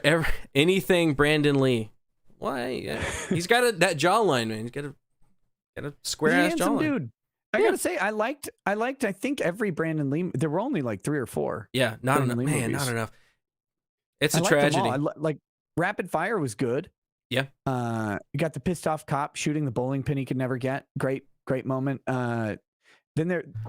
anything Brandon Lee. Why? Yeah. He's got that jawline, man. He's got a square He's a ass handsome jawline. dude. I gotta say, I liked. I think every Brandon Lee. There were only like 3 or 4. Yeah, not enough. Brandon Lee Man, movies. not enough. It's a I liked them tragedy. all. Like Rapid Fire was good. Yeah. You got the pissed off cop shooting the bowling pin he could never get. Great moment. Then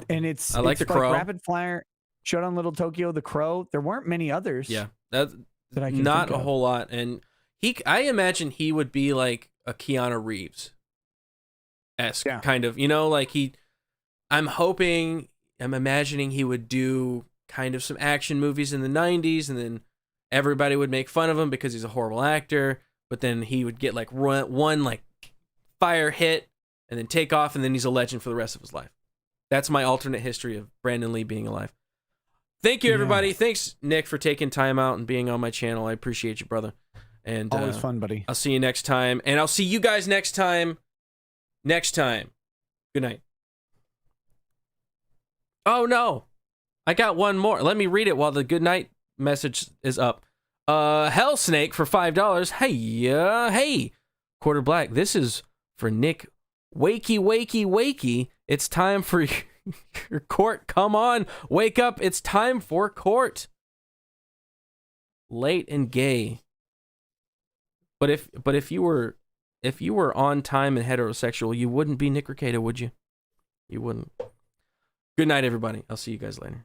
it's I like The Crow. Rapid Fire, Showdown Little Tokyo, The Crow. There weren't many others. Yeah, that I can not think a of. whole lot. And I imagine he would be like a Keanu Reeves-esque Yeah. kind of, like I'm imagining he would do kind of some action movies in the 90s, and then everybody would make fun of him because he's a horrible actor, but then he would get like one like fire hit and then take off, and then he's a legend for the rest of his life. That's my alternate history of Brandon Lee being alive. Thank you, everybody. Yeah. Thanks, Nick, for taking time out and being on my channel. I appreciate you, brother. And Always fun, buddy. I'll see you next time, and I'll see you guys next time. Good night. Oh no, I got one more. Let me read it while the good night message is up. Hell Snake for $5. Hey, Quarter Black. This is for Nick. Wakey. It's time for your court. Come on, wake up. It's time for court. Late and gay. But if you were on time and heterosexual, you wouldn't be Nick Rekieta, would you? You wouldn't. Good night, everybody. I'll see you guys later.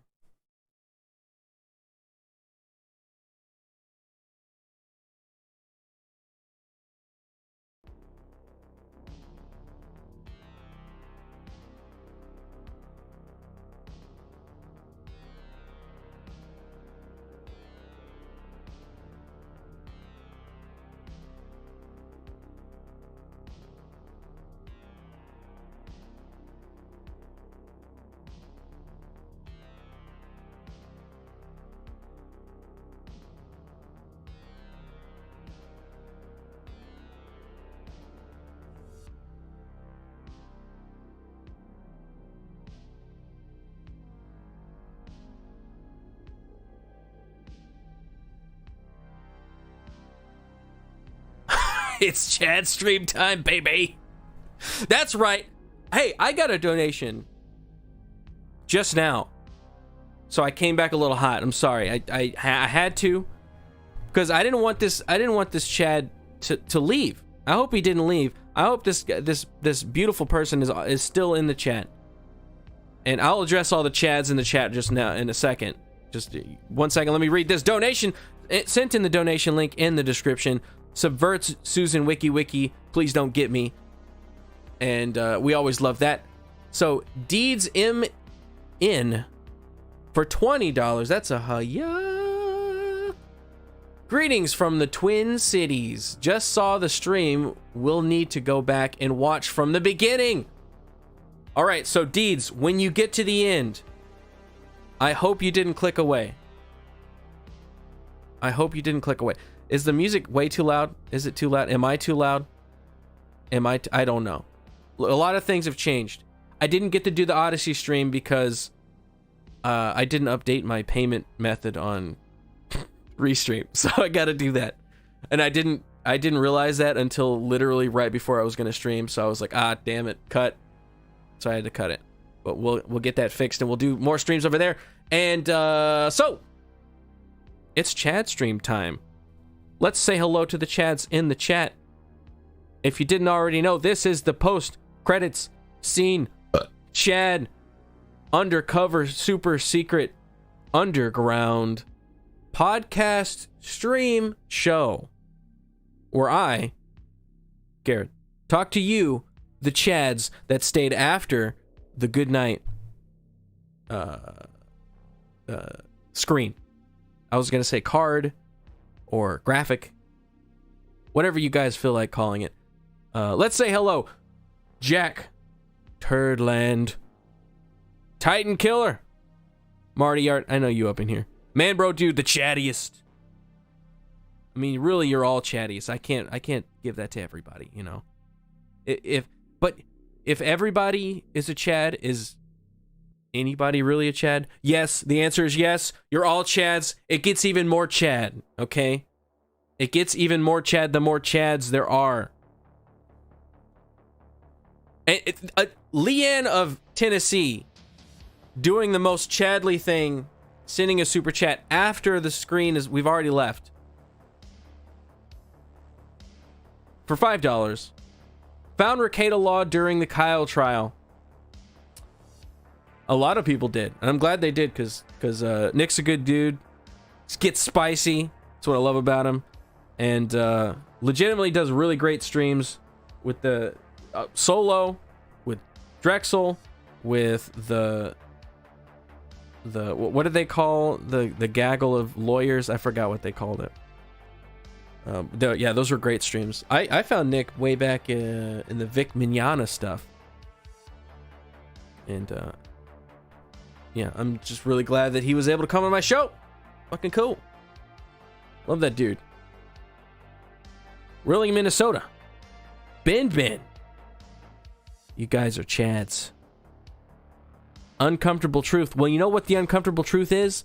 It's Chad stream time, baby. That's right. Hey, I got a donation just now, so I came back a little hot. I'm sorry. I had to, because I didn't want this Chad to leave. I hope he didn't leave. I hope this beautiful person is still in the chat. And I'll address all the Chads in the chat just now in a second. Just 1 second. Let me read this donation. It sent in the donation link in the description. Subverts Susan Wiki. Please don't get me. And we always love that. So Deeds M in for $20. That's a hiya. Greetings from the Twin Cities. Just saw the stream. We'll need to go back and watch from the beginning. All right, so Deeds, when you get to the end, I hope you didn't click away. I hope you didn't click away. Is the music way too loud? Is it too loud? Am I too loud? I don't know. A lot of things have changed. I didn't get to do the Odyssey stream because I didn't update my payment method on Restream, so I got to do that. And I didn't realize that until literally right before I was going to stream, so I was like, damn it, cut. So I had to cut it. But we'll get that fixed, and we'll do more streams over there. And so it's Chad stream time. Let's say hello to the Chads in the chat. If you didn't already know, this is the post credits scene. Chad undercover super secret underground podcast stream show where I, Garrett, talk to you, the Chads that stayed after the good night screen. I was gonna say card or graphic, whatever you guys feel like calling it. Let's say hello, Jack Turdland, Titan Killer, Marty Art. I know you up in here, man, bro, dude, the chattiest. I mean, really, you're all chattiest. I can't give that to everybody, you know. If everybody is a Chad, is anybody really a Chad? Yes, the answer is yes. You're all Chads. It gets even more Chad, okay? It gets even more Chad the more Chads there are. And Leanne of Tennessee doing the most Chadly thing, sending a super chat after the screen is we've already left. For $5. Found Rekieta law during the Kyle trial. A lot of people did, and I'm glad they did, because Nick's a good dude. He gets spicy. That's what I love about him, and legitimately does really great streams with the solo, with Drexel, with the what did they call the gaggle of lawyers? I forgot what they called it. Yeah, those were great streams. I found Nick way back in the Vic Mignogna stuff. And, yeah, I'm just really glad that he was able to come on my show. Fucking cool. Love that dude. Rolling, Minnesota. Ben. You guys are Chads. Uncomfortable truth. Well, you know what the uncomfortable truth is?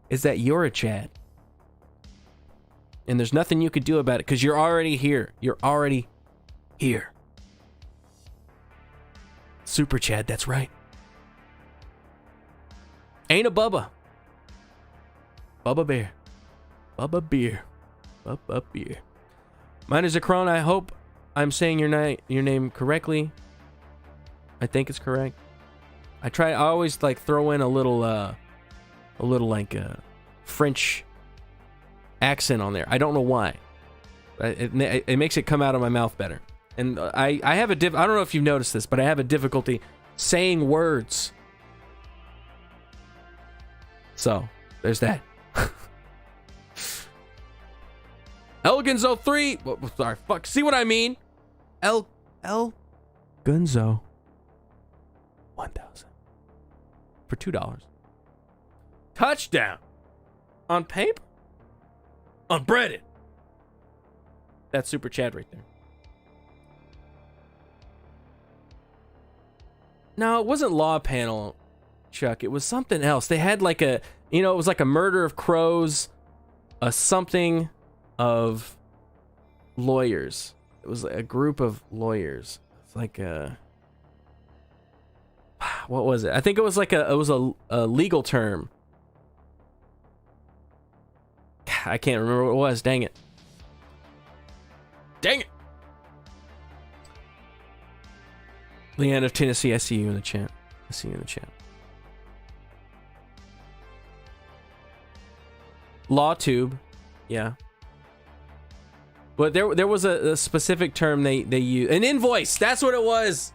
Is that you're a Chad. And there's nothing you could do about it because you're already here. You're already here. Super Chad, that's right. Ain't a Bubba. Bubba Bear. Bubba Beer. Bubba Beer. Mine is Akron. I hope I'm saying your name correctly. I think it's correct. I always like throw in a little like French accent on there. I don't know why. It makes it come out of my mouth better. And I have I don't know if you've noticed this, but I have a difficulty saying words. So, there's that. Elgunzo 3. Sorry, fuck. See what I mean? El Gunzo 1000 for $2. Touchdown on paper. Unbreaded. That's Super Chad right there. No, it wasn't Law Panel, Chuck. It was something else. They had like it was like a murder of crows, a something of lawyers. It was a group of lawyers. It's like a... What was it? I think it was like a legal term. I can't remember what it was. Dang it. Dang it. Leanne of Tennessee, I see you in the chat. I see you in the chat. LawTube. Yeah. But there was a specific term they used. An invoice. That's what it was.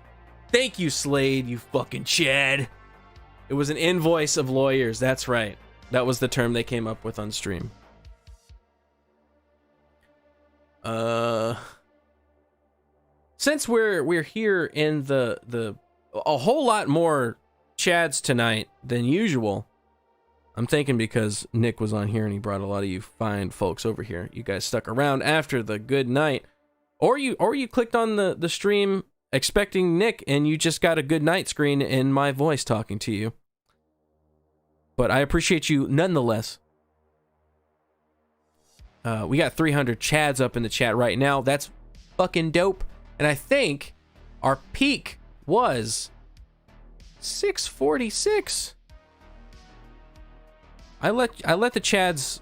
Thank you, Slade, you fucking Chad. It was an invoice of lawyers. That's right. That was the term they came up with on stream. Since we're here in the a whole lot more Chads tonight than usual, I'm thinking because Nick was on here and he brought a lot of you fine folks over here. You guys stuck around after the good night, or you clicked on the stream expecting Nick and you just got a good night screen and my voice talking to you. But I appreciate you nonetheless. We got 300 Chads up in the chat right now. That's fucking dope. And I think our peak was 646. I let the Chads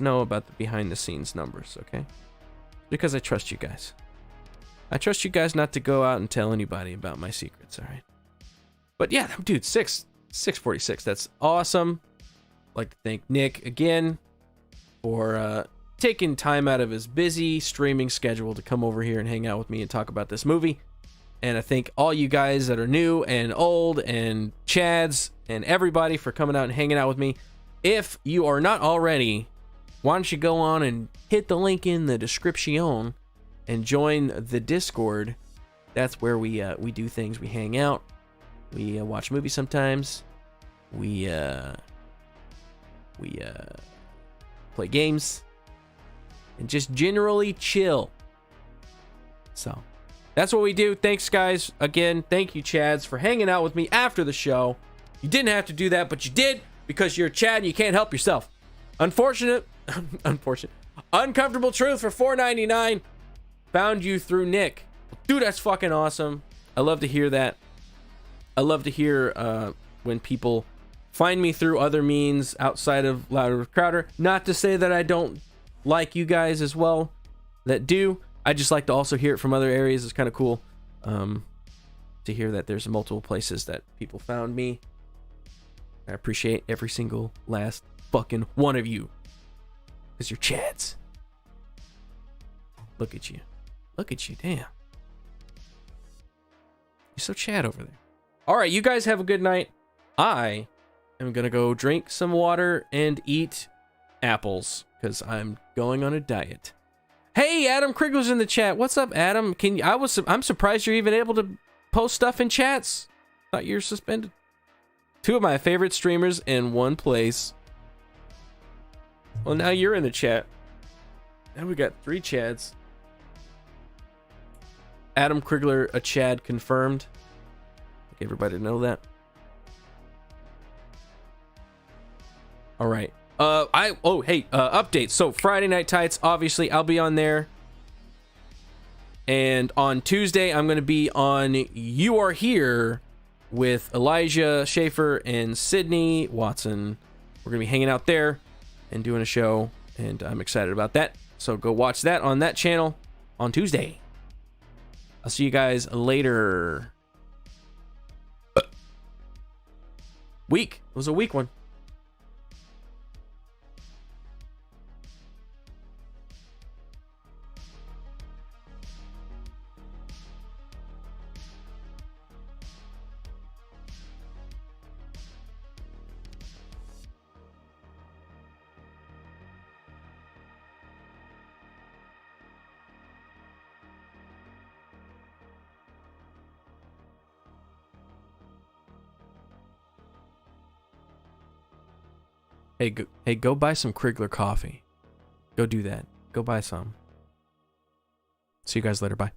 know about the behind the scenes numbers, okay? Because I trust you guys. I trust you guys not to go out and tell anybody about my secrets, all right? But yeah, dude, 646. That's awesome. I'd like to thank Nick again for taking time out of his busy streaming schedule to come over here and hang out with me and talk about this movie. And I thank all you guys that are new and old and Chads and everybody for coming out and hanging out with me. If you are not already, why don't you go on and hit the link in the description and join the Discord. That's where we do things. We hang out. We watch movies sometimes. We play games and just generally chill. So that's what we do. Thanks, guys. Again, thank you, Chads, for hanging out with me after the show. You didn't have to do that, but you did because you're a Chad and you can't help yourself. Unfortunate. Uncomfortable Truth for $4.99. Found you through Nick. Dude, that's fucking awesome. I love to hear that. I love to hear when people find me through other means outside of Louder with Crowder. Not to say that I don't like you guys as well that do. I just like to also hear it from other areas. It's kind of cool to hear that there's multiple places that people found me. I appreciate every single last fucking one of you. Because you're Chads. Look at you. Look at you. Damn. You're so Chad over there. All right, you guys have a good night. I am going to go drink some water and eat apples because I'm going on a diet. Hey, Adam Krigler's in the chat. What's up, Adam? I'm surprised you're even able to post stuff in chats. Thought you're suspended. Two of my favorite streamers in one place. Well, now you're in the chat. Now we got 3 Chads. Adam Krigler, a Chad confirmed. Like everybody to know that. All right. Update. So Friday Night Tights, obviously I'll be on there. And on Tuesday, I'm going to be on You Are Here with Elijah Schaefer and Sydney Watson. We're going to be hanging out there and doing a show, and I'm excited about that. So go watch that on that channel on Tuesday. I'll see you guys later. Week. It was a week one. Hey, go buy some Krigler coffee. Go do that. Go buy some. See you guys later. Bye.